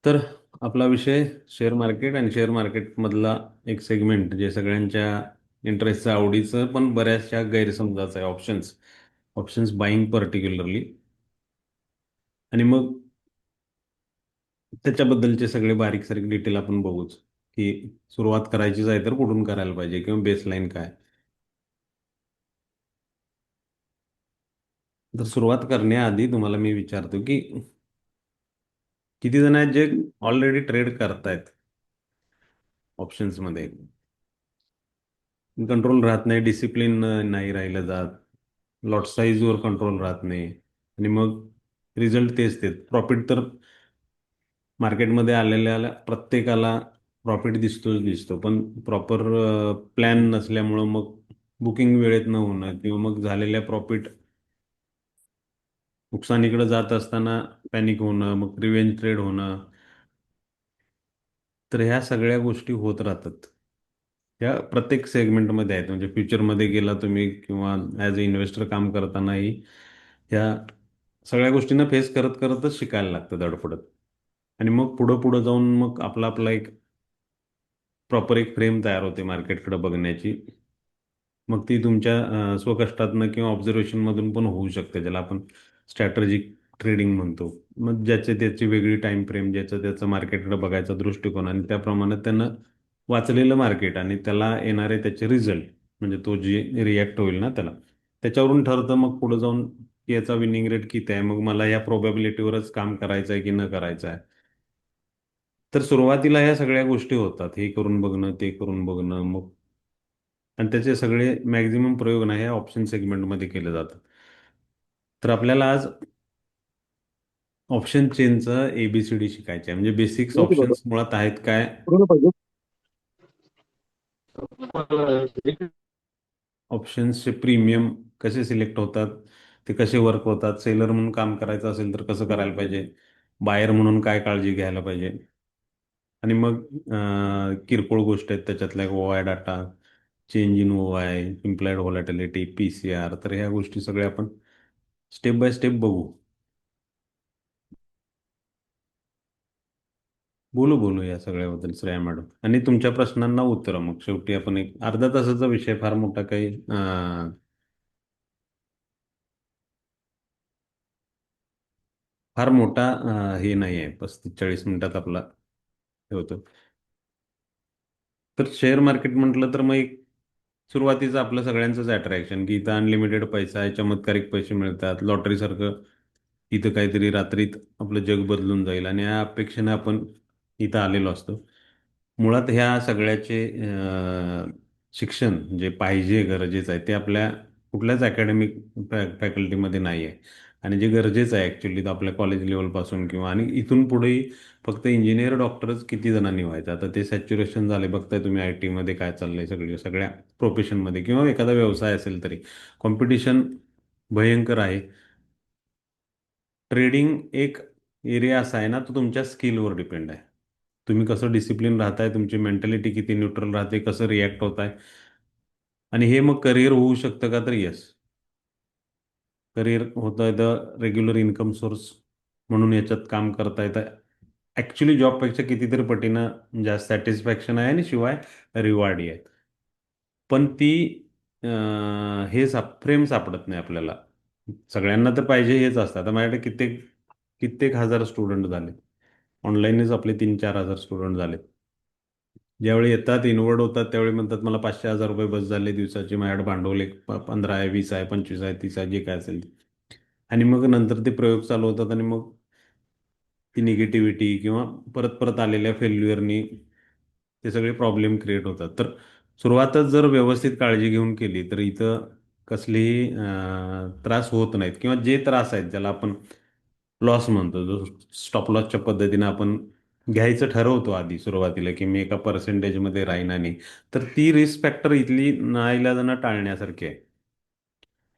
तर आपला विषय शेअर मार्केट आणि शेअर मार्केटमधला एक सेगमेंट जे सगळ्यांच्या इंटरेस्टचं आवडीचं पण बऱ्याचशा गैरसमजाचं आहे ऑप्शन्स ऑप्शन्स बाईंग पर्टिक्युलरली. आणि मग त्याच्याबद्दलचे सगळे बारीक सारीक डिटेल आपण बघूच की सुरुवात करायचीच आहे तर कुठून करायला पाहिजे किंवा बेसलाईन काय. तर सुरुवात करण्याआधी तुम्हाला मी विचारतो की किती जण आहेत जे ऑलरेडी ट्रेड करतायत ऑप्शन्समध्ये. कंट्रोल राहत नाही, डिसिप्लिन नाही राहिलं जात, लॉट साईजवर कंट्रोल राहत नाही आणि मग रिझल्ट तेच ते प्रॉफिट तर मार्केटमध्ये आलेल्या प्रत्येकाला प्रॉफिट दिसतोच दिसतो, पण प्रॉपर प्लॅन नसल्यामुळं मग बुकिंग वेळेत न होणं किंवा मग झालेल्या प्रॉफिट नुकसानीकडे जात असताना पॅनिक होणं, मग रिव्हेंज ट्रेड होणं. तर ह्या सगळ्या गोष्टी होत राहतात. ह्या प्रत्येक सेगमेंटमध्ये आहेत, म्हणजे फ्युचरमध्ये गेला तुम्ही किंवा ॲज अ इन्व्हेस्टर काम करतानाही ह्या सगळ्या गोष्टींना फेस करत करतच शिकायला लागतं धडपडत. आणि मग पुढं पुढं जाऊन मग आपला आपला एक प्रॉपर एक फ्रेम तयार होते मार्केटकडे बघण्याची. मग ती तुमच्या स्वकष्टातनं किंवा ऑब्झर्वेशनमधून पण होऊ शकते, ज्याला आपण स्ट्रॅटेजिक ट्रेडिंग म्हणतो. मग ज्याचे त्याची वेगळी टाइम फ्रेम, ज्याचं त्याचं मार्केटकडे बघायचा दृष्टिकोन आणि त्याप्रमाणे त्यानं वाचलेलं मार्केट आणि त्याला येणारे त्याचे रिझल्ट, म्हणजे तो जे रिॲक्ट होईल ना त्याला, त्याच्यावरून ठरतं मग पुढे जाऊन की याचा विनिंग रेट किती आहे, मग मला या प्रोबॅबिलिटीवरच काम करायचं आहे की न करायचं आहे. तर सुरुवातीला ह्या सगळ्या गोष्टी होतात, हे करून बघणं ते करून बघणं, मग आणि त्याचे सगळे मॅक्झिमम प्रयोग ना ह्या ऑप्शन सेगमेंटमध्ये केले जातात. तर आपल्याला आज ऑप्शन चेनचं ABCD शिकायचं आहे, म्हणजे बेसिक्स माहिती बघा ऑप्शन्स मुळात आहेत काय, पूर्ण पाहिजे मला. ऑप्शन्सचे प्रीमियम कसे सिलेक्ट होतात, ते कसे वर्क होतात, सेलर म्हणून काम करायचं असेल तर कसं करायला पाहिजे, बायर म्हणून काय काळजी घ्यायला पाहिजे. आणि मग किरकोळ गोष्टी आहेत त्याच्यातल्या, OI data, change in OI, implied volatility, PCR. तर ह्या गोष्टी सगळ्या आपण स्टेप बाय स्टेप बघू. बोलू बोलू या सगळ्याबद्दल श्रेया मॅडम, आणि तुमच्या प्रश्नांना उत्तरं. मग शेवटी आपण एक अर्धा तासाचा विषय, फार मोठा काही फार मोठा हे नाही आहे, 35-40 मिनिटात आपला हे होतं. तर शेअर मार्केट म्हटलं तर मग एक सुरुवातीचं आपलं सगळ्यांचंच अट्रॅक्शन की इथं अनलिमिटेड पैसा आहे, चमत्कारिक पैसे मिळतात, लॉटरीसारखं इथं काहीतरी रात्रीत आपलं जग बदलून जाईल, आणि या अपेक्षेने आपण इथं आलेलो असतो. मुळात ह्या सगळ्याचे शिक्षण जे पाहिजे, गरजेचं आहे, ते आपल्या कुठल्याच अकॅडमिक फॅकल्टीमध्ये नाही आहे. आणि जे गरजेचं आहे ॲक्च्युली तर आपल्या कॉलेज लेवलपासून किंवा आणि इथून पुढेही फक्त इंजिनियर डॉक्टरच किती जणांनी व्हायचं, आता ते सॅच्युरेशन झाले. बघताय तुम्ही IT मध्ये काय चाललंय, सगळे सगळ्या प्रोफेशनमध्ये किंवा एखादा व्यवसाय असेल तरी कॉम्पिटिशन भयंकर आहे. ट्रेडिंग एक एरिया असा आहे ना, तो तुमच्या स्किलवर डिपेंड आहे. तुम्ही कसं डिसिप्लिन राहताय, तुमची मेंटॅलिटी किती न्यूट्रल राहते, कसं रिॲक्ट होत आहे. आणि हे मग करिअर होऊ शकतं का, तर येस, करिअर होतं येतं, रेग्युलर इन्कम सोर्स म्हणून याच्यात काम करता येतं. ॲक्च्युली जॉबपेक्षा कितीतरी पटीनं जास्त सॅटिस्फॅक्शन आहे आणि शिवाय रिवॉर्डही आहे. पण ती हे फ्रेम सापडत नाही आपल्याला. सगळ्यांना तर पाहिजे हेच असतं. आता माझ्याकडे कित्येक कित्येक हजार स्टुडंट झाले, ऑनलाईनच आपले 3-4 हजार स्टुडंट झाले. ज्यावेळी येतात, इन्व्हर्ट होतात, त्यावेळी म्हणतात मला 500,000 रुपये बस झाले दिवसाचे, माझ्याकडे भांडवल एक 15 आहे, 20 आहे, 25 आहे, 30 आहे, जे काय असेल ते. आणि मग नंतर ते प्रयोग चालू होतात आणि मग ती निगेटिव्हिटी किंवा परत परत आलेल्या फेल्युअरनी ते सगळे प्रॉब्लेम क्रिएट होतात. तर सुरुवातच जर व्यवस्थित काळजी घेऊन केली तर इथं कसलीही त्रास होत नाहीत, किंवा जे त्रास आहेत ज्याला आपण लॉस म्हणतो, जो स्टॉप लॉसच्या पद्धतीनं आपण घ्यायचं ठरवतो आधी सुरुवातीला की मी एका पर्सेंटेजमध्ये राहीन, आणि तर ती रिस्क फॅक्टर इथली नाईलाजानं टाळण्यासारखी आहे.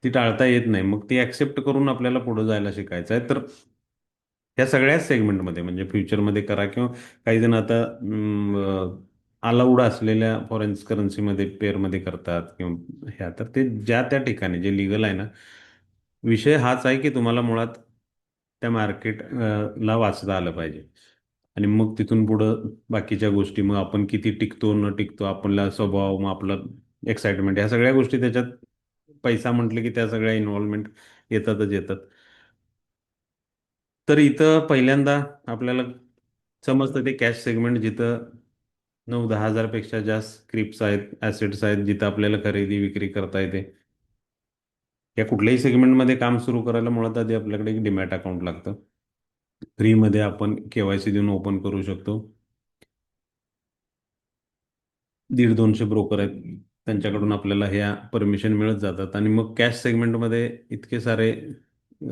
ती टाळता येत नाही, मग ती ऍक्सेप्ट करून आपल्याला पुढे जायला शिकायचं आहे. तर ह्या सगळ्याच सेगमेंटमध्ये, म्हणजे फ्युचरमध्ये करा किंवा काही जण आता अलाउड असलेल्या फॉरेन करन्सीमध्ये पेअरमध्ये करतात किंवा ह्या, तर ते ज्या त्या ठिकाणी जे लिगल आहे ना, विषय हाच आहे की तुम्हाला मुळात त्या मार्केट ला वाचता आलं पाहिजे. आणि मग तिथून पुढं बाकीच्या गोष्टी, मग आपण किती टिकतो न टिकतो, आपला स्वभाव, मग आपलं एक्साइटमेंट, ह्या सगळ्या गोष्टी त्याच्यात, पैसा म्हटलं की त्या सगळ्या इन्व्हॉल्वमेंट येतातच येतात. तर इथं पहिल्यांदा आपल्याला समजतं ते कॅश सेगमेंट, जिथं 9-10 हजारपेक्षा जास्त स्क्रिप्ट्स आहेत, ॲसेट्स आहेत, जिथं आपल्याला खरेदी विक्री करता येते. या कुठल्याही सेगमेंटमध्ये काम सुरू करायला मुळात आधी आपल्याकडे एक डीमॅट अकाउंट लागतं. फ्रीमध्ये आपण KYC देऊन ओपन करू शकतो. 150-200 ब्रोकर आहेत, त्यांच्याकडून आपल्याला ह्या परमिशन मिळत जातात. आणि मग कॅश सेगमेंटमध्ये इतके सारे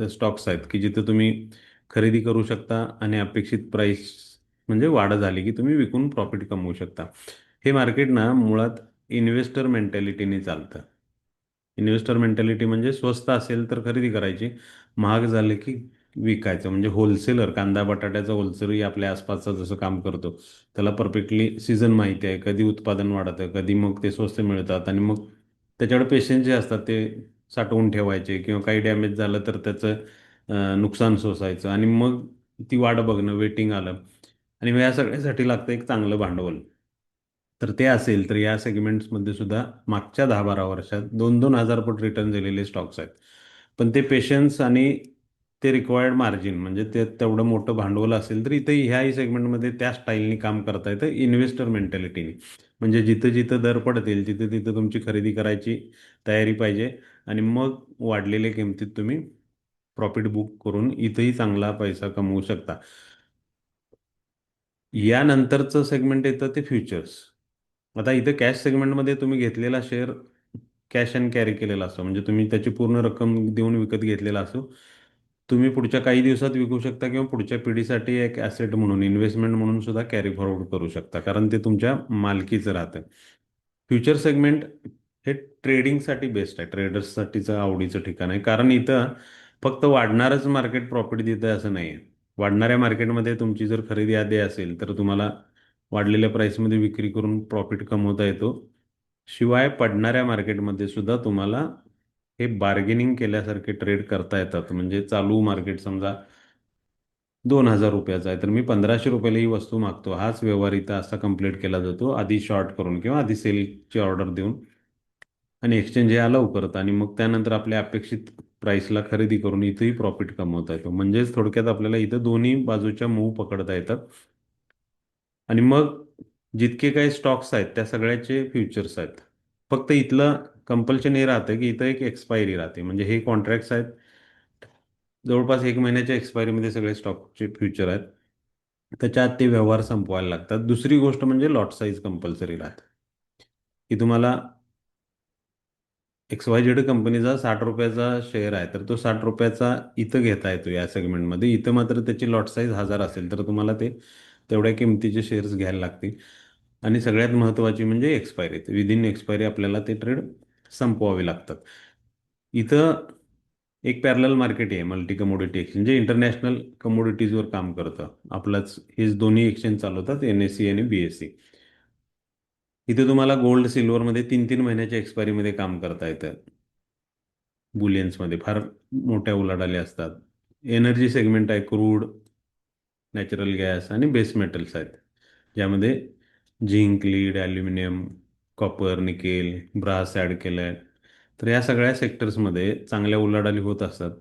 स्टॉक्स आहेत की जिथे तुम्ही खरेदी करू शकता आणि अपेक्षित प्राइस म्हणजे वाढ झाली की तुम्ही विकून प्रॉफिट कमवू शकता. हे मार्केट ना मुळात इन्व्हेस्टर मेंटॅलिटीने चालतं. इन्व्हेस्टर मेंटॅलिटी म्हणजे स्वस्त असेल तर खरेदी करायची, महाग झाले की विकायचं. म्हणजे होलसेलर, कांदा बटाट्याचा होलसेलही आपल्या आसपासचा जसं काम करतो, त्याला परफेक्टली सीझन माहिती आहे, कधी उत्पादन वाढतं, कधी मग ते स्वस्त मिळतात, आणि मग त्याच्याकडे पेशन्स जे असतात ते साठवून ठेवायचे, किंवा काही डॅमेज झालं तर त्याचं नुकसान सोसायचं, आणि मग ती वाट बघणं, वेटिंग आलं. आणि मग या सगळ्यासाठी लागतं एक चांगलं भांडवल. तर ते असेल तर या सेगमेंट्समध्ये सुद्धा मागच्या 10-12 वर्षात 2-2 हजार पट रिटर्न दिलेले स्टॉक्स आहेत. पण ते पेशन्स आणि ते रिक्वायर्ड मार्जिन, म्हणजे ते तेवढं मोठं भांडवल असेल तर इथे ह्याही सेगमेंटमध्ये त्या स्टाईलनी काम करता येतं, इन्व्हेस्टर मेंटॅलिटीने. म्हणजे जिथं जिथं दर पडतील तिथं तिथं तुमची खरेदी करायची तयारी पाहिजे. आणि मग वाढलेल्या किमतीत तुम्ही प्रॉफिट बुक करून इथंही चांगला पैसा कमवू शकता. यानंतरचं सेगमेंट येतं ते फ्युचर्स. आता इथं कॅश सेगमेंटमध्ये तुम्ही घेतलेला शेअर कॅश अँड कॅरी केलेला असतो, म्हणजे तुम्ही त्याची पूर्ण रक्कम देऊन विकत घेतलेला असतो. तुम्ही पुढच्या काही दिवसात विकू शकता, किंवा पुढच्या पिढीसाठी एक ॲसेट म्हणून, इन्व्हेस्टमेंट म्हणून सुद्धा कॅरी फॉरवर्ड करू शकता, कारण ते तुमच्या मालकीचं राहतं. फ्युचर सेगमेंट हे ट्रेडिंगसाठी बेस्ट आहे, ट्रेडर्ससाठीचं आवडीचं ठिकाण आहे, कारण इथं फक्त वाढणारच मार्केट प्रॉफिट देतं असं नाही आहे. वाढणाऱ्या मार्केटमध्ये तुमची जर खरेदी आधी असेल तर तुम्हाला वाढलेल्या प्राईसमध्ये विक्री करून प्रॉफिट कमवता येतो. शिवाय पडणाऱ्या मार्केटमध्ये सुद्धा तुम्हाला हे बार्गेनिंग केल्यासारखे ट्रेड करता येतात. म्हणजे चालू मार्केट समजा 2,000 रुपयाचा आहे, तर मी 1,500 रुपयाला ही वस्तू मागतो, हाच व्यवहार इथं असा कंप्लीट केला जातो, आधी शॉर्ट करून किंवा आधी सेलची ऑर्डर देऊन. आणि एक्सचेंज हे अलाउ करतं, आणि मग त्यानंतर आपल्या अपेक्षित प्राईसला खरेदी करून इथंही प्रॉफिट कमवता येतो. म्हणजेच थोडक्यात आपल्याला इथं दोन्ही बाजूच्या मूव पकडता येतात. आणि मग जितके काही स्टॉक्स आहेत त्या सगळ्याचे फ्युचर्स आहेत. फक्त इथलं कंपल्शन हे राहतं की इथं एक एक्सपायरी राहते, म्हणजे हे कॉन्ट्रॅक्ट्स आहेत, जवळपास 1 महिन्याच्या एक्सपायरीमध्ये सगळे स्टॉकचे फ्युचर आहेत. त्याच्या आत ते व्यवहार संपवायला लागतात. दुसरी गोष्ट म्हणजे लॉट साईज कंपल्सरी राहते, की तुम्हाला XYZ कंपनीचा 60 रुपयाचा शेअर आहे, तर तो 60 रुपयाचा इथं घेता येतो या सेगमेंटमध्ये. इथं मात्र त्याची लॉट साईज 1,000 असेल तर तुम्हाला ते तेवढ्या किमतीचे शेअर्स घ्यायला लागतील. आणि सगळ्यात महत्त्वाची म्हणजे एक्सपायरी, विदिन एक्सपायरी आपल्याला ते ट्रेड संपवावे लागतात. इथं एक पॅरलल मार्केट आहे, मल्टी कमोडिटी एक्सचेंज, जे इंटरनॅशनल कमोडिटीजवर काम करतं. आपलंच हे दोन्ही एक्सचेंज चालवतात, NSE आणि BSE. इथे तुम्हाला गोल्ड सिल्वरमध्ये 3-3 महिन्याच्या एक्सपायरीमध्ये काम करता येतं. बुलियन्समध्ये फार मोठ्या उलाढाली असतात. एनर्जी सेगमेंट आहे, क्रूड, नॅचरल गॅस आणि बेस मेटल्स आहेत, ज्यामध्ये zinc, lead, aluminium, copper, nickel, brass add केलं आहे. तर या सगळ्या सेक्टर्समध्ये चांगल्या उलाढाली होत असतात,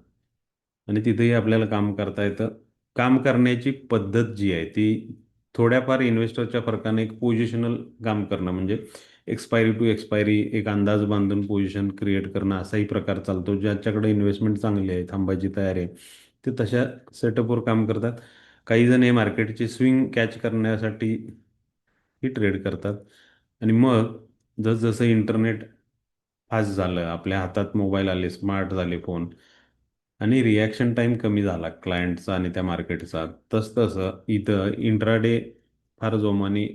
आणि तिथेही आपल्याला काम करता येतं. काम करण्याची पद्धत जी आहे ती थोड्याफार इन्व्हेस्टरच्या फरकाने एक पोझिशनल काम करणं, म्हणजे एक्सपायरी टू एक्सपायरी एक अंदाज बांधून पोझिशन क्रिएट करणं, असाही प्रकार चालतो. ज्याच्याकडे इन्व्हेस्टमेंट चांगली आहे, थांबायची तयारी आहे, ते तशा सेटअपवर काम करतात. काही जण हे मार्केटची स्विंग कॅच करण्यासाठी ही ट्रेड करतात. आणि मग जसजसं इंटरनेट फास्ट झालं, आपल्या हातात मोबाईल आले, स्मार्ट झाले फोन, आणि रिॲक्शन टाईम कमी झाला क्लायंटचा आणि त्या मार्केटचा, तसतसं इथं इंट्राडे फार जोमाने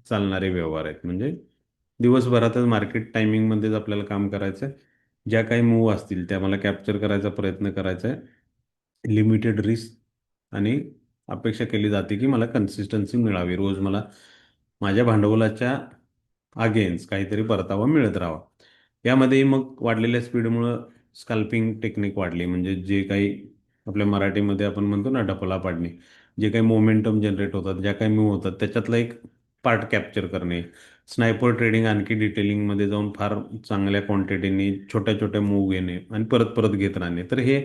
चालणारे व्यवहार आहेत. म्हणजे दिवसभरातच मार्केट टायमिंगमध्येच आपल्याला काम करायचं आहे. ज्या काही मूव्ह असतील त्या मला कॅप्चर करायचा प्रयत्न करायचा आहे. लिमिटेड रिस्क, आणि अपेक्षा केली जाते की मला कन्सिस्टन्सी मिळावी, रोज मला माझ्या भांडवलाच्या अगेन्स्ट काहीतरी परतावा मिळत राहावा. यामध्ये मग वाढलेल्या स्पीडमुळं स्कॅल्पिंग टेक्निक वाढली, म्हणजे जे काही आपल्या मराठीमध्ये आपण म्हणतो ना ढपला पाडणे, जे काही मोमेंटम जनरेट होतात, ज्या काही मूव्ह होतात, त्याच्यातला एक पार्ट कॅप्चर करणे. स्नायपर ट्रेडिंग आणखी डिटेलिंगमध्ये जाऊन फार चांगल्या क्वांटिटीनी छोट्या छोट्या मूव्ह घेणे आणि परत परत घेत राहणे. तर हे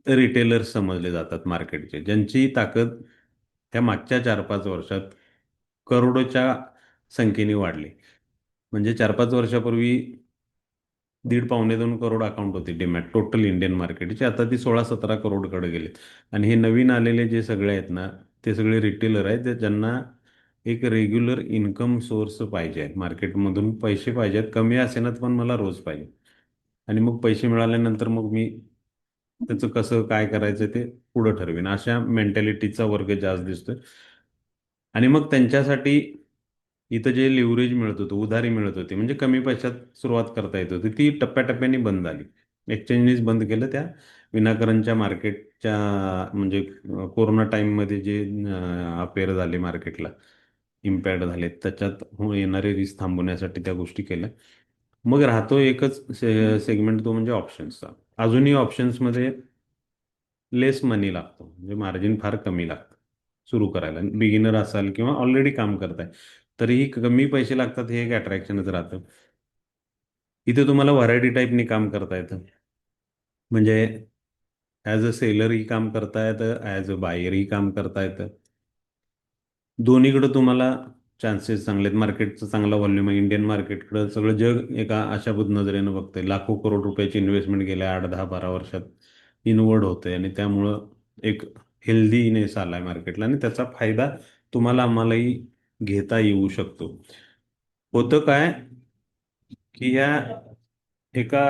रिटेलर्स समजले जातात मार्केटचे, ज्यांची ताकद ह्या मागच्या 4-5 वर्षात करोडोच्या संख्येने वाढली. म्हणजे 4-5 वर्षापूर्वी 1.5-2 करोड अकाउंट होते डीमॅट टोटल इंडियन मार्केटचे, आता ती 16-17 करोडकडे गेलेत. आणि हे नवीन आलेले जे सगळे आहेत ना, ते सगळे रिटेलर आहेत, ज्यांना एक रेग्युलर इन्कम सोर्स पाहिजे आहे, मार्केटमधून पैसे पाहिजे आहेत, कमी असेनात पण मला रोज पाहिजे. आणि मग पैसे मिळाल्यानंतर मग मी त्याचं कसं काय करायचं ते पुढं ठरवेन, अशा मेंटॅलिटीचा वर्ग जास्त दिसतोय. आणि मग त्यांच्यासाठी इथं जे लिव्हरेज मिळत होतं, उधारी मिळत होती, म्हणजे कमी पैशात सुरुवात करता येत होती, ती टप्प्याटप्प्याने बंद झाली. एक्सचेंजनीच बंद केलं त्या विनाकारणच्या मार्केटच्या, म्हणजे कोरोना टाईममध्ये जे अपेअर झाले मार्केटला, इम्पॅक्ट झाले, त्याच्यात येणारे रिस्क थांबवण्यासाठी त्या गोष्टी केल्या. मग राहतो एकच सेगमेंट, तो म्हणजे ऑप्शन्सचा. अजूनही ऑप्शन्समध्ये लेस मनी लागतो, म्हणजे मार्जिन फार कमी लागतं सुरू करायला. बिगिनर असाल किंवा ऑलरेडी काम करताय तरीही कमी पैसे लागतात, हे एक अट्रॅक्शनच राहतं. इथे तुम्हाला व्हरायटी टाईपनी काम करता येतं. म्हणजे ॲज अ सेलरही काम करता येतं, ॲज अ बायरही काम करता येतं. दोन्हीकडं तुम्हाला चान्सेस चांगले आहेत. मार्केटचं चांगला व्हॉल्यूम आहे. इंडियन मार्केटकडं सगळं जग एका आशाभूत नजरेनं बघतंय. लाखो करोड रुपयाची इन्व्हेस्टमेंट गेल्या 8-10-12 वर्षात इनवर्ड होते, आणि त्यामुळं एक हेल्दीनेस आलाय मार्केटला, आणि त्याचा फायदा तुम्हाला आम्हालाही घेता येऊ शकतो. होतं काय की या एका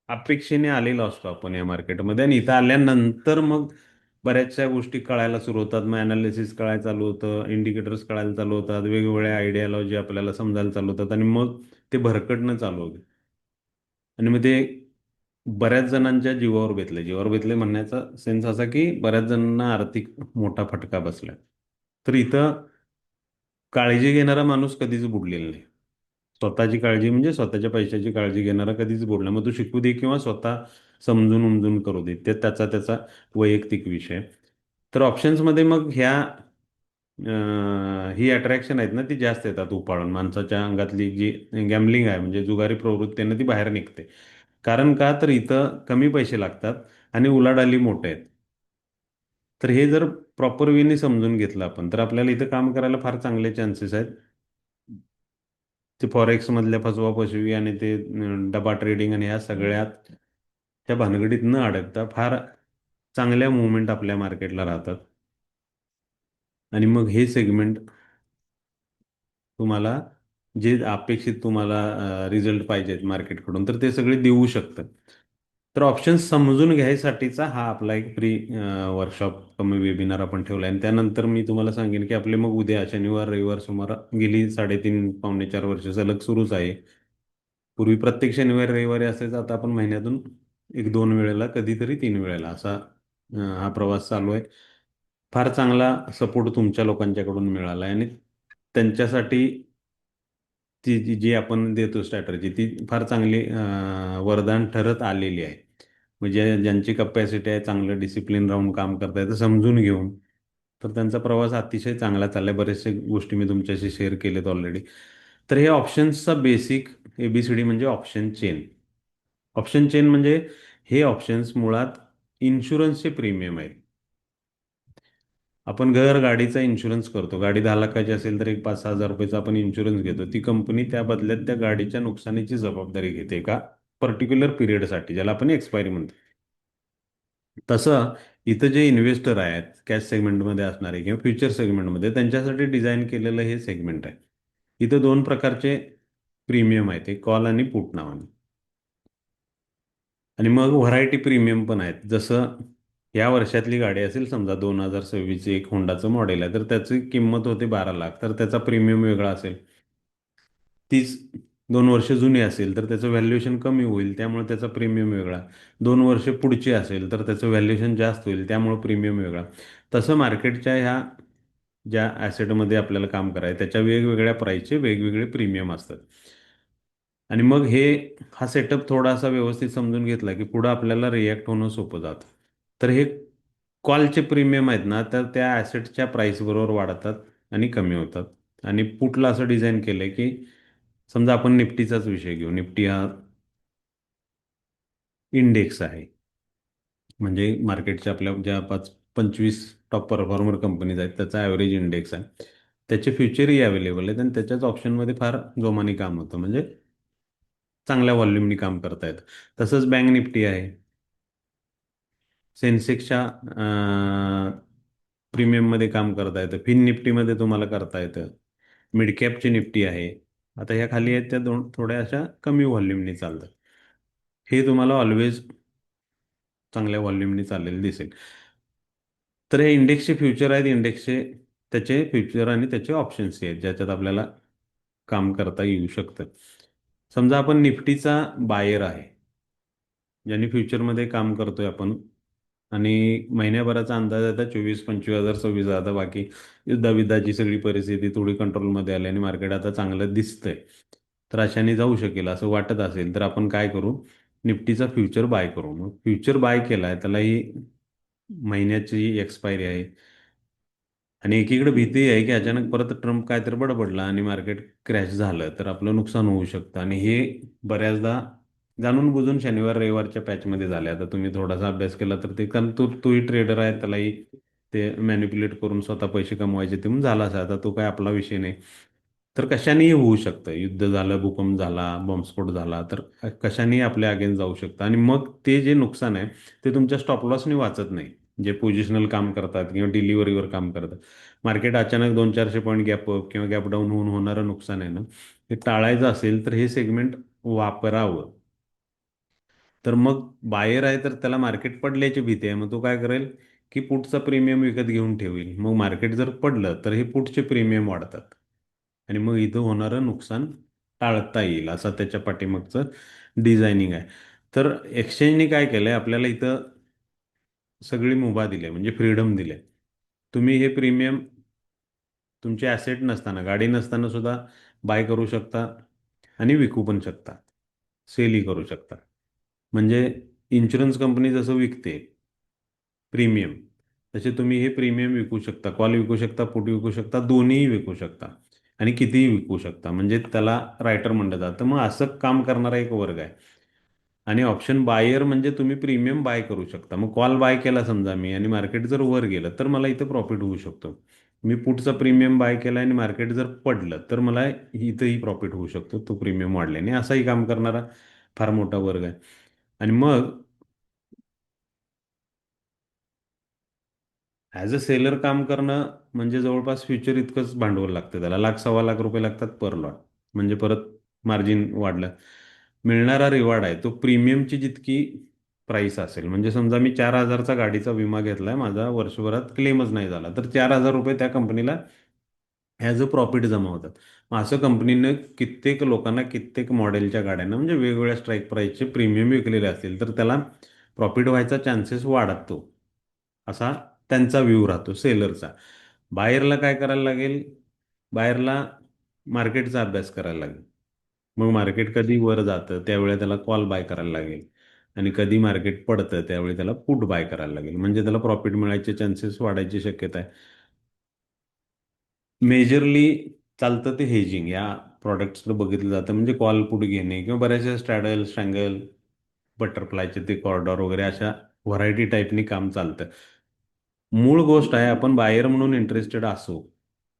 अपेक्षेने आलेलो असतो आपण या मार्केटमध्ये, आणि इथं आल्यानंतर मग बऱ्याचशा गोष्टी कळायला सुरू होतात. मग अनालिसिस कळायला चालू होतं, इंडिकेटर्स कळायला चालू होतात, वेगवेगळ्या आयडियालॉजी आपल्याला समजायला चालू होतात, आणि मग ते भरकटणं चालू होतं. आणि मग ते बऱ्याच जणांच्या जीवावर बेतले म्हणण्याचा सेन्स असा की बऱ्याच जणांना आर्थिक मोठा फटका बसला. तर इथं काळजी घेणारा माणूस कधीच बुडलेला नाही. स्वतःची काळजी म्हणजे स्वतःच्या पैशाची काळजी घेणारा कधीच बुडला. मग तो शिकू दे किंवा स्वतः समजून उमजून करू दे, ते त्याचा त्याचा वैयक्तिक विषय. तर ऑप्शन्समध्ये मग ही अट्रॅक्शन आहेत ना, ती जास्त येतात उपाळून. माणसाच्या अंगातली जी गॅमलिंग आहे, म्हणजे जुगारी प्रवृत्ती आहे ना, ती बाहेर निघते. कारण का, तर इथं कमी पैसे लागतात आणि उलाढाली मोठे आहेत. तर हे जर प्रॉपर वेने समजून घेतलं आपण, तर आपल्याला इथं काम करायला फार चांगले चान्सेस आहेत. ते फॉरेक्स मधल्या फसवा फसवी आणि ते डबा ट्रेडिंग आणि ह्या सगळ्यात त्या भानगडीत न अडकता फार चांगल्या मुवमेंट आपल्या मार्केटला राहतात. आणि मग हे सेगमेंट तुम्हाला जे अपेक्षित तुम्हाला रिझल्ट पाहिजेत मार्केटकडून, तर ते सगळे देऊ शकतं. तर ऑप्शन समजून घ्यायसाठीचा हा आपला एक फ्री वर्कशॉप कमी वेबिनार आपण ठेवला आहे. आणि त्यानंतर मी तुम्हाला सांगेन की आपले मग उद्या शनिवार रविवार सुमार गेली 3.5-4 वर्ष सलग सुरूच आहे. पूर्वी प्रत्येक शनिवारी रविवारी असायचं, आता आपण महिन्यातून 1-2 वेळेला, कधीतरी 3 वेळेला असा हा प्रवास चालू आहे. फार चांगला सपोर्ट तुमच्या लोकांच्याकडून मिळाला आहे, आणि त्यांच्यासाठी ती जी आपण देतो स्ट्रॅटर्जी, ती फार चांगली वरदान ठरत आलेली आहे. म्हणजे ज्यांची कपॅसिटी आहे, चांगलं डिसिप्लिन राहून काम करता येतं समजून घेऊन, तर त्यांचा प्रवास अतिशय चांगला चाललाय. बरेचसे गोष्टी मी तुमच्याशी शेअर केलेत ऑलरेडी. तर हे ऑप्शन्सचा बेसिक ABCD म्हणजे ऑप्शन चेन. ऑप्शन चेन म्हणजे हे ऑप्शन्स मुळात इन्शुरन्सचे प्रीमियम आहे. आपण गाडीचा इन्शुरन्स करतो. गाडी 10 लाखाची असेल तर एक 5-6 हजार रुपयाचा आपण इन्शुरन्स घेतो. ती कंपनी त्या बदल्यात त्या गाडीच्या नुकसानीची जबाबदारी घेते का पर्टिक्युलर पिरियडसाठी, ज्याला आपण एक्सपायरी म्हणतो. तसं इथं जे इन्व्हेस्टर आहेत कॅश सेगमेंटमध्ये असणारे किंवा फ्युचर सेगमेंटमध्ये, त्यांच्यासाठी डिझाईन केलेलं हे सेगमेंट आहे. इथं दोन प्रकारचे प्रीमियम आहेत, एक कॉल आणि पुट नावाने. आणि मग व्हरायटी प्रीमियम पण आहेत. जसं या वर्षातली गाडी असेल, समजा 2026 एक होंडाचं मॉडेल आहे, तर त्याची किंमत होते 12 लाख, तर त्याचा प्रीमियम वेगळा असेल. तीच 2 वर्ष जुनी असेल तर त्याचं व्हॅल्युएशन कमी होईल, त्यामुळे त्याचा प्रीमियम वेगळा. 2 वर्ष पुढची असेल तर त्याचं व्हॅल्युएशन जास्त होईल, त्यामुळे प्रीमियम वेगळा. तसं मार्केटच्या ह्या ज्या ॲसेटमध्ये आपल्याला काम करायचं, त्याच्या वेगवेगळ्या प्राईसचे वेगवेगळे प्रीमियम असतात. आणि मग हा सेटअप थोडासा व्यवस्थित समजून घेतला की पुढं आपल्याला रिॲक्ट होणं सोपं जातं. तर हे कॉलचे प्रीमियम आहेत ना, तर त्या ॲसेटच्या प्राईसबरोबर वाढतात आणि कमी होतात. आणि पुटला असं डिझाईन केलं आहे की समजा आपण निफ्टीचाच विषय घेऊ. निफ्टी हा इंडेक्स आहे. म्हणजे मार्केटच्या आपल्या ज्या 25 टॉप परफॉर्मर कंपनीज आहेत त्याचा ॲव्हरेज इंडेक्स आहे. त्याचे फ्युचरही अवेलेबल आहेत आणि त्याच्याच ऑप्शनमध्ये फार जोमाने काम होतं. म्हणजे चांगल्या व्हॉल्यूमनी काम करता येतं. तसंच बँक निफ्टी आहे. सेन्सेक्सच्या प्रीमियममध्ये काम करता येतं. फिन निफ्टीमध्ये तुम्हाला करता येतं. मिड कॅपची निफ्टी आहे. आता ह्या खाली आहेत त्या थोड्या अशा कमी व्हॉल्यूमनी चालतात. हे तुम्हाला ऑलवेज चांगल्या व्हॉल्यूमनी चाललेलं दिसेल. तर हे इंडेक्सचे फ्युचर आहेत. इंडेक्सचे त्याचे फ्युचर आणि त्याचे ऑप्शन्स आहेत ज्याच्यात आपल्याला काम करता येऊ शकतं. समजा आपण निफ्टीचा बायर आहे, ज्यांनी फ्युचरमध्ये काम करतोय आपण, आणि महिन्याभराचा अंदाज आता 24-25 हजार 26 हजार. आता बाकी युद्धाविद्धाची सगळी परिस्थिती थोडी कंट्रोलमध्ये आली आणि मार्केट आता चांगलं दिसतंय. तर अशाने जाऊ शकेल असं वाटत असेल तर आपण काय करू, निफ्टीचा फ्युचर बाय करू. मग फ्युचर बाय केलाय त्याला ही महिन्याची एक्सपायरी आहे. आणि एकीकडे भीती आहे की अचानक परत ट्रम्प काय तर बडबडला आणि मार्केट क्रॅश झालं तर आपलं नुकसान होऊ शकतं. आणि हे बऱ्याचदा जाणून बुजून शनिवार रविवारच्या पॅचमध्ये झाले. आता तुम्ही थोडासा अभ्यास केला तर ते, कारण तोही ट्रेडर आहे, त्यालाही ते मॅनिप्युलेट करून स्वतः पैसे कमवायचे ते म्हणून झाला असा. आता तो काय आपला विषय नाही. तर कशानेही होऊ शकतं. युद्ध झालं, भूकंप झाला, बॉम्बस्फोट झाला, तर कशानेही आपल्या अगेन्स्ट जाऊ शकतं. आणि मग ते जे नुकसान आहे ते तुमच्या स्टॉप लॉसने वाचत नाही. जे पोझिशनल काम करतात किंवा डिलिव्हरीवर काम करतात, मार्केट अचानक 200-400 पॉईंट गॅप अप किंवा गॅप डाऊन होऊन होणारं नुकसान आहे ना, हे टाळायचं असेल तर हे सेगमेंट वापरावं. तर मग बायर आहे तर त्याला मार्केट पडल्याची भीती आहे. मग तो काय करेल की पुटचा प्रीमियम विकत घेऊन ठेवेल. मग मार्केट जर पडलं तर हे पुटचे प्रीमियम वाढतात आणि मग इथं होणारं नुकसान टाळता येईल, असा त्याच्या पाठीमागचं डिझायनिंग आहे. तर एक्सचेंजने काय केलंय, आपल्याला इथं सगळी मुभा दिली, म्हणजे फ्रीडम दिली. तुम्ही हे प्रीमियम तुमचे ॲसेट नसताना, गाडी नसताना सुद्धा बाय करू शकता आणि विकू पण शकता, सेलही करू शकता. म्हणजे इन्शुरन्स कंपनी जसं विकते प्रीमियम, तसे तुम्ही हे प्रीमियम विकू शकता. कॉल विकू शकता, पुट विकू शकता, दोन्हीही विकू शकता आणि कितीही विकू शकता. म्हणजे त्याला रायटर म्हणलं जातं. मग असं काम करणारा एक वर्ग आहे. आणि ऑप्शन बायर म्हणजे तुम्ही प्रीमियम बाय करू शकता. मग कॉल बाय केला समजा मी आणि मार्केट जर वर गेलं तर मला इथं प्रॉफिट होऊ शकतो. मी पुटचा प्रीमियम बाय केला आणि मार्केट जर पडलं तर मला इथंही प्रॉफिट होऊ शकतो, तो प्रीमियम वाढल्याने. असाही काम करणारा फार मोठा वर्ग आहे. आणि मग ॲज अ सेलर काम करणं म्हणजे जवळपास फ्युचर इतकंच भांडवल लागतं त्याला. लाख ₹1.25 लाख लागतात पर लॉट. म्हणजे परत मार्जिन वाढलं, मिळणारा रिवॉर्ड आहे तो प्रीमियमची जितकी प्राईस असेल. म्हणजे समजा मी 4,000चा गाडीचा विमा घेतलाय, माझा वर्षभरात क्लेमच नाही झाला तर ₹4,000 त्या कंपनीला ॲज अ प्रॉफिट जमा होतात. मग असं कंपनीनं कित्येक लोकांना कित्येक मॉडेलच्या गाड्यांना म्हणजे वेगवेगळ्या स्ट्राईक प्राईसचे प्रीमियम विकलेले असतील तर त्याला प्रॉफिट व्हायचा चान्सेस वाढतो, असा त्यांचा व्ह्यू राहतो सेलरचा. बायरला काय करायला लागेल, बायरला मार्केटचा अभ्यास करायला लागेल. मग मार्केट कधी वर जातं त्यावेळेला त्याला कॉल बाय करायला लागेल आणि कधी मार्केट पडतं त्यावेळी त्याला पुट बाय करायला लागेल. म्हणजे त्याला प्रॉफिट मिळायचे चान्सेस वाढायची शक्यता आहे. मेजरली चालतं ते हेजिंग या प्रॉडक्ट्सकडे बघितलं जातं. म्हणजे कॉल पुट घेणे किंवा बऱ्याचशा स्ट्रॅडल, स्ट्रँगल, बटरफ्लायचे ते कॉर्डॉर वगैरे अशा व्हरायटी टाईपनी काम चालतं. मूळ गोष्ट आहे, आपण बायर म्हणून इंटरेस्टेड असो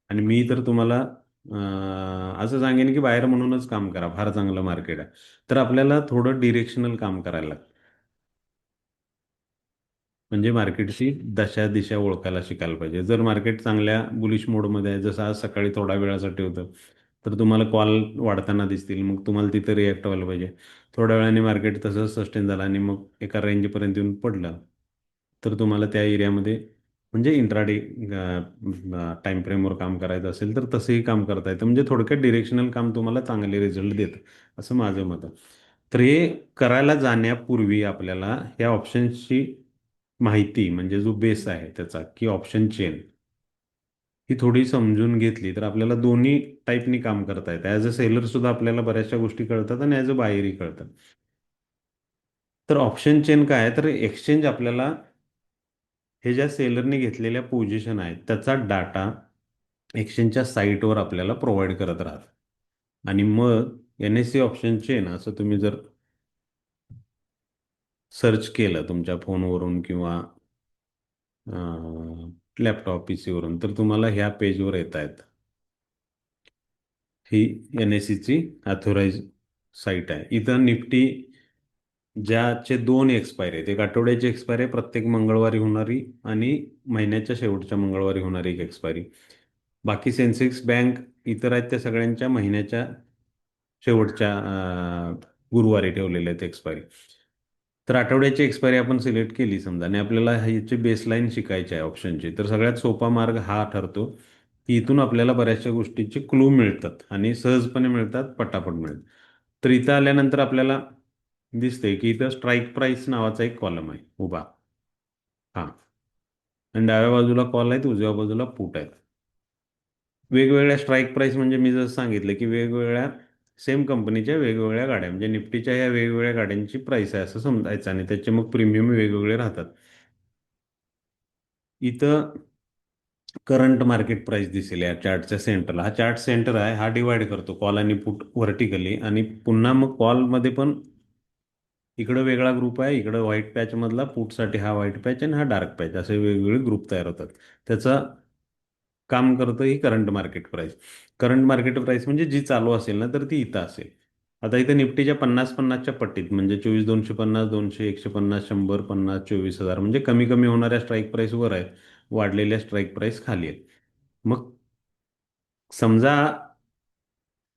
आणि मी तर तुम्हाला असं सांगेन की बायर म्हणूनच काम करा, फार चांगलं मार्केट आहे. तर आपल्याला थोडं डिरेक्शनल काम करायला लागतं. म्हणजे मार्केटची दशा दिशा ओळखायला शिकायला पाहिजे. जर मार्केट चांगल्या बुलिश मोडमध्ये आहे, जसं आज सकाळी थोड्या वेळासाठी होतं, तर तुम्हाला कॉल वाढताना दिसतील, मग तुम्हाला तिथे रिॲक्ट व्हायला पाहिजे. थोड्या वेळाने मार्केट तसंच सस्टेन झालं आणि मग एका रेंजपर्यंत येऊन पडलं तर तुम्हाला त्या एरियामध्ये म्हणजे इंट्राडे टाईम फ्रेमवर काम करायचं असेल तर तसंही काम करता येतं. म्हणजे थोडक्यात डिरेक्शनल काम तुम्हाला चांगले रिझल्ट देतं, असं माझं मत आहे. तर हे करायला जाण्यापूर्वी आपल्याला ह्या ऑप्शन्सची माहिती, म्हणजे जो बेस आहे त्याचा की ऑप्शन चेन, ही थोडी समजून घेतली तर आपल्याला दोन्ही टाईपनी काम करता येतं. ॲज अ सेलर सुद्धा आपल्याला बऱ्याचशा गोष्टी कळतात आणि ॲज अ बायरही कळतात. तर ऑप्शन चेन काय आहे, तर एक्सचेंज आपल्याला हे ज्या सेलरने घेतलेल्या पोझिशन आहेत त्याचा डाटा एक्सचेंजच्या साईटवर आपल्याला प्रोव्हाइड करत राहतात. आणि मग NSE ऑप्शन चेन असं तुम्ही जर सर्च केलं तुमच्या फोनवरून किंवा लॅपटॉप PCवरून, तर तुम्हाला ह्या पेजवर येत आहेत. ही NSEची अथोराइज साईट आहे. इथं निफ्टी ज्याचे दोन एक्सपायरी आहेत, एक आठवड्याची एक्सपायरी आहे प्रत्येक मंगळवारी होणारी, आणि महिन्याच्या शेवटच्या मंगळवारी होणारी एक एक्सपायरी. बाकी सेन्सेक्स, बँक, इतर आहेत त्या सगळ्यांच्या महिन्याच्या शेवटच्या गुरुवारी ठेवलेल्या आहेत एक्सपायरी. तर आठवड्याची एक्सपायरी आपण सिलेक्ट केली समजा आणि आपल्याला ह्याची बेसलाईन शिकायची आहे ऑप्शनची, तर सगळ्यात सोपा मार्ग हा ठरतो की इथून आपल्याला बऱ्याचशा गोष्टीचे क्लू मिळतात आणि सहजपणे मिळतात, पटापट मिळतात. तर इथं आल्यानंतर आपल्याला दिसते की इथं स्ट्राईक प्राईस नावाचा एक कॉलम आहे उभा. हा. आणि डाव्या बाजूला कॉल आहेत, उजव्या बाजूला पुट आहेत. वेगवेगळ्या स्ट्राईक प्राईस म्हणजे मी जसं सांगितलं की वेगवेगळ्या सेम कंपनीच्या वेगवेगळ्या गाड्या, म्हणजे निफ्टीच्या ह्या वेगवेगळ्या गाड्यांची प्राईस आहे असं समजायचं, आणि त्याचे मग प्रीमियम वेगवेगळे राहतात. इथं करंट मार्केट प्राइस दिसेल या चार्टच्या सेंटरला. हा चार्ट सेंटर आहे, हा डिवाइड करतो कॉल आणि पुट व्हर्टिकली, आणि पुन्हा मग कॉलमध्ये पण इकडं वेगळा ग्रुप आहे, इकडं व्हाईट पॅच मधला, पुटसाठी हा व्हाईट पॅच आणि हा डार्क पॅच, असे वेगवेगळे ग्रुप तयार होतात. त्याचं काम करतं ही current market price. Current market price म्हणजे जी चालू असेल ना, तर ती इथं असेल. आता इथं निफ्टीच्या 50-50च्या पट्टीत म्हणजे 24,250, 200, 150, 100, 50, 24,000, म्हणजे कमी कमी होणाऱ्या स्ट्राईक प्राइस वर आहेत, वाढलेल्या स्ट्राईक प्राइस खाली आहेत. मग समजा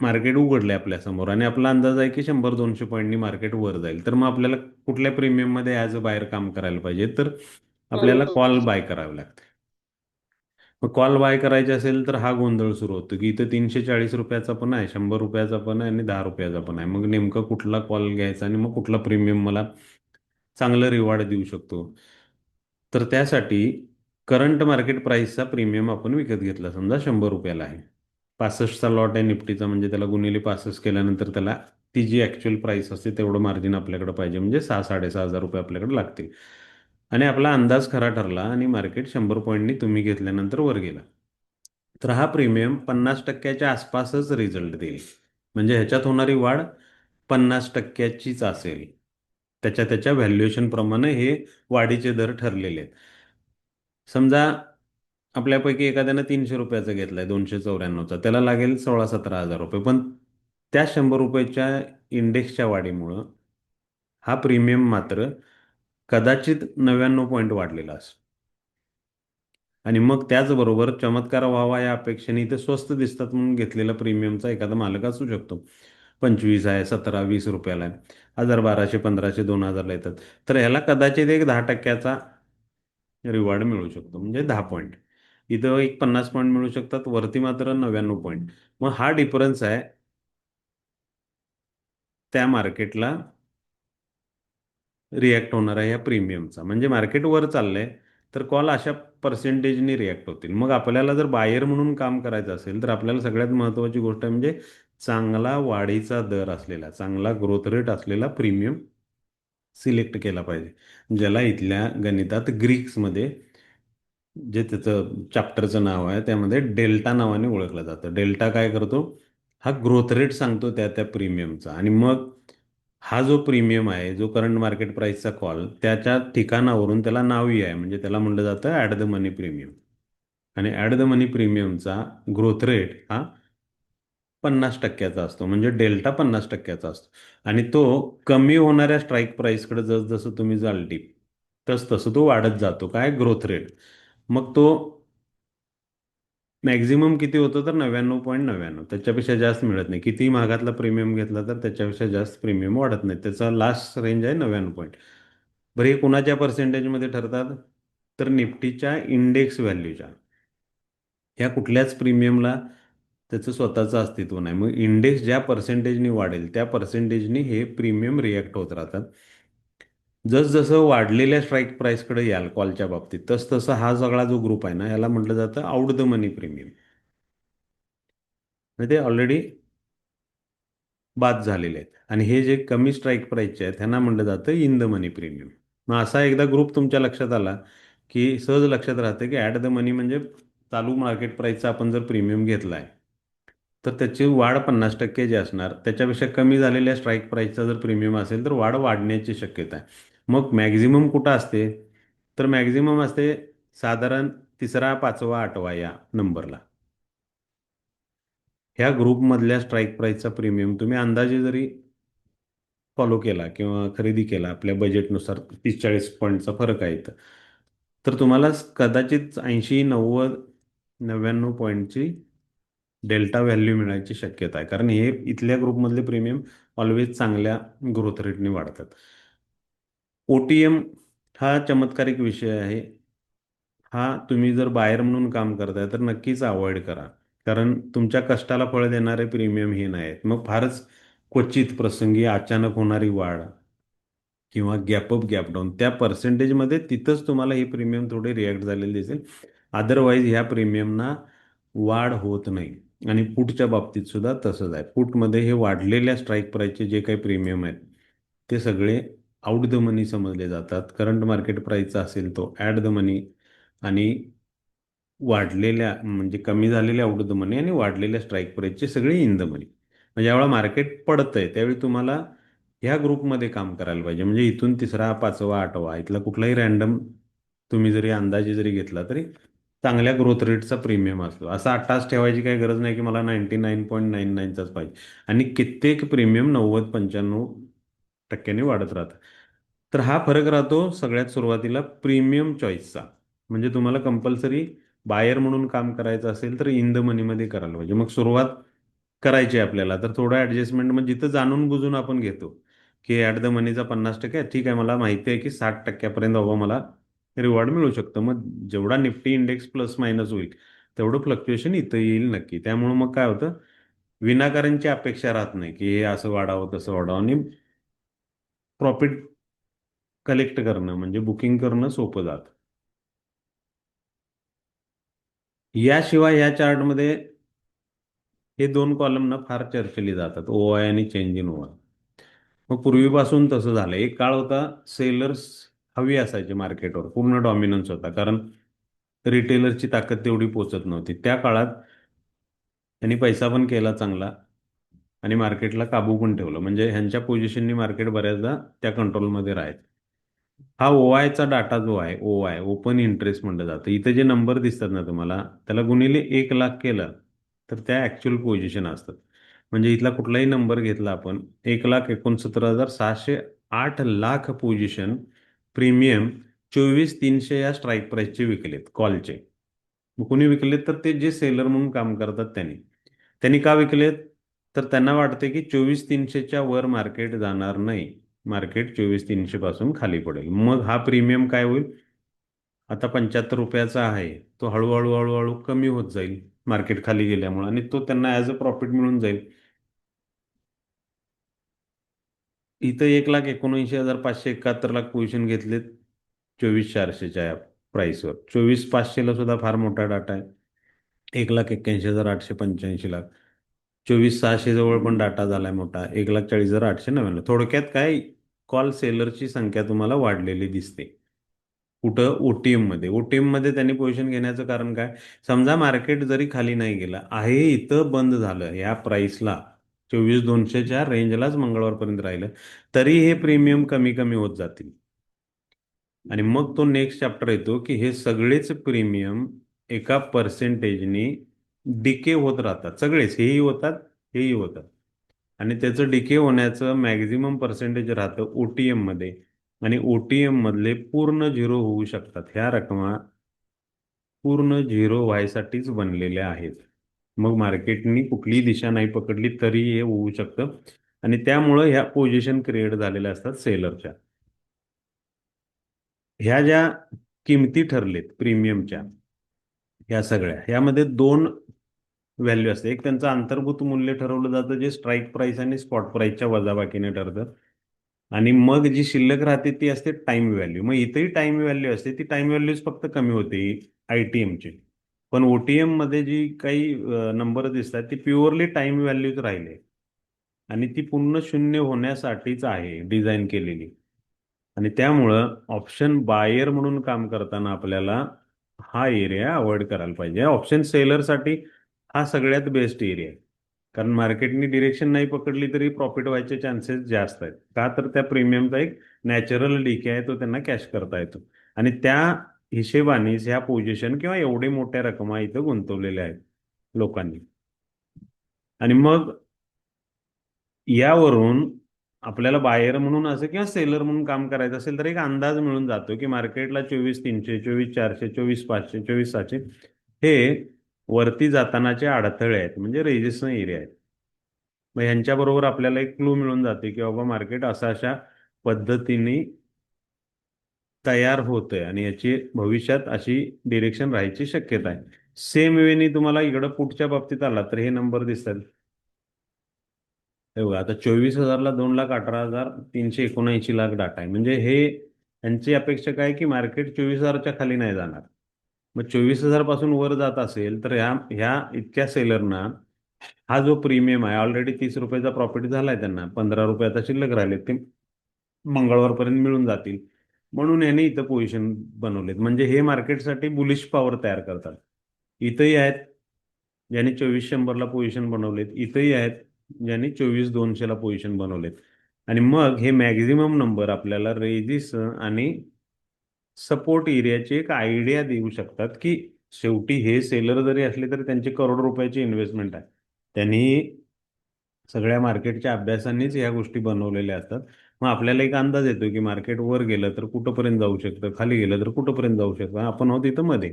मार्केट उघडले आपल्या समोर आणि आपला अंदाज आहे की 100-200 पॉईंटनी मार्केट वर जाईल, तर मग आपल्याला कुठल्या प्रीमियम मध्ये ॲज अ बायर काम करायला पाहिजे, तर आपल्याला कॉल बाय करावे लागते. मग कॉल बाय करायचे असेल तर हा गोंधळ सुरू होतो की इथं 340 रुपयाचा पण आहे, 100 रुपयाचा पण आहे आणि 10 रुपयाचा पण आहे. मग नेमकं कुठला कॉल घ्यायचा आणि मग कुठला प्रीमियम मला चांगलं रिवॉर्ड देऊ शकतो. तर त्यासाठी करंट मार्केट प्राइसचा प्रीमियम आपण विकत घेतला, समजा 100 रुपयाला आहे. 65चा लॉट आहे निफ्टीचा, म्हणजे त्याला गुणिले 65 केल्यानंतर त्याला ती जी ॲक्च्युअल प्राइस असते तेवढं मार्जिन आपल्याकडे पाहिजे, म्हणजे 6-6.5 हजार रुपये आपल्याकडे लागतील. आणि आपला अंदाज खरा ठरला आणि मार्केट 100 पॉईंटनी तुम्ही घेतल्यानंतर वर गेला, तर हा प्रीमियम 50%च्या आसपासच रिझल्ट देईल. म्हणजे ह्याच्यात होणारी वाढ 50%चीच असेल. त्याच्या त्याच्या व्हॅल्युएशन प्रमाणे हे वाढीचे दर ठरलेले आहेत. समजा आपल्यापैकी एखाद्यानं 300 रुपयाचा घेतलाय, 294चा, त्याला लागेल 16-17 हजार रुपये, पण त्या 100 रुपयाच्या इंडेक्सच्या वाढीमुळं हा प्रीमियम मात्र कदाचित 99 पॉईंट वाढलेला असेल. आणि मग त्याचबरोबर चमत्कार व्हावा या अपेक्षेने इथे स्वस्त दिसतात म्हणून घेतलेला प्रीमियमचा एखादा मालक असू शकतो. 25 आहे, 17-20 रुपयाला आहे, 1,000, 1,200, 1,500, 2,000ला येतात. तर ह्याला कदाचित एक 10%चा रिवॉर्ड मिळू शकतो, म्हणजे 10 पॉईंट. इथं एक 50 पॉईंट मिळू शकतात, वरती मात्र 99 पॉईंट. मग हा डिफरन्स आहे त्या मार्केटला रिॲक्ट होणार आहे या प्रीमियमचा. म्हणजे मार्केट वर चाललंय तर कॉल अशा पर्सेंटेजनी रिॲक्ट होतील. मग आपल्याला जर बायर म्हणून काम करायचं असेल तर आपल्याला सगळ्यात महत्त्वाची गोष्ट आहे म्हणजे चांगला वाढीचा दर असलेला, चांगला ग्रोथ रेट असलेला प्रीमियम सिलेक्ट केला पाहिजे, ज्याला इथल्या गणितात ग्रीक्समध्ये जे त्याचं चॅप्टरचं नाव आहे त्यामध्ये डेल्टा नावाने ओळखलं जातं. डेल्टा काय करतो, हा ग्रोथ रेट सांगतो त्या त्या प्रीमियमचा. आणि मग हा जो प्रीमियम आहे, जो करंट मार्केट प्राइसचा कॉल, त्याच्या ठिकाणावरून त्याला नावही आहे, म्हणजे त्याला म्हटलं जातं ॲट द मनी प्रीमियम. आणि ॲट द मनी प्रीमियमचा ग्रोथ रेट हा 50%चा असतो, म्हणजे डेल्टा 50%चा असतो. आणि तो कमी होणाऱ्या स्ट्राईक प्राईसकडे जसं तुम्ही जाल डीप, तसं तो वाढत जातो, काय ग्रोथ रेट. मग तो मॅक्झिमम किती होतं, तर 99.99, त्याच्यापेक्षा जास्त मिळत नाही. किती महागातला प्रीमियम घेतला तर त्याच्यापेक्षा जास्त प्रीमियम वाढत नाही. त्याचा लास्ट रेंज आहे 99 पॉईंट. बरं, हे कुणाच्या पर्सेंटेजमध्ये ठरतात, तर निफ्टीच्या इंडेक्स व्हॅल्यूच्या. ह्या कुठल्याच प्रीमियमला त्याचं स्वतःचं अस्तित्व नाही. मग इंडेक्स ज्या पर्सेंटेजनी वाढेल त्या पर्सेंटेजनी हे प्रीमियम रिॲक्ट होत राहतात. जसजसं वाढलेल्या स्ट्राईक प्राईसकडे याल कॉलच्या बाबतीत तसतसं हा सगळा जो ग्रुप आहे ना याला म्हटलं जातं आउट द मनी प्रीमियम. म्हणजे ते ऑलरेडी बाद झालेले आहेत आणि हे जे कमी स्ट्राईक प्राईसचे आहेत त्यांना म्हटलं जातं इन द मनी प्रीमियम. मग असा एकदा ग्रुप तुमच्या लक्षात आला की सहज लक्षात राहतं की ॲट द मनी म्हणजे चालू मार्केट प्राईसचा आपण जर प्रीमियम घेतला आहे तर त्याची वाढ 50% जे असणार त्याच्यापेक्षा कमी झालेल्या स्ट्राईक प्राईसचा जर प्रीमियम असेल तर वाढ वाढण्याची शक्यता आहे. मग मॅक्झिमम कुठं असते तर मॅक्झिमम असते साधारण तिसरा पाचवा आठवा या नंबरला. ह्या ग्रुपमधल्या स्ट्राईक प्राईसचा प्रीमियम तुम्ही अंदाजे जरी फॉलो केला किंवा खरेदी केला आपल्या बजेटनुसार 30-40 पॉईंटचा फरक आहे इथं तर तुम्हाला कदाचित 80-90 99 पॉईंटची डेल्टा व्हॅल्यू मिळायची शक्यता आहे कारण हे इथल्या ग्रुपमधले प्रीमियम ऑलवेज चांगल्या ग्रोथ रेटने वाढतात. ओ टी एम हा चमत्कारिक विषय आहे. हा तुम्ही जर बायर म्हणून काम करताय तर नक्कीच अवॉइड करा कारण तुमच्या कष्टाला फळ देणारे प्रीमियम हे नाहीत. मग फारच क्वचित प्रसंगी अचानक होणारी वाढ किंवा गॅपअप गॅपडाऊन त्या पर्सेंटेजमध्ये तिथंच तुम्हाला ही प्रीमियम थोडे रिॲक्ट झालेले दिसेल. अदरवाईज ह्या प्रीमियमना वाढ होत नाही. आणि पुटच्या बाबतीत सुद्धा तसंच आहे. पुटमध्ये हे वाढलेल्या स्ट्राईक प्राईसचे जे काही प्रीमियम आहेत ते सगळे आउट द मनी समजले जातात. करंट मार्केट प्राईसचा असेल तो ॲट द मनी आणि वाढलेल्या म्हणजे कमी झालेल्या आउट द मनी आणि वाढलेल्या स्ट्राईक प्राईसचे सगळे इन द मनी. म्हणजे ज्यावेळेला मार्केट पडतंय त्यावेळी तुम्हाला ह्या ग्रुपमध्ये काम करायला पाहिजे. म्हणजे इथून तिसरा पाचवा आठवा इथला कुठलाही रॅन्डम तुम्ही जरी अंदाजे जरी घेतला तरी चांगल्या ग्रोथ रेटचा प्रीमियम असतो. असा 8 ठेवायची काही गरज नाही की मला 99.99चाच पाहिजे. आणि कित्येक प्रीमियम 90-95% वाढत राहतं. तर हा फरक राहतो सगळ्यात सुरुवातीला प्रीमियम चॉईसचा. म्हणजे तुम्हाला कंपल्सरी बायर म्हणून काम करायचं असेल तर इन द मनीमध्ये करायला पाहिजे. मग सुरुवात करायची आहे आपल्याला तर थोडं ॲडजस्टमेंट म्हणजे जिथं जाणून बुजून आपण घेतो की ॲट द मनीचा 50% आहे ठीक आहे मला माहिती आहे की 60% बाबा मला रिवॉर्ड मिळू शकतं. मग जेवढा निफ्टी इंडेक्स प्लस मायनस होईल तेवढं फ्लक्च्युएशन इथं येईल नक्की. त्यामुळं मग काय होतं विनाकारणची अपेक्षा राहत नाही की हे असं वाढावं तसं वाढावं आणि प्रॉफिट कलेक्ट करणं म्हणजे बुकिंग करणं सोपं जातं. याशिवाय या चार्टमध्ये हे दोन कॉलम ना फार चर्चेली जातात ओ आय आणि चेंज इन ओ आय. मग पूर्वीपासून तसं झालं. एक काळ होता सेलर्स हवी असायचे मार्केटवर पूर्ण डॉमिनन्स होता कारण रिटेलरची ताकद तेवढी पोचत नव्हती. त्या काळात त्यांनी पैसा पण केला चांगला आणि मार्केटला काबू पण ठेवलं म्हणजे ह्यांच्या पोझिशननी मार्केट बऱ्याचदा त्या कंट्रोलमध्ये राहायचं. हा ओ आयचा डाटा जो आहे ओ आय ओपन इंटरेस्ट म्हटलं जातं. इथे जे नंबर दिसतात ना तुम्हाला त्याला गुणिले 1 लाख केलं तर त्या ॲक्च्युअल पोझिशन असतात. म्हणजे इथला कुठलाही नंबर घेतला आपण 1,69,608 लाख पोझिशन प्रीमियम 24,300 या स्ट्राईक प्राईसचे विकलेत कॉलचे. मग कोणी विकलेत तर ते जे सेलर म्हणून काम करतात त्यांनी. त्यांनी का विकलेत तर त्यांना वाटते की 24,300च्या वर मार्केट जाणार नाही. मार्केट 24,300 पासून खाली पडेल. मग हा प्रीमियम काय होईल आता 75 रुपयाचा आहे तो हळूहळू हळूहळू कमी होत जाईल मार्केट खाली गेल्यामुळे आणि तो त्यांना ॲज अ प्रॉफिट मिळून जाईल. इथं 1,79,571 लाख पोझिशन घेतलेत 24,400च्या या प्राईसवर. 24,500ला सुद्धा फार मोठा डाटा आहे. 1,81,885 लाख. 24,600 जवळ पण डाटा झालाय मोठा 1,40,899. थोडक्यात काय कॉल सेलरची संख्या तुम्हाला वाढलेली दिसते. कुठं ओटीएम मध्ये ओटीएम मध्ये त्यांनी पोझिशन घेण्याचं कारण काय समजा मार्केट जरी खाली नाही गेलं आहे इथं बंद झालं या प्राइसला 24,200च्या रेंजलाच मंगळवारपर्यंत राहिलं तरी हे प्रीमियम कमी कमी होत जातील. आणि मग तो नेक्स्ट चॅप्टर येतो की हे सगळेच प्रीमियम एका पर्सेंटेजनी डिके होत राहतात. सगळेच हेही होतात हेही होतात आणि त्याचं डिके होण्याचं मॅक्झिमम पर्सेंटेज राहतं ओटीएम मध्ये. आणि ओटीएम मधले पूर्ण झिरो होऊ शकतात. ह्या रकमा पूर्ण झिरो व्हायसाठीच बनलेल्या आहेत. मग मार्केटनी कुठलीही दिशा नाही पकडली तरी हे होऊ शकतं आणि त्यामुळं ह्या पोझिशन क्रिएट झालेल्या असतात सेलरच्या. ह्या ज्या किमती ठरलेत प्रीमियमच्या ह्या सगळ्या ह्यामध्ये दोन व्हॅल्यू असते. एक त्यांचं अंतर्भूत मूल्य ठरवलं जातं जे स्ट्राईक प्राइस आणि स्पॉट प्राइसच्या वजाबाकीने ठरतं आणि मग जी शिल्लक राहते ती असते टाइम व्हॅल्यू. मग इथेही टाइम व्हॅल्यू असते, ती टाइम व्हॅल्यूज फक्त कमी होते आयटीएमची. पण ओटीएम मध्ये जी काही नंबर दिसतात ती प्युअरली टाइम व्हॅल्यूज राहिले, आणि ती पूर्ण शून्य होण्यासाठीच आहे डिझाईन केलेली. आणि त्यामुळं ऑप्शन बायर म्हणून काम करताना आपल्याला हा एरिया अवॉइड करायला पाहिजे. ऑप्शन सेलरसाठी हा सगळ्यात बेस्ट एरिया आहे. कारण मार्केटनी डिरेक्शन नाही पकडली तरी प्रॉफिट व्हायचे चान्सेस जास्त आहेत. का तर त्या प्रीमियमचा एक नॅचरल डीके आहे, तो त्यांना कॅश करता येतो. आणि त्या हिशेबानेच ह्या पोझिशन किंवा एवढे मोठ्या रकमा इथं गुंतवलेल्या आहेत लोकांनी. आणि मग यावरून आपल्याला बायर म्हणून असं किंवा सेलर म्हणून काम करायचं असेल तर एक अंदाज मिळून जातो की मार्केटला 24,300, 24,400, 24,500, 24,600 हे वरती जातानाचे अडथळे आहेत, म्हणजे रेजिस्टन्स एरिया आहेत. मग ह्यांच्याबरोबर आपल्याला एक क्लू मिळून जाते की बाबा मार्केट अशा अशा पद्धतीने तयार होतंय आणि याची भविष्यात अशी डिरेक्शन राहायची शक्यता आहे. सेम वेनी तुम्हाला इकडं पुढच्या बाबतीत आला तर हे नंबर दिसतात. हे बघा, आता 24,000ला 2,18,379 लाख डाटा आहे. म्हणजे हे यांची अपेक्षा काय की मार्केट 24,000च्या खाली नाही जाणार. मग 24,000 पासून वर जात असेल तर ह्या ह्या इतक्या सेलरना हा जो प्रीमियम आहे, ऑलरेडी 30 रुपयाचा प्रॉफिट झालाय त्यांना, 15 रुपये आता शिल्लक राहिले, ते मंगळवारपर्यंत मिळून जातील. म्हणून याने इथं पोझिशन बनवलेत. म्हणजे हे मार्केटसाठी बुलिश पॉवर तयार करतात. इथंही आहेत ज्यांनी 24,100ला पोझिशन बनवलेत, इथंही आहेत ज्यांनी 24,200ला पोझिशन बनवलेत. आणि मग हे मॅक्झिमम नंबर आपल्याला रेजिस आणि सपोर्ट एरियाची एक आयडिया देऊ शकतात की शेवटी हे सेलर जरी असले तरी त्यांची करोड रुपयाची इन्व्हेस्टमेंट आहे. त्यांनी सगळ्या मार्केटच्या अभ्यासानेच या गोष्टी बनवलेल्या असतात. मग आपल्याला एक अंदाज येतो की मार्केट वर गेलं तर कुठंपर्यंत जाऊ शकतं, खाली गेलं तर कुठंपर्यंत जाऊ शकतं. आपण आहोत इथं मध्ये.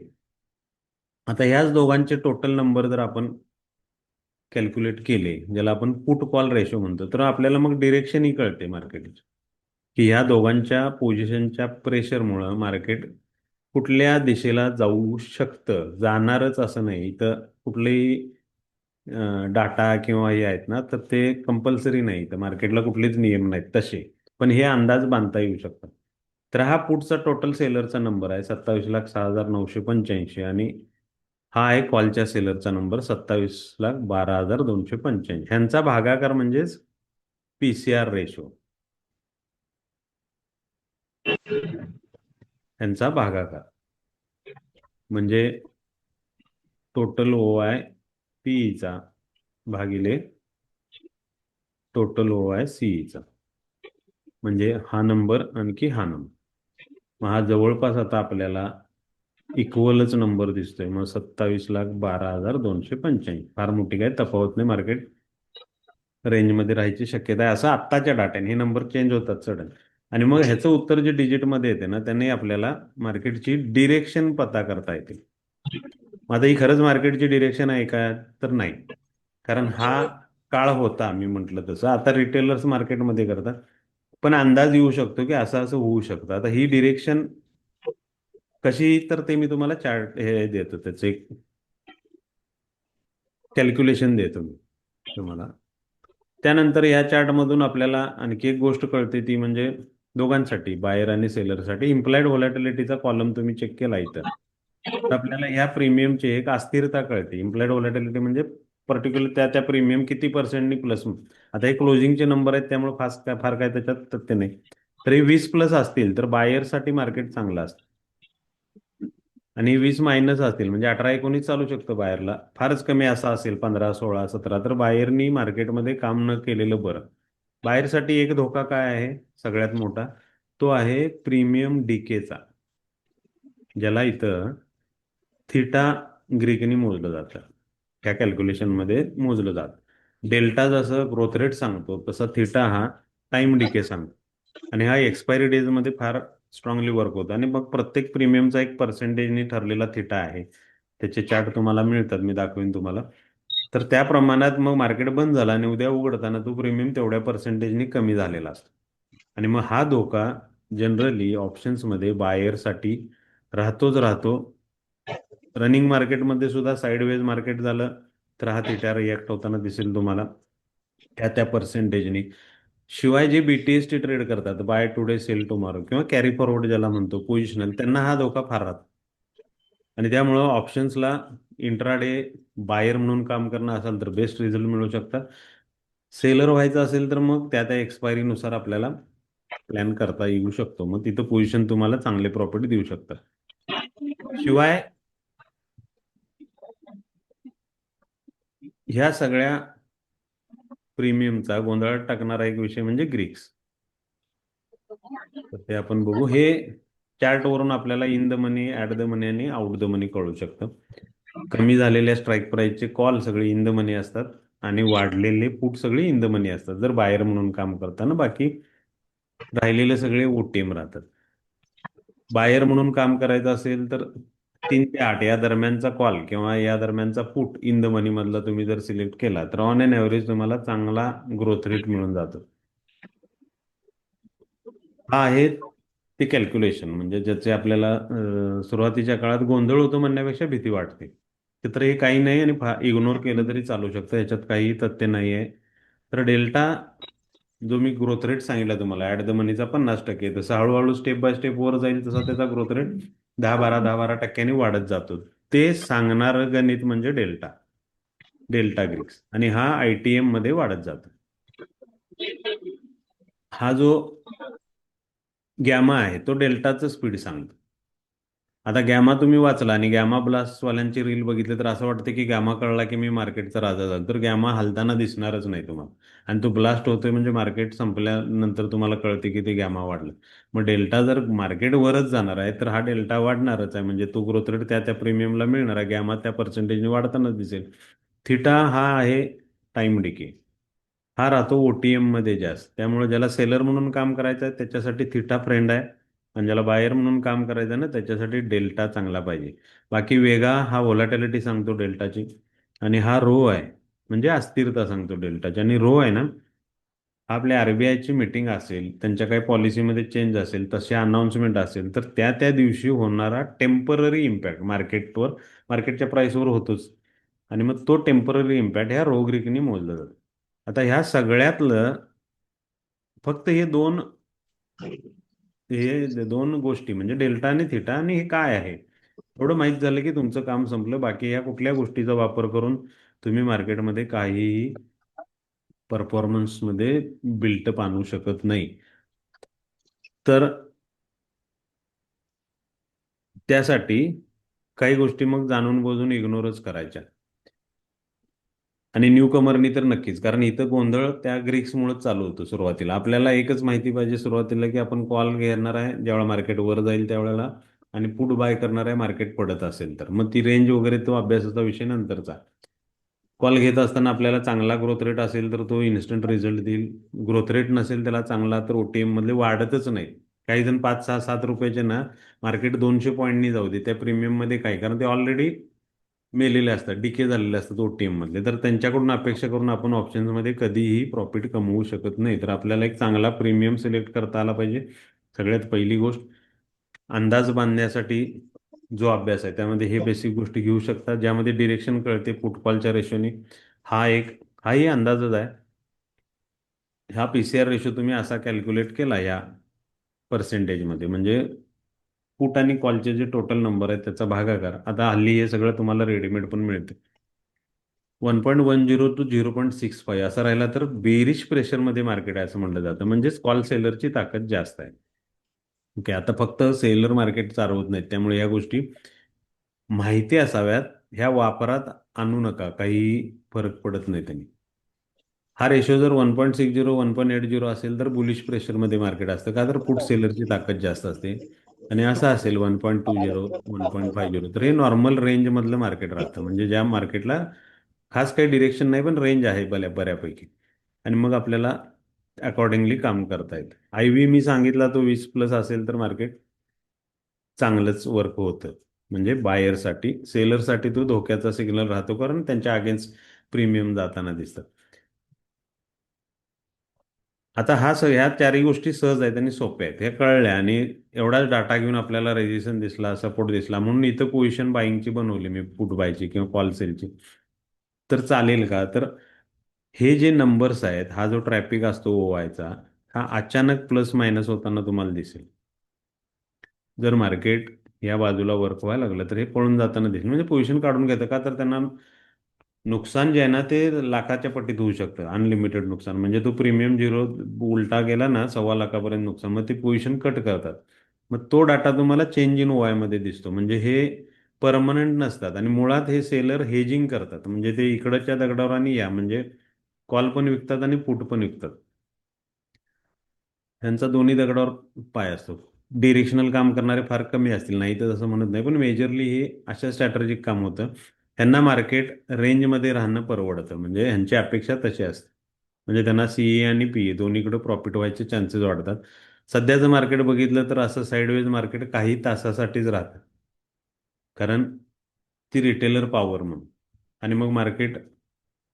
आता ह्याच दोघांचे टोटल नंबर जर आपण कॅल्क्युलेट केले, ज्याला आपण पुट कॉल रेशो म्हणतो, तर आपल्याला मग डिरेक्शनही कळते मार्केटची की ह्या दोघांच्या पोझिशनच्या प्रेशरमुळं मार्केट कुठल्या दिशेला जाऊ शकतं. जाणारच असं नाही, इथं कुठलेही डाटा किंवा हे आहेत ना, तर ते कंपल्सरी नाही, तर मार्केटला कुठलेच नियम नाहीत तसे. पण हे अंदाज बांधता येऊ शकतात. तर हा पुढचा टोटल सेलरचा नंबर आहे 27,06,985, आणि हा आहे कॉलच्या सेलरचा नंबर 27,12,285. ह्यांचा भागाकार म्हणजेच पीसीआर रेशो, ह्यांचा भागाकार म्हणजे टोटल ओ आय पीईचा भागिले टोटल ओ आय सीईचा. म्हणजे हा नंबर आणखी हा नंबर, मग हा जवळपास आता आपल्याला इक्वलच नंबर दिसतोय. मग 27,12,285 फार मोठी काही तफावत नाही, मार्केट रेंजमध्ये राहायची शक्यता आहे असं आत्ताच्या डाट्याने. हे नंबर चेंज होतात सडन. आणि मग ह्याचं उत्तर जे डिजिटमध्ये येते ना, त्याने आपल्याला मार्केटची डिरेक्शन पता करता येते. मग आता ही खरंच मार्केटची डिरेक्शन आहे का, तर नाही. कारण हा काळ होता, मी म्हटलं तसं, आता रिटेलर्स मार्केटमध्ये करतात. पण अंदाज येऊ शकतो की असं असं होऊ शकतं. आता ही डिरेक्शन कशी, तर ते मी तुम्हाला चार्ट हे देतो, त्याचं एक कॅल्क्युलेशन देतो मी तुम्हाला. त्यानंतर या चार्टमधून आपल्याला आणखी एक गोष्ट कळते, ती म्हणजे दोघांसाठी, बायर आणि सेलरसाठी इम्प्लाइड व्हॉलॅटिलिटीचा कॉलम तुम्ही चेक केला इथं, तर आपल्याला या प्रीमियमची एक अस्थिरता कळते. इम्प्लाइड व्हॉलॅटिलिटी म्हणजे पर्टिक्युलर त्या त्या प्रीमियम किती पर्सेंटनी प्लस. आता हे क्लोजिंगचे नंबर आहेत त्यामुळे फार काय त्याच्यात तथ्य नाही. तरी 20 प्लस असतील तर बायरसाठी मार्केट चांगलं असतं, आणि 20 मायनस असतील म्हणजे 18-19 चालू शकतं बाहेरला. फारच कमी असा असेल 15-16-17, तर बाहेरनी मार्केटमध्ये काम न केलेलं बरं. बाहेरसाठी एक धोका काय आहे सगळ्यात मोठा, तो आहे प्रीमियम डीकेचा, ज्याला इथं थिटा ग्रीकनी मोजलं जातं. त्या कॅल्क्युलेशनमध्ये मोजलं जातं. डेल्टा जसं ग्रोथ रेट सांगतो तसं थिटा हा टाइम डिके सांगतो. आणि हा एक्सपायरी डेजमध्ये फार स्ट्रॉंगली वर्क होतो. आणि मग प्रत्येक प्रीमियमचा एक पर्सेंटेजनी ठरलेला थिटा आहे. त्याचे चार्ट तुम्हाला मिळतात, मी दाखवीन तुम्हाला. तर त्या प्रमाणात मग मार्केट बंद झाला आणि उद्या उघडताना तो प्रीमियम तेवढ्या पर्सेंटेजनी कमी झालेला असतो. आणि मग हा धोका जनरली ऑप्शन्समध्ये बायरसाठी राहतोच राहतो. रनिंग मार्केटमध्ये सुद्धा साईडवेज मार्केट झालं तर हा थिटा रिॲक्ट होताना दिसेल तुम्हाला त्या त्या पर्सेंटेजनी. शिवाय जे BTST ट्रेड करतात, बाय टुडे सेल टुमॉरो किंवा कॅरी फॉरवर्ड ज्याला म्हणतो पोझिशनल, त्यांना हा धोका फार राहतो. आणि त्यामुळं ऑप्शन्सला इंट्राडे बायर म्हणून काम करणं असेल तर बेस्ट रिझल्ट मिळू शकतात. सेलर व्हायचं असेल तर मग त्या त्या एक्सपायरीनुसार आपल्याला प्लॅन करता येऊ शकतो. मग तिथं पोझिशन तुम्हाला चांगले प्रॉफिट देऊ शकतात. शिवाय ह्या सगळ्या प्रीमियमचा गोंधळात टाकणारा एक विषय म्हणजे ग्रीक्स. तर ते आपण बघू. हे चार्टवरून आपल्याला in the money, at the money आणि आउट द मनी कळू शकतं. कमी झालेल्या स्ट्राईक प्राईसचे कॉल सगळे इन द मनी असतात आणि वाढलेले पुट सगळे इन द मनी असतात जर बायर म्हणून काम करताना. बाकी राहिलेले सगळे OTM राहतात. बायर म्हणून काम करायचं असेल तर 3 ते 8 या दरम्यानचा कॉल किंवा या दरम्यानचा पुट इन द मनी मधला तुम्ही जर सिलेक्ट केला तर ऑन एन ॲव्हरेज तुम्हाला चांगला ग्रोथ रेट मिळून जातो. हा आहे ते कॅल्क्युलेशन, म्हणजे ज्याचे आपल्याला सुरुवातीच्या काळात गोंधळ होतो म्हणण्यापेक्षा भीती वाटते. ते तर हे काही नाही आणि इग्नोर केलं तरी चालू शकतं, याच्यात काही तथ्य नाही आहे. तर डेल्टा जो मी ग्रोथ रेट सांगितला तुम्हाला ऍट द मनीचा 50%, तसं हळूहळू स्टेप बाय स्टेप वर जाईल तसा त्याचा ग्रोथ रेट 10-12 टक्क्यांनी वाढत जातो. ते सांगणारं गणित म्हणजे डेल्टा, डेल्टा ग्रीक्स, आणि हा ITM मध्ये वाढत जातो. हा जो गॅमा आहे तो डेल्टाचं स्पीड सांगतो. आता गॅमा तुम्ही वाचला आणि गॅमा ब्लास्टवाल्यांची रील बघितली तर असं वाटतं की गॅमा कळला की मी मार्केटचा राजा झालो. तर गॅमा हलताना दिसणारच नाही तुम्हाला, आणि तो ब्लास्ट होतोय म्हणजे मार्केट संपल्यानंतर तुम्हाला कळते की ते गॅमा वाढलं. मग डेल्टा जर मार्केट वरच जाणार आहे तर हा डेल्टा वाढणारच आहे, म्हणजे तो ग्रोथ रेट त्या त्या प्रीमियमला मिळणार आहे. गॅमा त्या पर्सेंटेजने वाढतानाच दिसेल. थिटा हा आहे टाइम डिके, हा राहतो OTM मध्ये जास्त. त्यामुळे ज्याला सेलर म्हणून काम करायचं आहे त्याच्यासाठी थिटा फ्रेंड आहे, आणि ज्याला बायर म्हणून काम करायचं आहे ना त्याच्यासाठी डेल्टा चांगला पाहिजे. बाकी वेगा हा व्होलॅटिलिटी सांगतो डेल्टाची, आणि हा रो आहे म्हणजे अस्थिरता सांगतो डेल्टाची. आणि रो आहे ना, हा आपल्या RBIची मीटिंग असेल, त्यांच्या काही पॉलिसीमध्ये चेंज असेल, तसे अनाऊन्समेंट असेल तर त्या त्या दिवशी होणारा टेम्पररी इम्पॅक्ट मार्केटवर, मार्केटच्या प्राइसवर होतोच. आणि मग तो टेम्पररी इम्पॅक्ट ह्या रो ग्रीकनी मोजला जातो. आता ह्या सगळ्यातलं फक्त हे दोन गोष्टी म्हणजे डेल्टा आणि थिटा, आणि हे काय आहे एवढं माहीत झालं की तुमचं काम संपलं. बाकी या कुठल्या गोष्टीचा वापर करून तुम्ही मार्केटमध्ये काहीही परफॉर्मन्समध्ये बिल्टअप आणू शकत नाही. तर त्यासाठी काही गोष्टी मग जाणून बुजून इग्नोरच करायच्या. आणि न्यू कमरनी तर नक्कीच, कारण इथं गोंधळ त्या ग्रीक्समुळेच चालू होतो सुरुवातीला. आपल्याला एकच माहिती पाहिजे सुरुवातीला की आपण कॉल घेणार आहे ज्यावेळेला मार्केट वर जाईल त्यावेळेला, आणि पुट बाय करणार आहे मार्केट पडत असेल तर. मग ती रेंज वगैरे तो अभ्यासाचा विषय नंतरचा. कॉल घेत असताना आपल्याला चांगला ग्रोथ रेट असेल तर तो इन्स्टंट रिझल्ट देईल. ग्रोथ रेट नसेल त्याला चांगला तर OTM मधले वाढतच नाही. काही जण 5-6-7 रुपयाचे ना मार्केट 200 पॉईंटनी जाऊ दे त्या प्रीमियम मध्ये काय, कारण ते ऑलरेडी मेलेले असतात, डिके झालेले असतात OTM मधले. तर त्यांच्याकडून अपेक्षा करून आपण ऑप्शन्समध्ये कधीही प्रॉफिट कमवू शकत नाही. तर आपल्याला एक चांगला प्रीमियम सिलेक्ट करता आला पाहिजे. सगळ्यात पहिली गोष्ट, अंदाज बांधण्यासाठी जो अभ्यास आहे त्यामध्ये हे बेसिक गोष्टी घेऊ शकता, ज्यामध्ये डिरेक्शन कळते फुटफॉलच्या रेशोनी. हाही अंदाजच आहे. हा PCR रेशो तुम्ही असा कॅल्क्युलेट केला या पर्सेंटेजमध्ये, म्हणजे पुट आणि कॉलचे जे टोटल नंबर आहेत त्याचा भागाकार. आता हल्ली हे सगळं तुम्हाला रेडीमेड पण मिळते. 1.10 to 0.65 असा राहिला तर बेरिश प्रेशरमध्ये मार्केट आहे असं म्हटलं जातं, म्हणजेच कॉल सेलरची ताकद जास्त आहे. ओके, आता फक्त सेलर मार्केट चालवत नाहीत, त्यामुळे या गोष्टी माहिती असाव्यात. ह्या वापरात आणू नका, काही फरक पडत नाही त्यांनी. हा रेशो जर 1.60 1.80 असेल तर बुलिश प्रेशरमध्ये मार्केट असतं, का तर पुट सेलरची ताकद जास्त असते. आणि असं असेल 1.20 1.50 तर हे नॉर्मल रेंजमधलं मार्केट राहतं, म्हणजे ज्या मार्केटला खास काही डिरेक्शन नाही पण रेंज आहे बऱ्यापैकी. आणि मग आपल्याला अकॉर्डिंगली काम करता येतं. IV मी सांगितला तो 20+ असेल तर मार्केट चांगलंच वर्क होतं, म्हणजे बायरसाठी. सेलरसाठी तो धोक्याचा सिग्नल राहतो, कारण त्यांच्या अगेन्स्ट प्रीमियम जाताना दिसतात. आता ह्या चारही गोष्टी सहज आहेत आणि सोप्या आहेत, हे कळल्या, आणि एवढाच डाटा घेऊन आपल्याला रेजिस्टन्स दिसला, सपोर्ट दिसला म्हणून इथं पोझिशन बाईंगची बनवली मी, पुट बायची किंवा कॉल सेलची. तर चालेल का? तर हे जे नंबर्स आहेत, हा जो ट्रॅफिक असतो ओवायचा, हा अचानक प्लस मायनस होताना तुम्हाला दिसेल. जर मार्केट या बाजूला वर्क व्हायला लागलं तर हे पळून जाताना दिसेल. म्हणजे पोझिशन काढून घेतं का, तर त्यांना नुकसान जे आहे ना ते लाखाच्या पट्टीत होऊ शकतं, अनलिमिटेड नुकसान. म्हणजे तो प्रीमियम झिरो उलटा गेला ना, 1.25 लाखापर्यंत नुकसान, मग ते पोझिशन कट करतात. मग तो डाटा तुम्हाला चेंज इन ओआय मध्ये दिसतो. म्हणजे हे परमनंट नसतात आणि मुळात हे सेलर हेजिंग करतात. म्हणजे ते इकडच्या दगडावर आणि या म्हणजे कॉल पण विकतात आणि पुट पण विकतात. त्यांचा दोन्ही दगडावर पाय असतो. डिरेक्शनल काम करणारे फार कमी असतील, नाही तर तसं म्हणत नाही, पण मेजरली हे अशा स्ट्रॅटेजिक काम होतं. त्यांना मार्केट रेंजमध्ये राहणं परवडतं, म्हणजे ह्यांची अपेक्षा तशी असते. म्हणजे त्यांना सीए आणि पीए दोन्हीकडे प्रॉफिट व्हायचे चान्सेस वाढतात. सध्याचं मार्केट बघितलं तर असं साईडवेज मार्केट काही तासासाठीच राहतं, कारण ती रिटेलर पॉवर म्हणून. आणि मग मार्केट